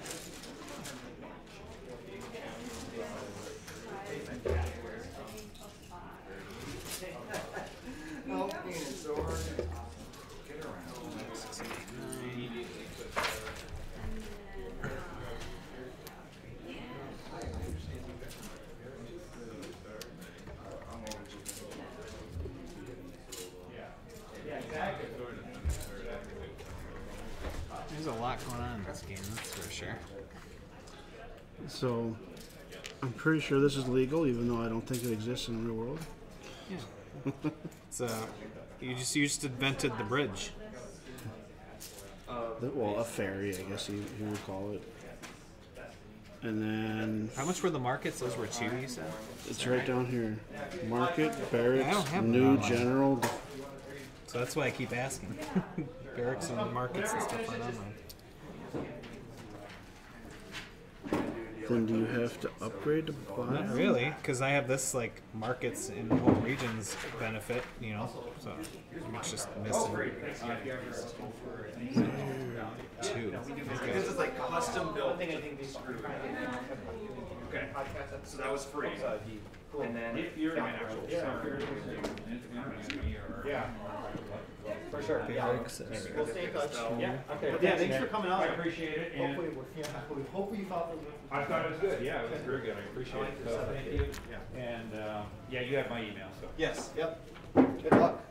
There's a lot going on in this game, that's for sure. So, I'm pretty sure this is legal, even though I don't think it exists in the real world. Yeah. It's you just invented the bridge. Well, a ferry, I guess you would call it. And then How much were the markets? Those were 2, you said? it's right down here. Market, barracks, I don't have new, them online. general. So that's why I keep asking. Barracks and markets and stuff aren't online. Then do you have to upgrade to buy? Not really, because I have this like markets in home regions benefit, you know, so it's just missing 2. This is like custom built. I think these screw. Okay. So that was free. And then if you're an actual yeah. For sure. Barracks. We'll stay in touch. Yeah, okay. But yeah, thanks for coming out. I appreciate it. And Hopefully you thought I thought it was good. Yeah, it was very good. I appreciate it. So thank you. And yeah, you have my email. So Yes. Yep. Good luck.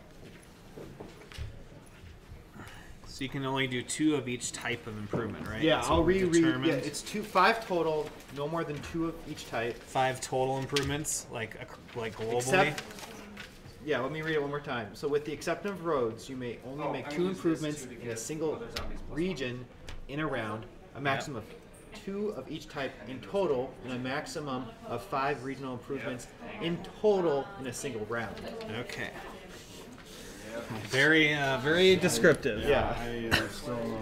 So you can only do 2 of each type of improvement, right? Yeah, That's I'll what we reread. Yeah, determined. it's 5 total, no more than 2 of each type. 5 total improvements, like globally. Except, yeah, let me read it one more time. So with the exception of roads, you may only make 2 improvements in a single region in a round, a maximum of 2 of each type in total, and a maximum of 5 regional improvements in total in a single round. Okay. Very, very descriptive. Yeah. I still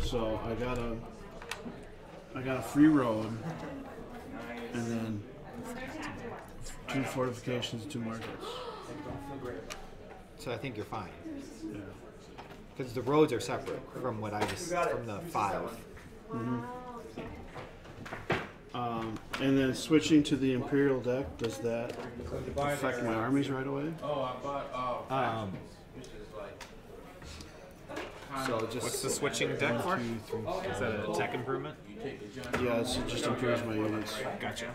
so I got a free road, and then 2 fortifications, 2 markets. So I think you're fine. Yeah. Because the roads are separate from what I just, from the 5. Mm-hmm. And then switching to the Imperial deck, does that affect my armies right away? Oh, I bought which is like So just What's the switching deck for? Is that a tech improvement? yeah, it just improves my units. Gotcha.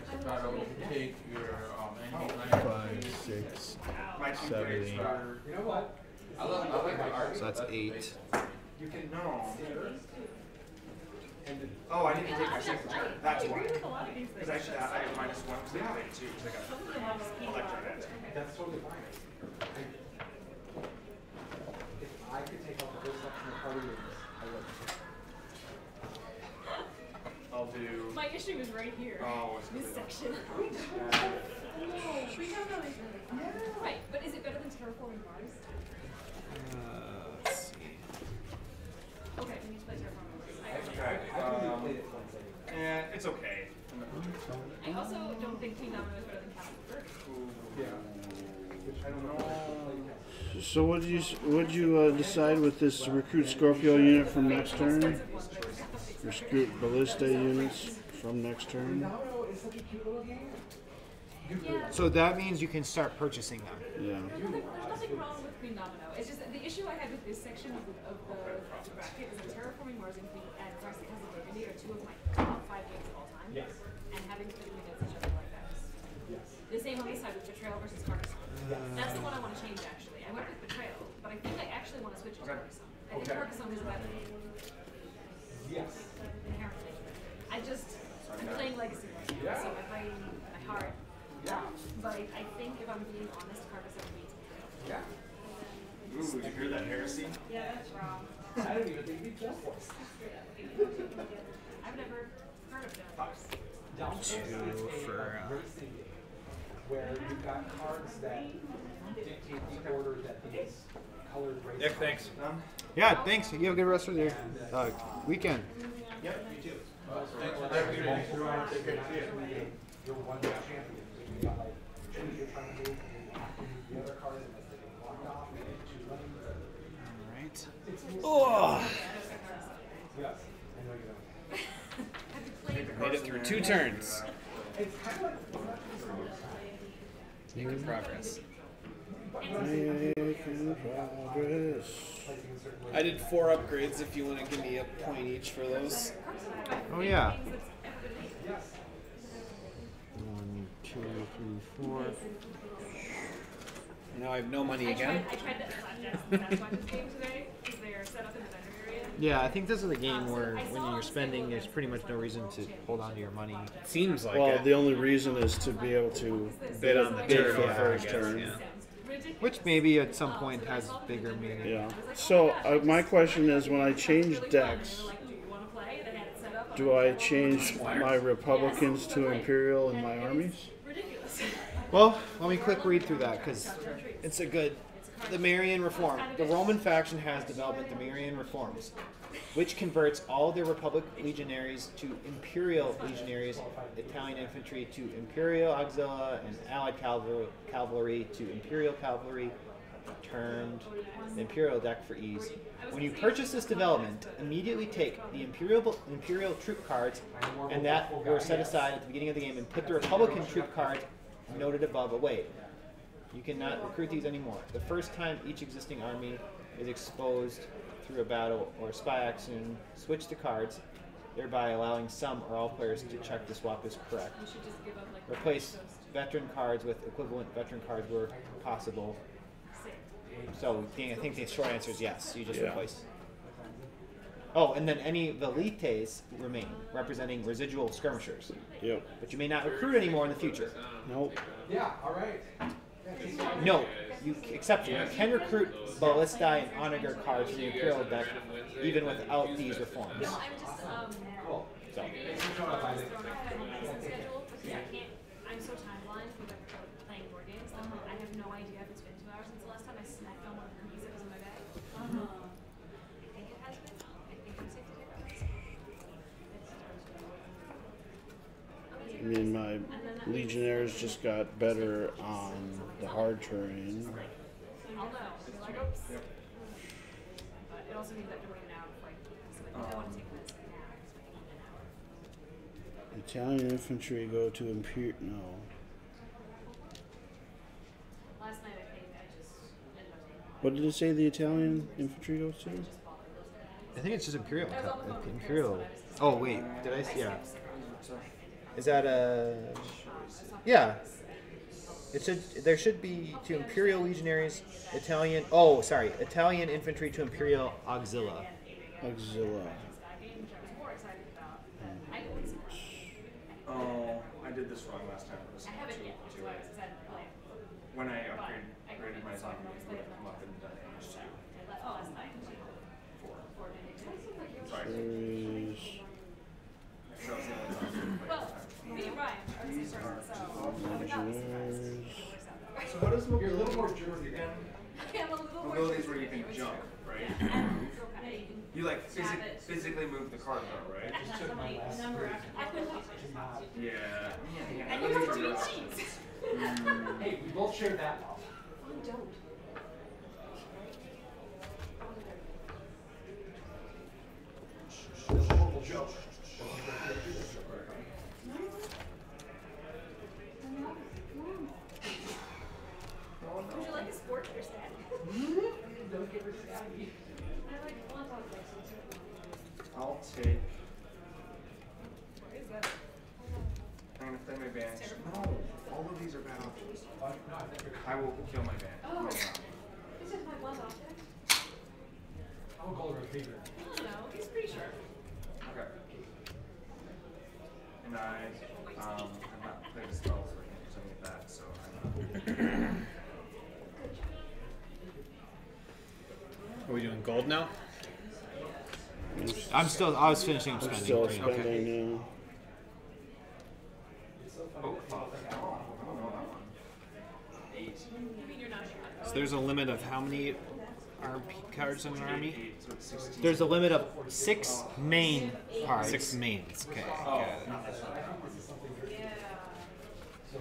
take your enemy land. 5, 6, 7, 8. You know what? I like the art. So that's 8. You can no. Oh, I didn't take my second turn. That's why. Because actually, I have -1 because I played 2 because I got electron. That's totally fine. If I could take out the whole section of party units, I would. I'll do. My issue is right here. Oh, it's this section. Right, but is it better than terraforming Mars? Let's see. Okay, we need to play terraforming Mars. Yeah, it's okay. I also don't think Queen Domino is better than Castle Bird. Yeah. Which I don't know. So what did you decide with this recruit Scorpio unit from next turn? Recruit Ballista units from next turn? So that means you can start purchasing them. Yeah. There's nothing wrong with Queen Domino. It's just that the issue I had with this section of the bracket is that terraforming Mars and Queen and Castle Burgundy are 2 of my top 5 games of all time. Yes. And having to put them against each other like that is the same on this side with Betrayal versus Carcassonne. That's the one I want to change actually. I went with Betrayal, but I think I actually want to switch to Carcassonne. I think Carcassonne is a better game. Yes. Inherently. I'm playing Legacy right now, so my brain, my heart. Yeah. But I think if I'm being honest, Carcassonne beats Betrayal. Yeah. Ooh, did you hear that heresy? Yeah, that's wrong. I didn't even think you'd go for it. I've never heard of them. 2 for. where you've got cards that dictate the order that these colored races. Nick, thanks. Yeah, thanks. You have a good rest of your weekend. Yep, you too. Thanks for that. You're one champion. You got like 2 you're trying to move, and the other card is like blocked off, and 2 running. All right. Oh. Made it through 2 turns. Making progress. Making progress. I did 4 upgrades if you want to give me a point each for those. Oh yeah. 1, 2, 3, 4. Now I have no money again. I tried that game today because they're set up in the vendor area. Yeah, I think this is a game where when you're spending, there's pretty much no reason to hold on to your money. It seems like Well, it. the only reason is to be able to Bid on the bid turn for the yeah, first I guess, turn. yeah. Which maybe at some point has bigger meaning. Yeah. So my question is, when I change decks, do I change my Republicans to Imperial in my armies? Well, let me quick read through that because it's a good. The Marian Reform. The Roman faction has developed the Marian Reforms, which converts all their Republic legionaries to Imperial legionaries, Italian infantry to Imperial auxilia, and Allied cavalry to Imperial cavalry, termed the Imperial deck for ease. When you purchase this development, immediately take the Imperial troop cards and that were set aside at the beginning of the game and put the Republican troop cards noted above away. You cannot recruit these anymore. The first time each existing army is exposed through a battle or a spy action, switch the cards, thereby allowing some or all players to check the swap is correct. Replace veteran cards with equivalent veteran cards where possible. So I think the short answer is yes. You just replace. Oh, and then any velites remain, representing residual skirmishers. Yep. But you may not recruit anymore in the future. Nope. Yeah, all right. No, exception. You can recruit ballistae and onager cards from the Imperial deck, even without these reforms. So. I'm so time blind with playing board games. I have no idea if it's been 2 hours since the last time I snacked on one of the cookies that was in my bag. I think it has been. I think I'm safe to take that. I mean, my Legionnaires just got better on the hard terrain. I'll know. Like, oops. But it also means that they're running out of like, so I think I want to take this now. Italian infantry go to Imperial. No. Last night I think I just ended up taking. What did it say the Italian infantry goes to? I think it's just Imperial. Imperial. Oh wait, did I? Yeah. Is that a? Yeah. It should. There should be to Imperial legionaries, Italian. Oh, sorry, Italian infantry to Imperial auxilia. Auxilia. Oh, I did this wrong last time. I haven't yet. When I upgraded my zombie, it would have come up and done damage to you. Well, me and Ryan are sisters, so we're not Legionnaires. So what is You're a little more German again. I'm a little more mobilities where you can jump, right? You like physically move the card though, right? Just took my last break. Yeah. And you have to eat cheese. Hey, we both shared that love. You don't. That's a horrible joke. Would you like a sport or snack? Don't get her snappy. I like flan tacos. I'll take. What is that? I'm gonna play my band. No, all of these are bad options. I will kill my band. Oh. This is my one object. I would call her a favorite. I don't know. He's pretty sure. Okay. And I'm not playing a spell, so I can't do something like that. So Are we doing gold now? I was finishing I'm spending. still Okay. spending now. oh fuck. I don't know that one. 8. You mean you're not sure? So there's a limit of how many RP cards in an army? 8, so it's 16. There's a limit of 6 main cards. 6 mains. Okay. Oh, Got it. Not this one. I think this is something very So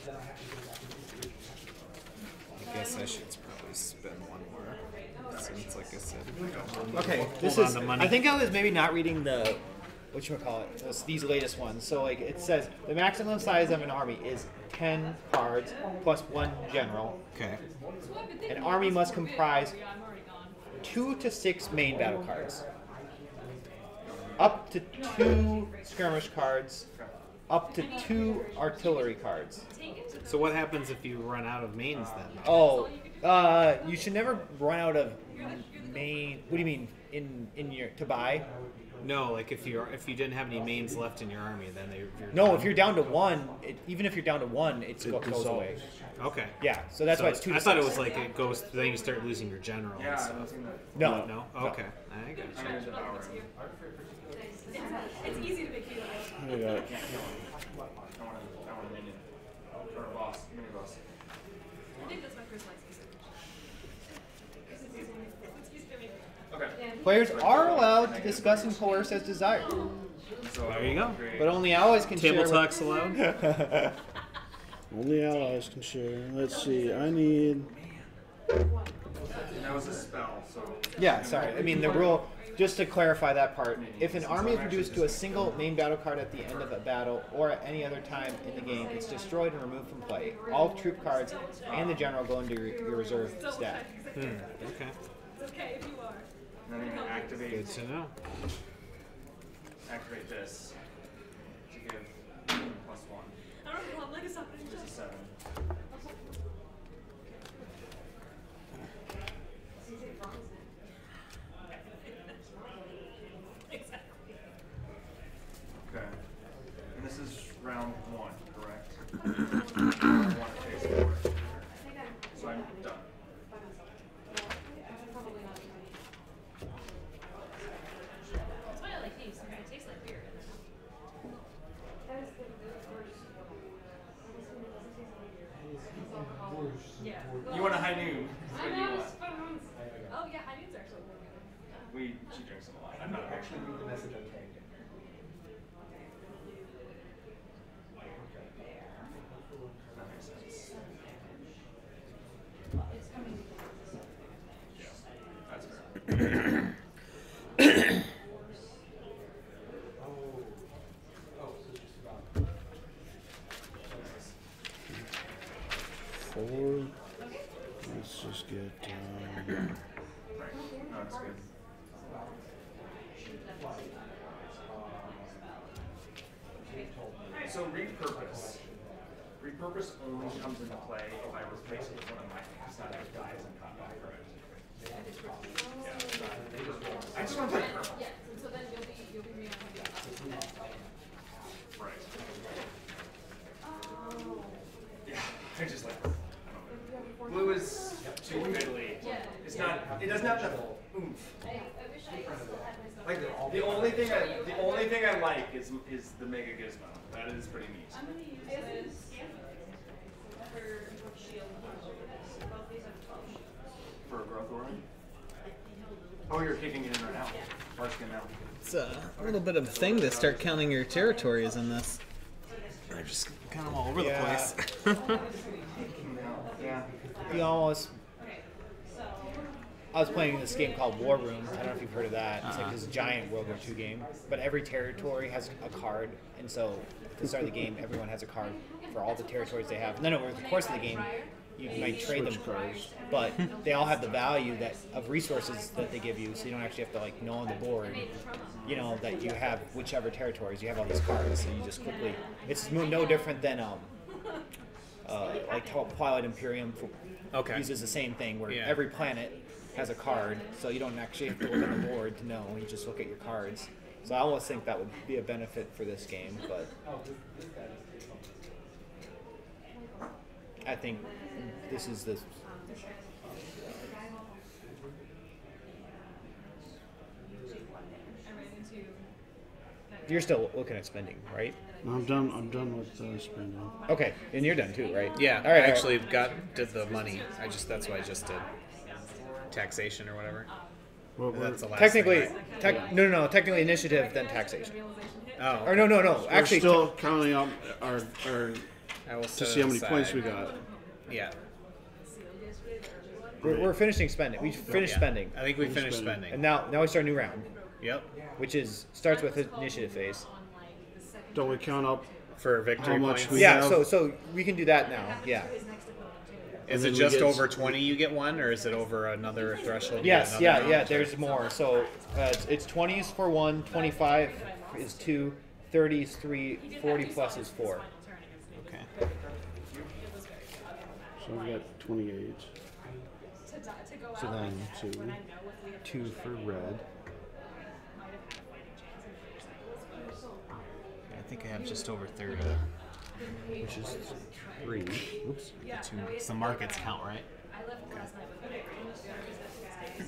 then I have to go back and I guess I should probably spend one more. So it's like I said. Okay, this Hold is. on to money. I think I was maybe not reading the, whatchamacallit, these latest ones. So like it says the maximum size of an army is 10 cards plus 1 general. Okay. An army must comprise 2 to 6 main battle cards, up to 2 skirmish cards, up to 2 artillery cards. So what happens if you run out of mains then? Oh, you should never run out of main. What do you mean in your to buy? No, like if you didn't have any mains left in your army, then you're No, done. if you're down to 1, even if you're down to 1, it goes away. Okay. Yeah, so that's why it's 2 to I thought it 6. was like it goes. Then you start losing your general and stuff. No. No. Okay. I got you. It's easy to make you I got I think that's my first license. Players are allowed to discuss and coerce as desired, There you go. but only allies can Table share. talks allowed. only allies can share. Let's see. I need. That was a spell, so. Yeah, sorry. I mean, the rule, just to clarify that part, if an army is reduced to a single main battle card at the end of a battle or at any other time in the game, it's destroyed and removed from play. All troop cards and the general go into your reserve stack. Okay. It's okay if you are. And then I'm gonna activate. Good to know. Activate this to give +1. I don't know, I'm like a something. Which is a 7. Okay. And this is round 1, correct? Round 1 at phase 4. So I'm done. That's why I like these, because it tastes like beer. Yeah. You want a high noon? That's what you want. Oh yeah, high noons are actually really good. She drinks them a lot. I'm not actually read the message I'm tagged in. That makes sense. Yeah, that's fair. Four. Let's just get. Right. No, that's good. So repurpose. Repurpose only comes into play if I replace it with one of my static guys in combat, correct? Yeah. I just want to play perma. Yeah, so then you'll be re-on. Right. Yeah, I just like. Blue is too fiddly. It's not. It doesn't have the oomph. Like the only thing I like is the Mega Gizmo. That is pretty neat. I'm gonna use this for shield. Both these have 12 shields. For a growth organ? Oh, you're kicking it in right now. Parsing now. It's a little bit of a thing to start counting your territories in this. They're just kind of all over the place. Yeah. You almost. I was playing this game called War Room. I don't know if you've heard of that. It's like this giant World War II game. But every territory has a card, and so at the start of the game, everyone has a card for all the territories they have. And then over the course of the game, you might trade them cards, but they all have the value that of resources that they give you, so you don't actually have to like know on the board, you know, that you have whichever territories you have all these cards. So you just quickly. It's no different than like Twilight Imperium uses the same thing where every planet has a card, so you don't actually have to look at the board to know. You just look at your cards. So I almost think that would be a benefit for this game, but I think this is the. You're still looking at spending, right? No, I'm done. I'm done with spending. Okay, and you're done too, right? Yeah, All right. I actually did the money. That's what I just did. Taxation or whatever. Well, That's the last Technically, thing, right? no. Technically, initiative then taxation. Oh. Or no. We're Actually, still counting up our I will to set see it how many aside. points we got. Yeah. We're finishing spending. We finished spending. I think we finished spending. And now we start a new round. Yep. Which starts with initiative phase. Don't we count up for victory how much points? we Yeah, have? so we can do that now. Yeah. Is it just over 20 you get one, or is it over another threshold? you Yes, get another yeah. one? There's more. So it's 20s for 1, 25 is 2, 30 is 3, 40 plus is 4. Okay. So we got 28. So then 2 for red. I think I have just over 30. Which is 3. Oops. The markets count, right? I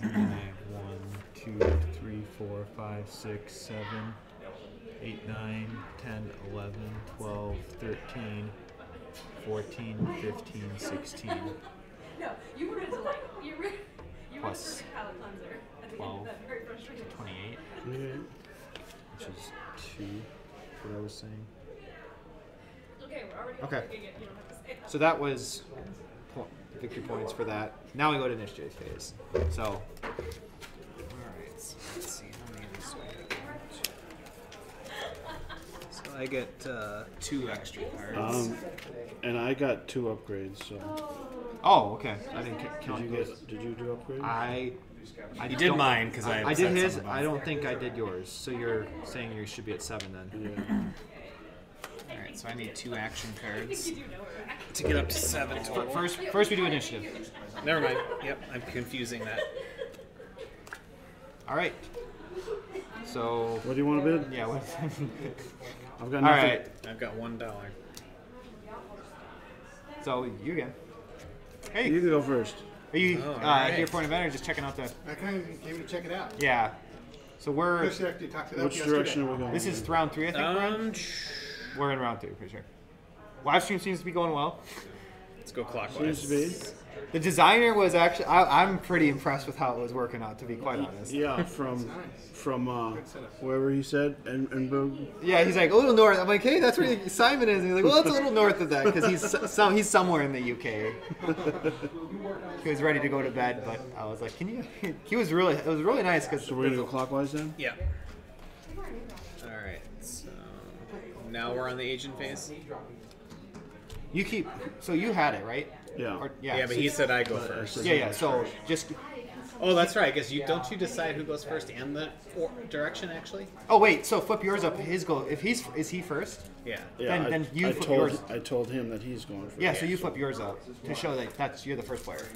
have 1, 2, 3, 4, 5, 6, 7, 8, 9, 10, 11, 12, 13, 14, 15, 16. No, you were a delight. Plus palate cleanser. 12, 28, which is 2, what I was saying. Okay, we're already Okay. it. You don't have to say it. So that was victory points for that. Now we go to initiative phase. So, Alright, so let's see how many of these do I get. So I get 2 extra cards. And I got 2 upgrades. So. oh, okay. I didn't count those. Did you do upgrades? I You did mine because I did his. I don't think I did yours. So you're saying you should be at 7 then. Yeah. Alright, so I need 2 action cards to get up to 7 total. First we do initiative. Never mind. Yep, I'm confusing that. All right. So. What do you want to bid? Yeah. What? I've got All nothing. right. I've got $1. So you again. Hey. You can go first. Are you right. here for an event or just checking out the? I kind of came to check it out. Yeah. So we're. Chris actually talked it up Which yesterday. direction are we going? This is round 3, I think. Brian? We're in round 2, pretty sure. Live stream seems to be going well. Let's go clockwise. Seems to be. The designer was actually. I'm pretty impressed with how it was working out, to be quite honest. Yeah, from wherever he said, and Yeah, he's like a little north. I'm like, hey, that's where Simon is. And he's like, well, that's a little north of that because he's somewhere in the UK. He was ready to go to bed, but I was like, can you? It was really nice because. So we're gonna go clockwise then. Yeah. All right. So now we're on the agent phase. You keep. So you had it, right? Yeah. Yeah, but he said I go first. Yeah. So just. Oh, that's right. Because don't you decide who goes first and the direction actually? Oh wait. So flip yours up. His goal. If is he first? Yeah. Yeah. Then you flip yours. I told him that he's going first. Yeah. So you flip yours up to show that you're the first player.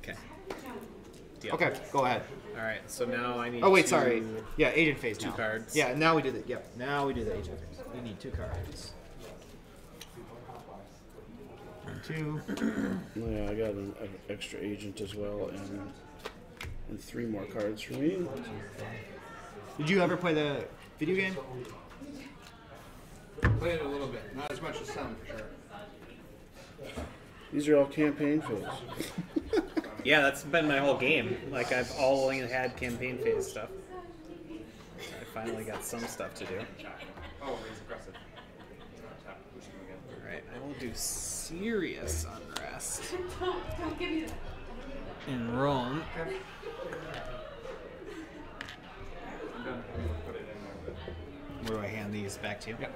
Okay. Deal. Okay. Go ahead. All right. So now I need. Oh wait. Sorry. Yeah. Agent phase. 2 now. cards. Yeah. Now we do the. Yep. Now we do the agent phase. We need 2 cards. 2. Yeah, I got an extra agent as well, and 3 more cards for me. Did you ever play the video game? Played it a little bit, not as much as some for sure. These are all campaign phase. Yeah, that's been my whole game. Like I've only had campaign phase stuff. I finally got some stuff to do. Oh, he's aggressive. All right, I will do serious unrest Don't give me that. in Rome. Where do I hand these back to you? Yep.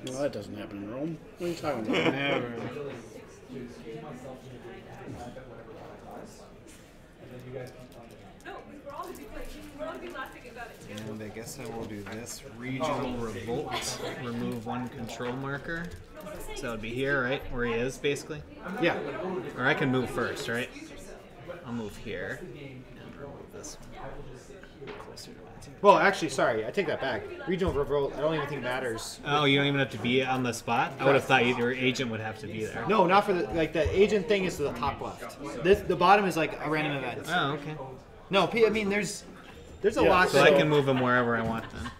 No, that doesn't happen in Rome. What are you talking about? Never. No, we're all gonna be playing. We're all gonna be laughing about it too. And I guess I will do this. Regional Revolt. Remove 1 control marker. So that would be here, right? Where he is, basically? Yeah. Or I can move first, right? I'll move here. And remove this one. Closer to my team. Well, actually, sorry. I take that back. Regional revolt. I don't even think it matters. Oh, you don't even have to be on the spot? I would have thought your agent would have to be there. No, not for the agent thing is to the top left. The bottom is like a random event. Oh, okay. No, I mean there's a lot. So I can move him wherever I want then.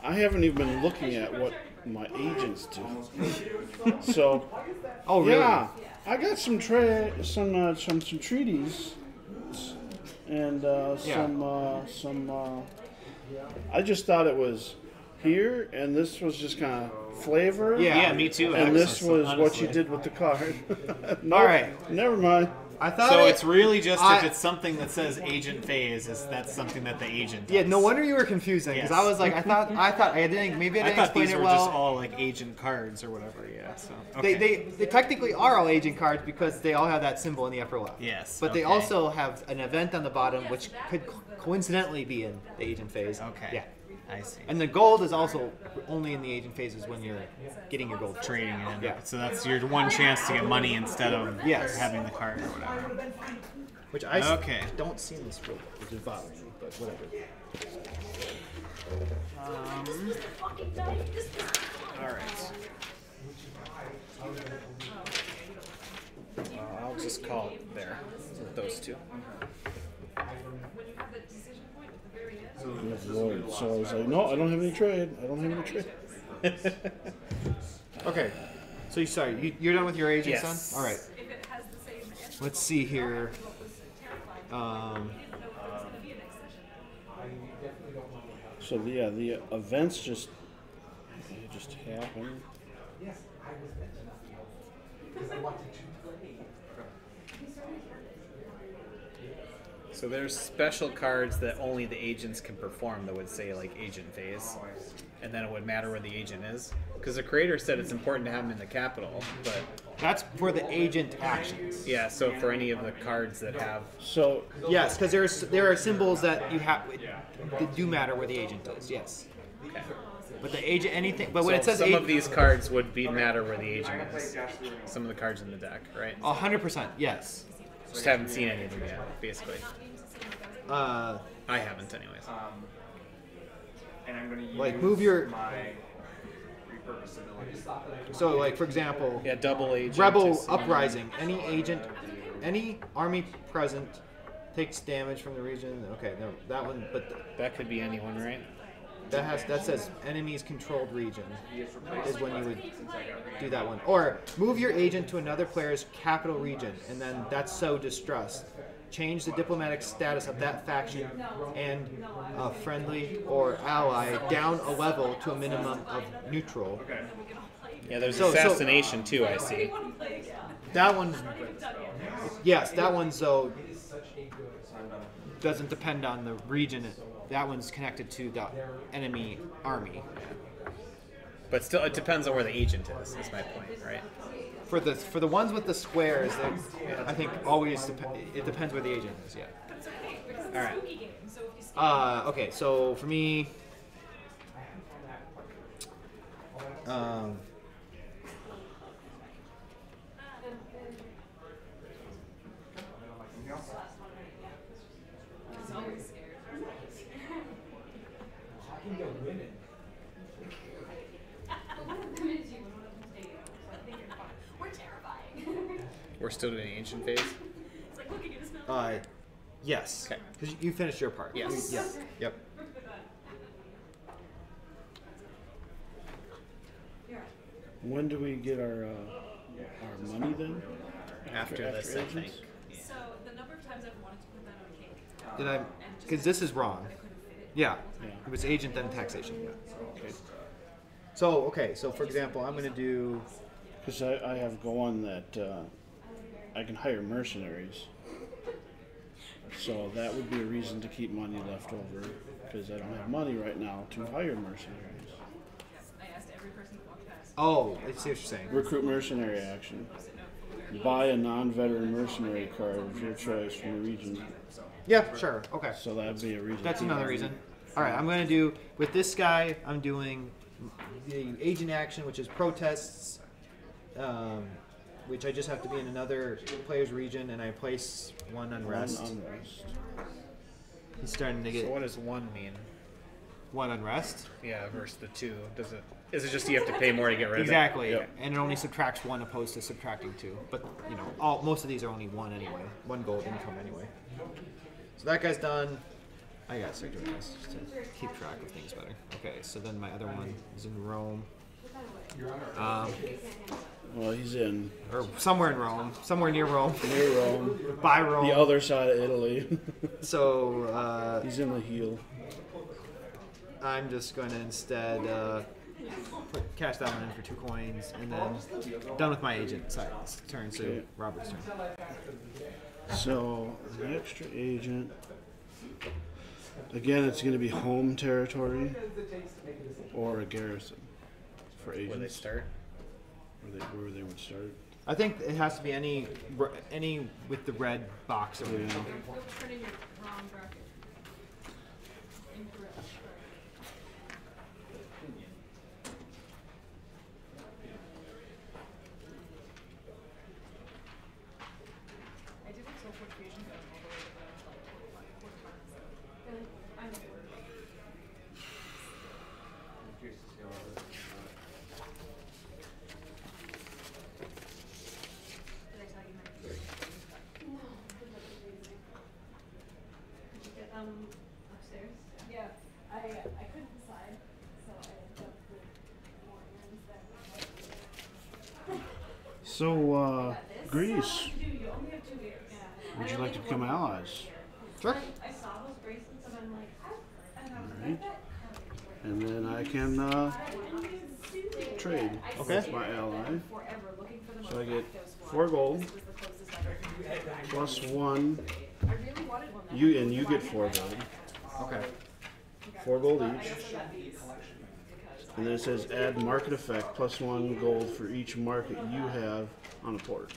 I haven't even been looking at what my agents do. So, oh really? Yeah, I got some treaties, and some. I just thought it was here, and this was just kind of flavor. Yeah, me too. And this was honestly. what you did with the card. No, All right. never mind. I thought So it's really just if it's something that says agent phase, that's something that the agent does. Yeah, no wonder you were confusing because I was like, I thought I didn't maybe I didn't thought explain these it were well. just all like agent cards or whatever. Yeah. So okay. They technically are all agent cards because they all have that symbol in the upper left. Yes. But they okay. also have an event on the bottom, which could coincidentally be in the agent phase. Okay. Yeah. I see. And the gold is also only in the agent phases when you're getting your gold. Trading it in. Yeah. So that's your one chance to get money instead of Yes. having the card or whatever. Which I don't see in this book, which is bothering me, but whatever. All right. I'll just call it there with those two. Good Lord. So I was like, no, I don't have any trade. I don't have any trade. Okay. So you're done with your agents, Yes. son? All right. Let's see here. So the events just happen. Yes, I was meant to not be helpful because I wanted to play. So there's special cards that only the agents can perform that would say like agent phase, and then it would matter where the agent is. Because the creator said it's important to have them in the capital, but That's for the agent actions. yeah. So for any of the cards that have So Yes, because there are symbols that you have that do matter where the agent is. Yes. okay. But the agent anything. But when So it says some of these cards would be matter where the agent is. Some of the cards in the deck, right? 100%. Yes. Just haven't seen any of them yet, basically. I haven't, anyways. And I'm going to use Like move your. my repurpose ability. So like for example. Yeah, double agent. Rebel is- uprising. Any agent, any army present takes damage from the region. Okay, no, that one. But that could be anyone, right? that says enemies controlled region is when you would do that one. Or move your agent to another player's capital region, and then that's so distrust. Change the diplomatic status of that faction and friendly or ally down a level to a minimum of neutral. Yeah, there's So- assassination too, I see. That one, yes, that one's though doesn't depend on the region. That one's connected to the enemy army. But still, it depends on where the agent is my point, right? For the ones with the squares, I think always it depends where the agent is. Yeah. All right. Okay, so for me, We're terrifying. We're still doing ancient phase. It's like looking at us. yes. Okay. Because you finished your part. Yes. Yeah. Yep. when do we get our money then? After this, I think. So the number of times I've wanted to put that on a cake. Did I? Because this is wrong. Yeah. It was agent then taxation. Yeah. Okay. So okay. So for example, I'm going to do. Because I have going that I can hire mercenaries. So that would be a reason to keep money left over, because I don't have money right now to hire mercenaries. I asked every person who walked past. Oh, I see what you're saying. Recruit mercenary action. Buy a non-veteran mercenary card of your choice from the region. Yeah. Sure. Okay. So that'd be a reason. That's to another keep reason. money. All right. I'm going to do with this guy. I'm doing the agent action, which is protests. Which I just have to be in another player's region, and I place one unrest. One unrest. He's starting to get So what does one mean? one unrest. Yeah, versus the two. Does it? Is it just you have to pay more to get rid of it? Exactly, and it only subtracts one opposed to subtracting two. But you know, most of these are only one anyway, one gold income anyway. So that guy's done. I gotta start doing this just to keep track of things better. Okay, so then my other one is in Rome. Well, he's in. Or somewhere in Rome, somewhere near Rome. Near Rome. By Rome. The other side of Italy. So he's in the heel. I'm just going to instead cash that one in for 2 coins, and then done with my agent turn. So Okay. Robert's turn. So an extra agent. Again, it's going to be home territory or a garrison for agents. Where they start? Where they would start. I think it has to be any with the red box over Yeah. there. Turn in your wrong bracket. Incorrect. I did Excel fortification guys all the way to like 4 times. Really? I'm bored. I'm curious to see how all this is. Did I tell you my No. Did you get upstairs? Yeah. I couldn't decide, so I ended up with more errands that So, Greece, you only have 2 years. Yeah. would you like to become allies? Sure. I saw those bracelets and I'm like, Alright. And then I can trade with my ally. So I get 4 gold plus 1. You get 4 gold. Okay. 4 gold each. And then it says add market effect plus 1 gold for each market you have on a port.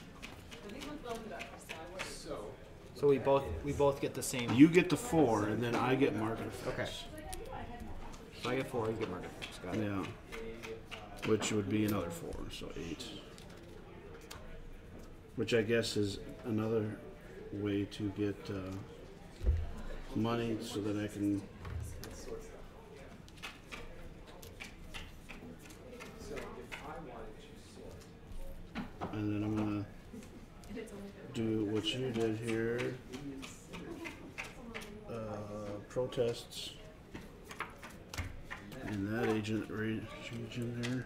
So we both get the same. You get the 4, and then I get market effects. Okay. So I get 4, you get market effects. Got it. Yeah. Which would be another 4, so 8. Which I guess is another way to get money so that I can. And then I'm gonna do what you did here. Protests. And that agent region there.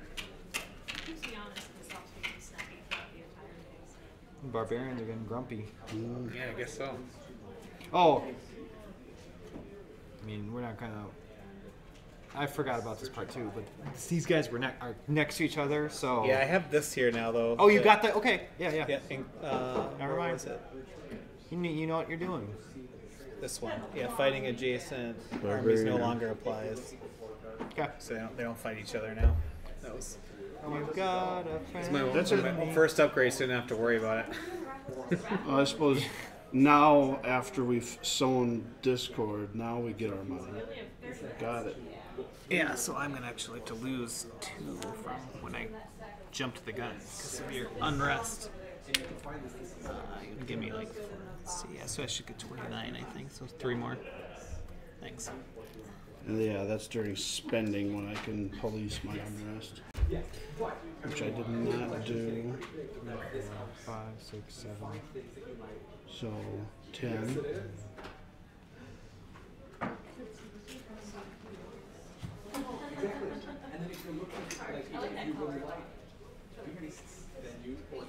Barbarians are getting grumpy. Yeah, I guess so. Oh. I mean, we're not gonna. I forgot about this part too, but these guys were are next to each other, so. Yeah, I have this here now, though. Oh, you got that? Okay, yeah. Never mind. Was it? You know what you're doing. This one. Yeah, fighting adjacent armies Barbarian. no longer applies. Okay. So they don't fight each other now. That was. You've got a friend. That's my first upgrade, so I didn't have to worry about it. I suppose now, after we've sown Discord, now we get our money. Got it. Yeah, so I'm gonna actually have to lose 2 from when I jumped the gun because of your unrest. You're gonna give me like, let's see, yeah, so I should get 29, I think. So 3 more. Thanks. And yeah, that's during spending when I can police my unrest. Which I did not do. 5, 6, 7. So 10. And then if you're looking for like people you really like beasts, then you or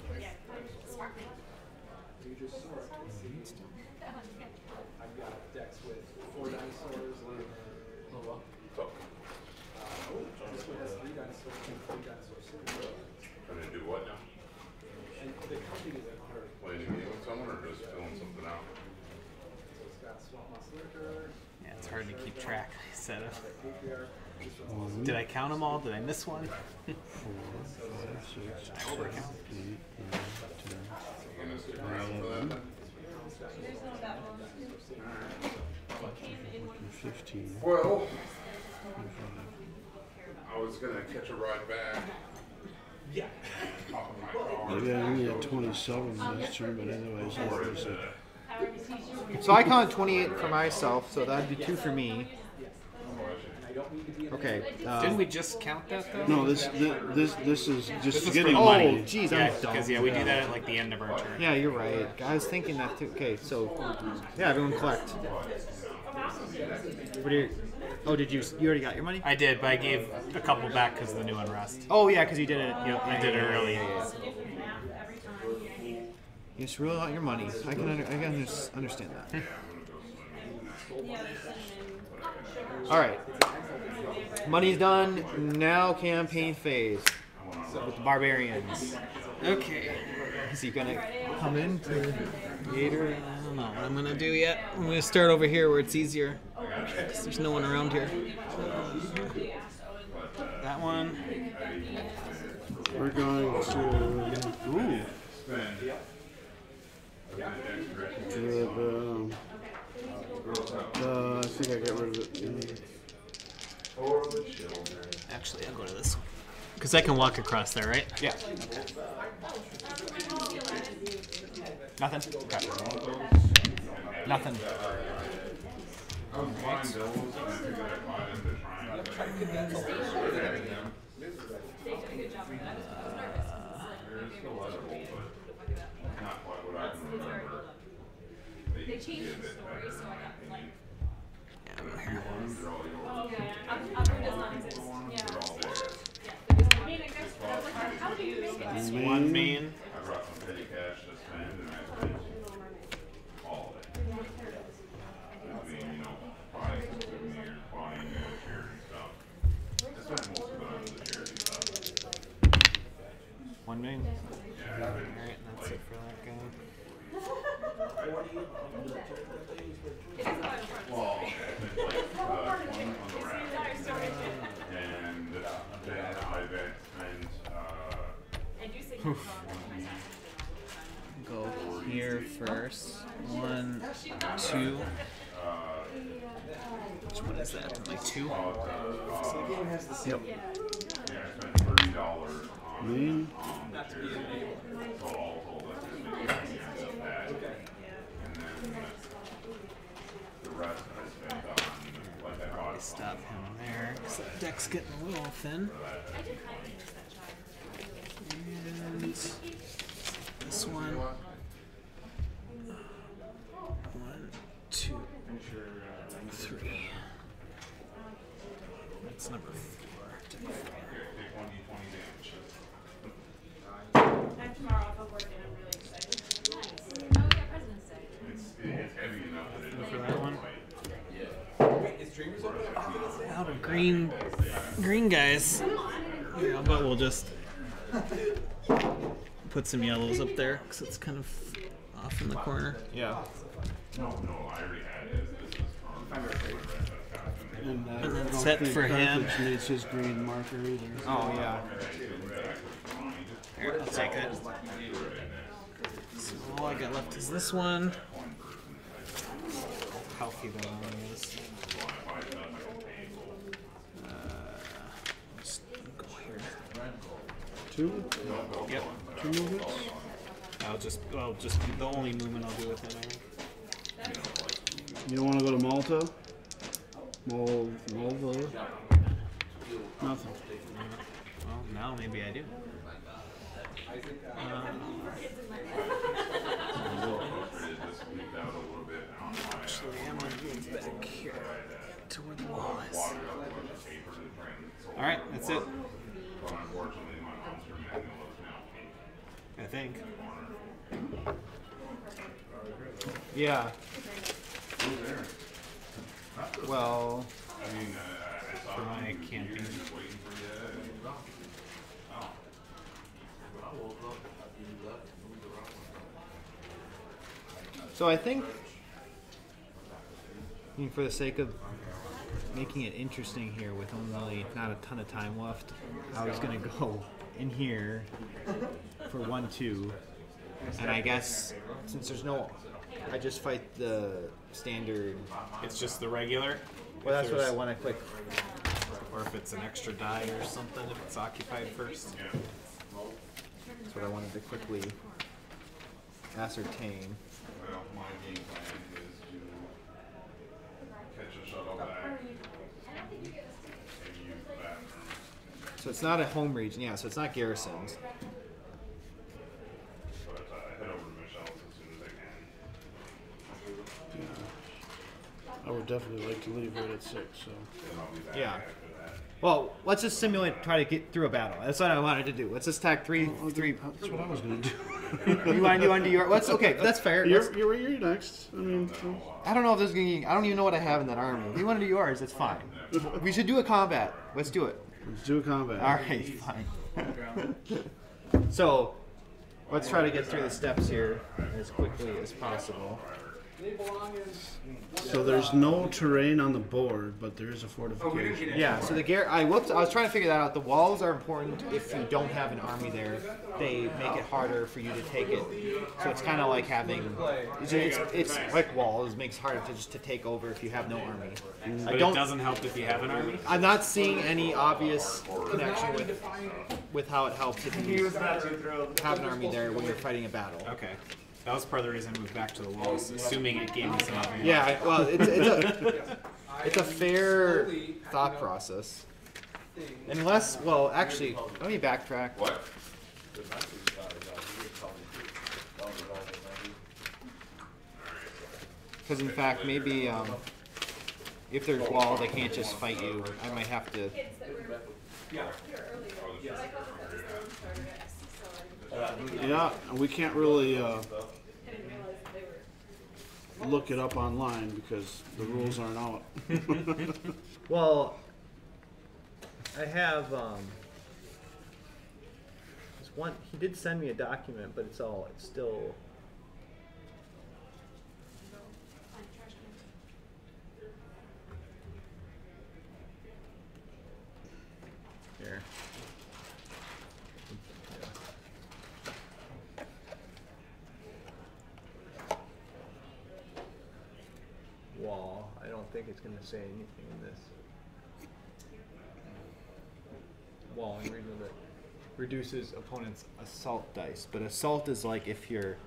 you just sort. I've got decks with 4 dinosaurs and this one has 3 dinosaurs and 3 dinosaurs. Trying to do what now? And the counting is at 100. Playing a game with someone or just filling something out? So it's got Swamp Moss Lurker. Yeah, it's hard to keep track. I said it. Did I count them all? Did I miss one? 4, 5, 6, 7, 8, 9, 10, 11, 15. Well, I was gonna catch a ride back. Yeah. Hop in my car. Maybe I only had 27 this turn, but otherwise, that was it. So I counted 28 for myself, so that'd be 2 for me. Okay. Didn't we just count that though? No, this is just This is getting for- money. Oh, jeez, Yeah, I'm dumb. because we do that at like the end of our turn. Yeah, you're right. I was thinking that too. Okay, so yeah, everyone collect. What do you? Oh, did you? You already got your money? I did, but I gave a couple back because of the new unrest. Oh yeah, because you did it. Yep, I did it early. You just rule out your money. I can understand that. All right. Money's done. Now campaign phase with the barbarians. Okay. Is he gonna come into theater? I don't know what I'm gonna do yet. I'm gonna start over here where it's easier. 'Cause there's no one around here. That one. We're going to. Ooh. I think I got rid of it. Actually, I'll go to this one. Because I can walk across there, right? Yeah. Nothing? Okay. Nothing. They changed the story, so I got like. Yeah, I'm here. Oh yeah, Upper does not exist. Yeah. I mean, I guess I was like, how do you make it? One main. I brought some petty cash to spend, and I spent all of it. I mean, you know, buying souvenirs, buying charity stuff. I spent most of it on the charity stuff. One main. Yeah, Alright, that's it for that guy. well, I spent like one on the rack, and then I spent Go here first. 1, 2. Which one is that? Like 2? Yep. Yeah, I spent $30 on Me? the charity. So all told, that's gonna make $20 back. And then the rest I spent on, like I bought. Stop him there. Because that deck's getting a little thin. And this one. 1, 2, 3. That's number 4. Take 1d20 damage. I'm tomorrow off of work and I'm really excited. Nice. Oh yeah, President's Day. It's heavy enough that it For that one. Wait, is Dreamers open up after this? Out of green guys. Yeah, but we'll just put some yellows up there because it's kind of off in the corner. Yeah. No, I already had it. This is And And then I don't set think for him. Carthage needs his green marker either. Oh yeah. Here, I'll take it. So all I got left is this one. How healthy that one is. Just go here. 2? Yep. 2 movements? I'll just the only movement I'll do with him. I think. You don't want to go to Malta? Malta? Nothing. Well, now maybe I do. Actually, I'm going to move back here to where the wall is. Alright, that's it. I think. Yeah. Well, for my camping. So I think, I mean, for the sake of making it interesting here with only not a ton of time left, I was going to go in here for 1-2. And I guess since there's no, I just fight the standard. It's just the regular? Well, that's what I want to click. Or if it's an extra die or something, if it's occupied first. That's what I wanted to quickly ascertain. Well, my game plan is to catch a shuttle back and use the bathroom. So it's not a home region, yeah, so it's not garrisons. But head over to Michelle's as soon as I can. I would definitely like to leave right at 6, so. Yeah. Well, let's just simulate, try to get through a battle. That's what I wanted to do. Let's just attack three. That's what I was going to do. You want to do your? Let's okay. That's fair. You're next. I mean, I don't know if there's gonna. I don't even know what I have in that army. If you want to do yours, that's fine. We should do a combat. Let's do it. Let's do a combat. All right, fine. So, let's try to get through the steps here as quickly as possible. So there's no terrain on the board, but there is a fortification. Yeah. So the I was trying to figure that out. The walls are important if you don't have an army there. They make it harder for you to take it. So it's kind of like having. It's like walls. It makes it harder to take over if you have no army. But it doesn't help if you have an army. I'm not seeing any obvious connection with how it helps if you have an army there when you're fighting a battle. Okay. That was part of the reason I moved back to the walls, assuming it gave me some army. Yeah, well, it's a fair thought process. Unless, well, actually, let me backtrack. What? Because in fact, maybe if there's walls, they can't just fight you. I might have to. Yeah, we can't really look it up online because the rules aren't out. Well, I have this one. He did send me a document, but it's still. Here. Wall. I don't think it's going to say anything in this. Wall and regional that reduces opponent's assault dice, but assault is like if you're.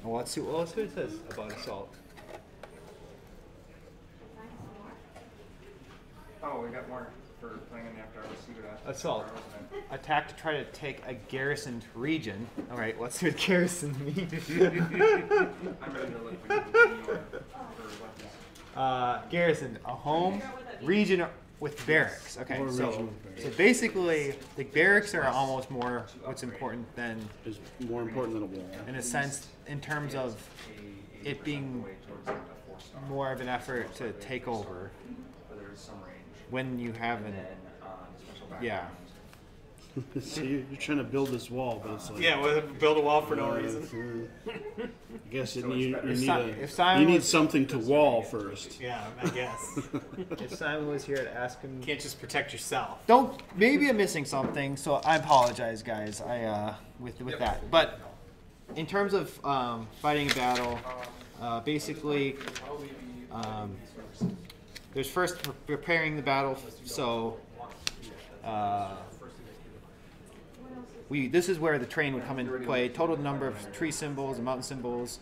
Well, let's see what it says about assault. Oh, we got more for playing in the after hours. See what Assault. Attack to try to take a garrisoned region. All right, let's see what garrison means. I'm ready to look for garrison, a home region with barracks. Okay, so basically the barracks are almost more what's important than is more important than a wall. In a sense, in terms of it being more of an effort to take over when you have an yeah. So you're trying to build this wall, but it's like we'll build a wall for no reason. I guess you need something to wall first. Yeah, I guess. If Simon was here, I'd ask him. You can't just protect yourself. Maybe I'm missing something, so I apologize, guys. With that, but in terms of fighting a battle, basically, there's first preparing the battle. So. This is where the train would come into play. Total number of tree symbols and mountain symbols.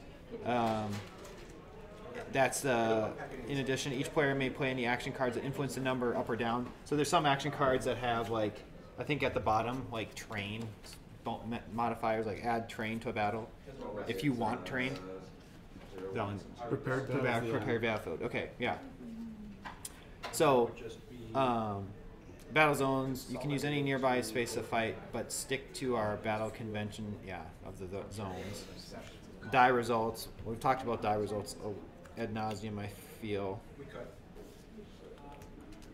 That's in addition, each player may play any action cards that influence the number up or down. So there's some action cards that have like, I think at the bottom, like train modifiers, like add train to a battle. If you want train, prepared battlefield. Okay, yeah. So. Battle zones, you can use any nearby space to fight, but stick to our battle convention, of the zones. Die results, we've talked about die results ad nauseum, I feel.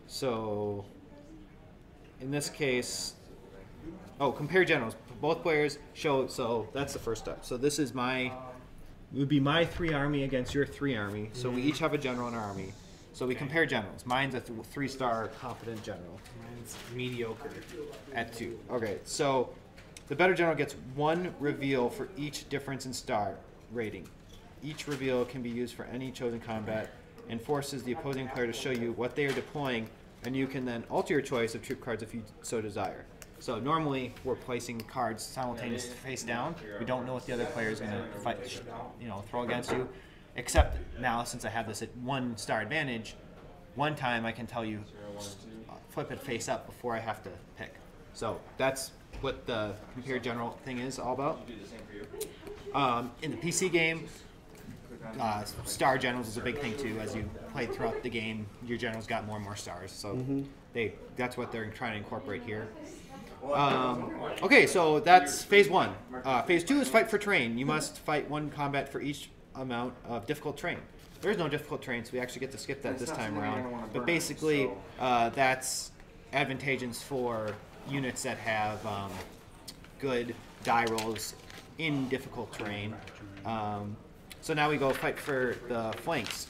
So, in this case, compare generals. Both players show, so that's the first step. So this is it would be my 3 army against your 3 army. So we each have a general in our army. So we compare generals. Mine's a 3-star confident general. Mine's mediocre. At 2. Okay, so the better general gets 1 reveal for each difference in star rating. Each reveal can be used for any chosen combat and forces the opposing player to show you what they are deploying, and you can then alter your choice of troop cards if you so desire. So normally we're placing cards simultaneously face down. We don't know what the other player is going to fight, throw against you. Except now, since I have this at 1-star advantage, one time I can tell you flip it face up before I have to pick. So that's what the compare general thing is all about. In the PC game, star generals is a big thing too. As you play throughout the game, your generals got more and more stars. So that's what they're trying to incorporate here. Okay, so that's phase 1. Phase 2 is fight for terrain. You must fight 1 combat for each amount of difficult terrain. There's no difficult terrain, so we actually get to skip that this time around. But basically, that's advantageous for units that have good die rolls in difficult terrain. So now we go fight for the flanks.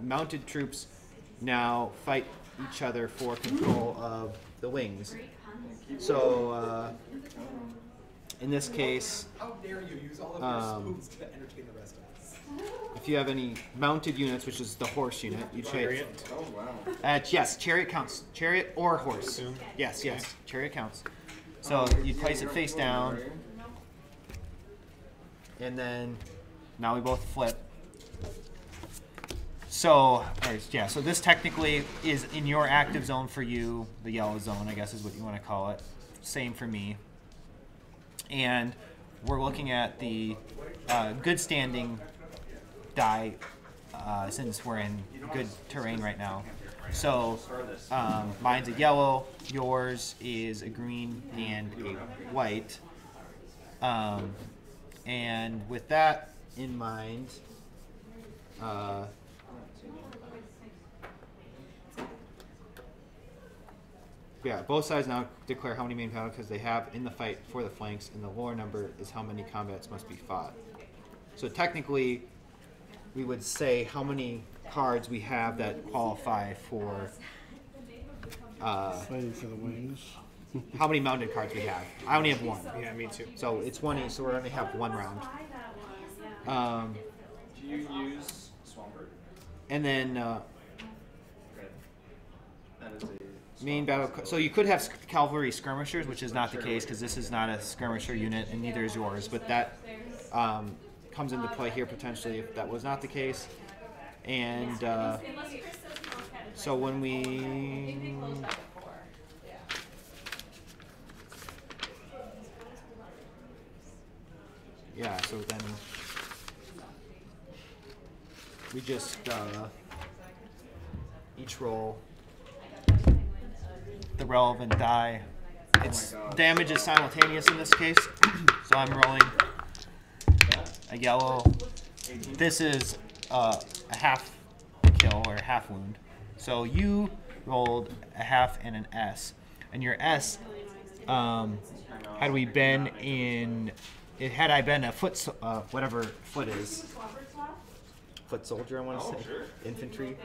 Mounted troops now fight each other for control of the wings. So in this case, How dare you use all of your spoons to entertain the rest of us? if you have any mounted units, which is the horse unit, you Chariot. Oh wow. yes, chariot counts. Chariot or horse. Yes, yes, chariot counts. So you place it face down, and then now we both flip. So yeah, so this technically is in your active zone for you, the yellow zone, I guess is what you want to call it. Same for me. And we're looking at the good standing die since we're in good terrain right now. So mine's a yellow, yours is a green and a white. And with that in mind, yeah, both sides now declare how many main battles they have in the fight for the flanks, and the lower number is how many combats must be fought. So technically, we would say how many cards we have that qualify for Fighting for the wings. how many mounted cards we have. I only have 1. Yeah, me too. So it's 1 each, so we're going to have 1 round. Do you use Swampert? And then Okay. That is a main battle. So you could have cavalry skirmishers, which is not the case because this is not a skirmisher unit, and neither is yours. But that comes into play here potentially if that was not the case. And so when we yeah, so then we just each roll the relevant die. Its damage is simultaneous in this case, so I'm rolling a yellow. This is a half kill or a half wound. So you rolled a half and an S, and your S, had we been in, had I been a foot, whatever foot is, foot soldier, I want to say, infantry.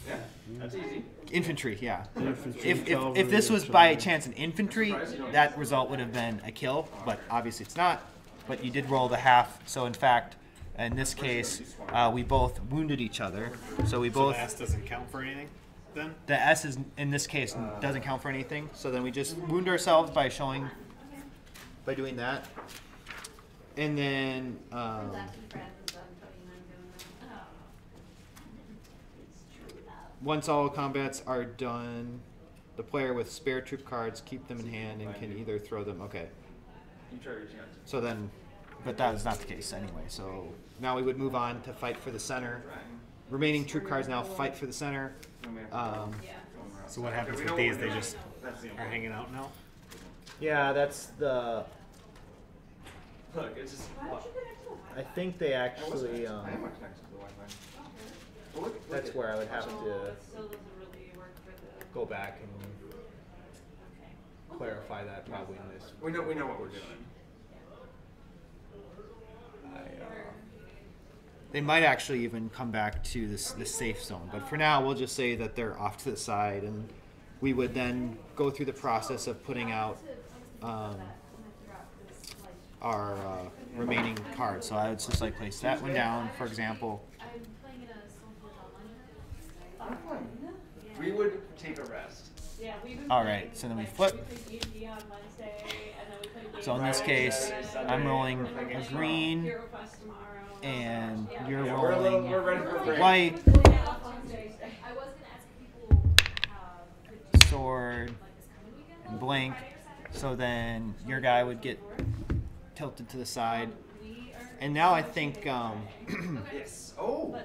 Yeah, that's easy. Infantry, yeah. Infantry, If this was by chance an infantry, that result would have been a kill, but obviously it's not. But you did roll the half, so in fact, in this case, we both wounded each other. So we both. So the S doesn't count for anything, then? The S is in this case doesn't count for anything. So then we just wound ourselves by doing that, and then. Once all combats are done, the player with spare troop cards keep them in hand and can either throw them. Okay. So then, but that is not the case anyway. So now we would move on to fight for the center. Remaining troop cards now fight for the center. So what happens with these? They just are hanging out now? Yeah, that's the. Look, it's just. I think they actually. That's where I would have to go back and clarify that probably in this. We know what we're doing. They might actually even come back to this safe zone, but for now we'll just say that they're off to the side, and we would then go through the process of putting out our remaining cards. So I would just like place that one down, for example. We would take a rest. All right, so then we flip. So in this case, I'm rolling a green, and you're rolling white, sword, and blank. So then your guy would get tilted to the side. And now I think, Yes. Oh.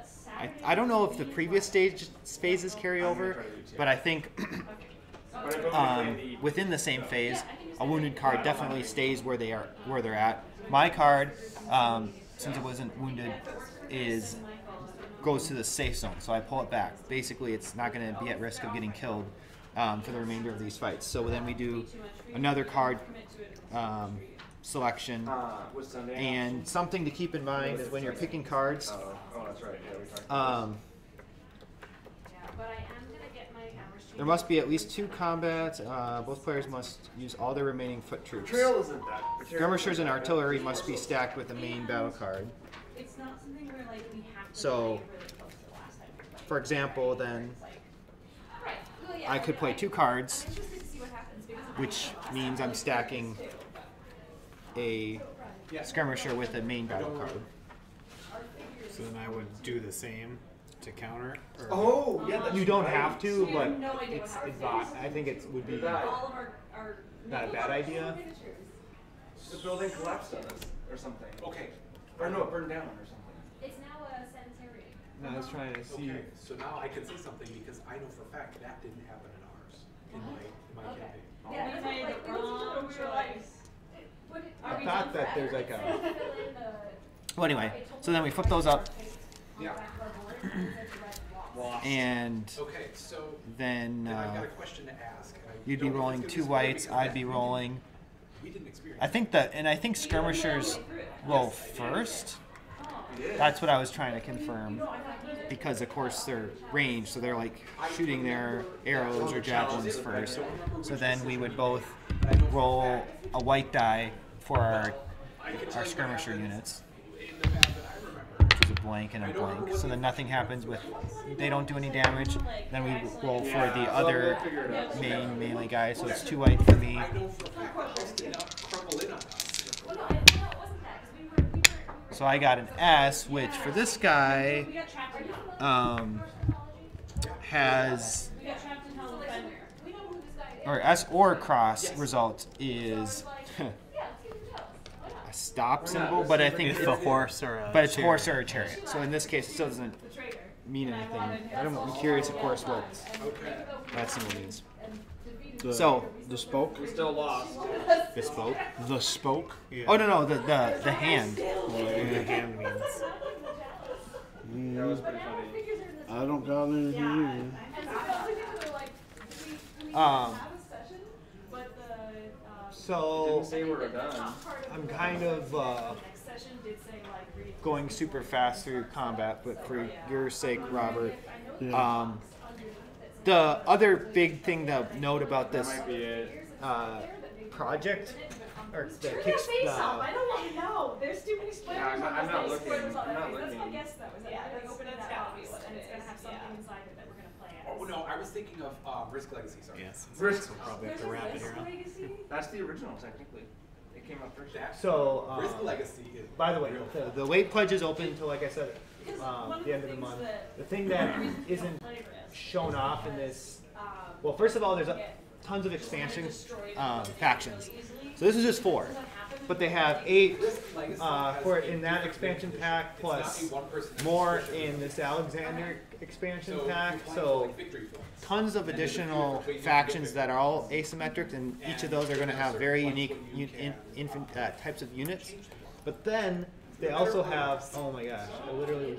I don't know if the previous phases carry over, but I think within the same phase, a wounded card definitely stays where they're at. My card, since it wasn't wounded, goes to the safe zone, so I pull it back. Basically, it's not going to be at risk of getting killed for the remainder of these fights. So then we do another card selection, and something to keep in mind is when you're picking cards. There must be at least 2 combats. Both players must use all their remaining foot troops. Skirmishers and artillery must be stacked with the main battle card. So, for example, then I could play 2 cards, which means I'm stacking a skirmisher with a main battle card. So then I would do the same to counter. Oh, yeah. You don't have to, but I think it would be not a bad idea. The building collapsed on us, or something. Okay. Or no, it burned down or something. It's now a sanitarium. No, I was trying to see. Okay, so now I can say something because I know for a fact that didn't happen in ours, in my campaign. Yeah, we made the wrong choice. I thought that there's like a... Well, anyway, so then we flip those up. Yeah. And okay, so then I've got a question to ask. You'd be rolling 2 whites, I'd be rolling... We didn't experience I think skirmishers roll first. That's what I was trying to confirm, because of course they're ranged, so they're like shooting their arrows or javelins first. So then we would both roll a white die for our skirmisher units, which is a blank and a blank. So then nothing happens with, they don't do any damage. Then we roll for the other main melee guy, so it's 2 white for me. So I got an S, which for this guy has, or S or cross result is a stop symbol, but I think it's a horse or a but it's horse or a chariot. So in this case, it still doesn't mean anything. I'm curious, of course, what that symbol means. So the spoke. We still lost. The spoke. The spoke. Yeah. Oh no, the hand. The hand means. That was pretty funny. I don't got anything So Didn't say we were done. I'm kind of going super fast through combat, but for your sake, Robert. The other big thing to note about this project, or the I don't want to know. There's too many spoilers. I'm not looking. I'm not looking. Let's go guess though. Is that like open it up and it's gonna have something inside it that we're gonna play as? Oh no, I was thinking of Risk Legacy. Sorry. Yes. Risk. We'll probably have to wrap it here. That's the original, technically. It came out first. So Risk Legacy is. by the way, the weight pledge is open until, like I said, the end of the month. The thing that isn't shown off in this, well, first of all, there's tons of expansion factions. So this is just 4, but they have 8 for in that expansion pack, plus more in this Alexander expansion pack. So tons of additional factions that are all asymmetric, and each of those are going to have very unique types of units. But then they also have, oh my gosh, I literally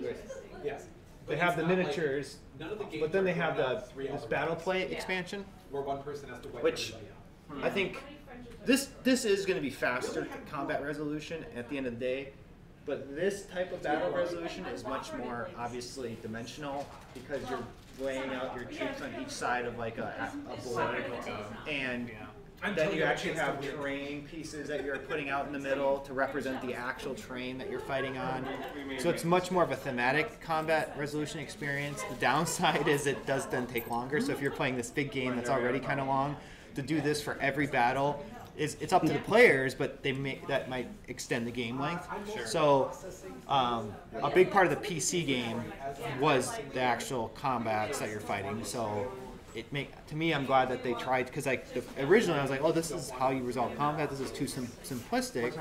Yes. they have the miniatures, but then they have this battle play expansion, Where one person has to wipe which everybody out. I think this is going to be faster combat resolution at the end of the day, but this type of battle resolution is much more obviously dimensional because you're laying out your troops on each side of like a board, and then you actually have terrain pieces that you're putting out in the middle to represent the actual terrain that you're fighting on. So it's much more of a thematic combat resolution experience. The downside is it does then take longer. So if you're playing this big game that's already kind of long, to do this for every battle it's up to the players, but that might extend the game length. Sure. So a big part of the PC game was the actual combats that you're fighting. So to me, I'm glad that they tried, because originally I was like, oh, this is how you resolve combat. This is too simplistic.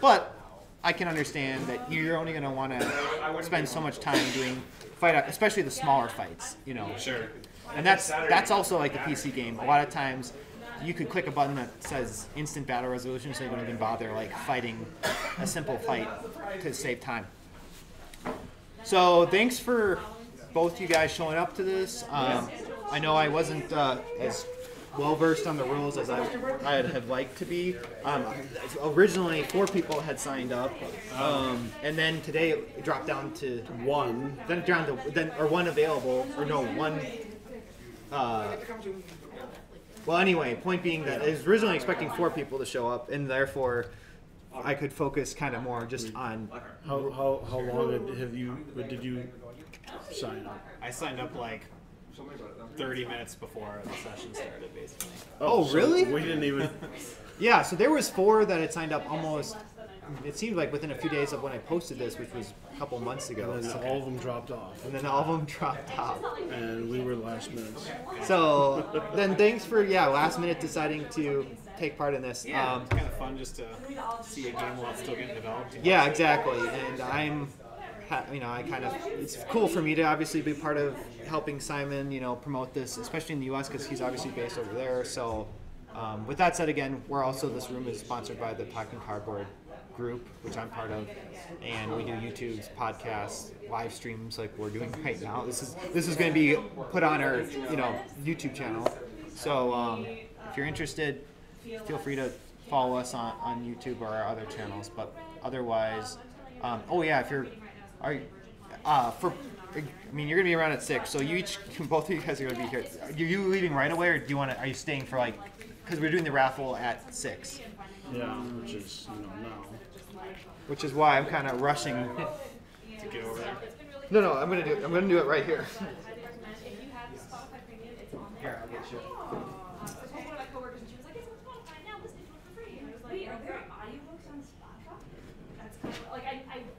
But I can understand that you're only going to want to spend so much time doing especially the smaller fights, you know. Sure. And that's also like the PC game. A lot of times you could click a button that says instant battle resolution, so you don't even bother like fighting a simple fight to save time. So thanks for both you guys showing up to this. I know I wasn't as well versed on the rules as I'd have liked to be. Originally 4 people had signed up, and then today it dropped down to 1. Then down to one available, or no, 1. Well, anyway, point being that I was originally expecting 4 people to show up, and therefore I could focus kind of more just on. How long did you sign up? I signed up like 30 minutes before the session started, basically. Oh, really? We didn't even. Yeah, so there was 4 that had signed up almost. It seemed like within a few days of when I posted this, which was a couple months ago. And then all of them dropped off. And we were last minutes. So then thanks for last minute deciding to take part in this. Yeah, it's kind of fun just to see a game while it's still getting developed. Yeah, exactly. And it's cool for me to obviously be part of helping Simon, promote this, especially in the U.S. because he's obviously based over there. So with that said, again, this room is sponsored by the Talking Cardboard group, which I'm part of, and we do YouTube's podcasts, live streams like we're doing right now. This is going to be put on our YouTube channel. So if you're interested, feel free to follow us on YouTube or our other channels. But otherwise, if you're you're gonna be around at 6, so both of you guys are gonna be here. Are you leaving right away, or are you staying for because we're doing the raffle at 6? Yeah, which is now. Which is why I'm kind of rushing to get over there. No, I'm gonna do it right here. Here, I'll get you. Wait, are there audiobooks on Spotify? That's kind of like I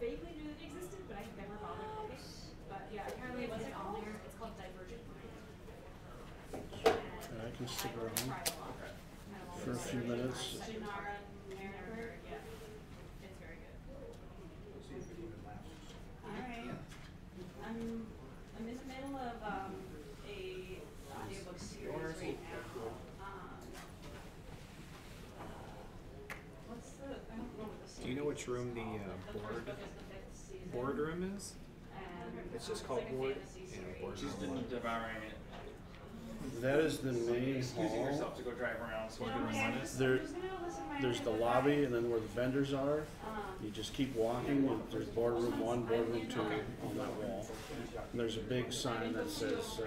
vaguely knew it existed, but I never bothered looking. But yeah, apparently it wasn't on there. It's called Divergent Mind. I can stick around for a few minutes. Alright. I'm in the middle of a audiobook series right now. Do you know which room the board room is? It's just called board. She's devouring it. That is the main Excusing hall. yourself to go drive around. So we're doing one. There's the lobby, and then where the vendors are. You just keep walking. And there's boardroom 1, boardroom 2 on that wall. And there's a big sign that says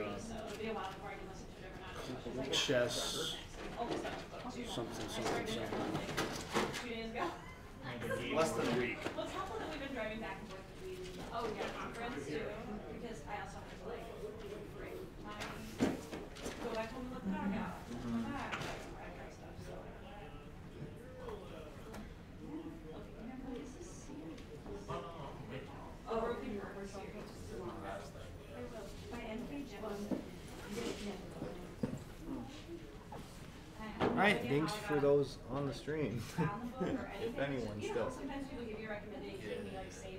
chess, something. Less than a week. Well, it's helpful that we've been driving back and forth between conference too, because I also have to go back home and let the dog out. Come back, that kind of stuff. So. Oh, we're looking for we're so too long. My NK Alright, thanks for those on the stream. If anyone still. Sometimes people give you a recommendation, you like say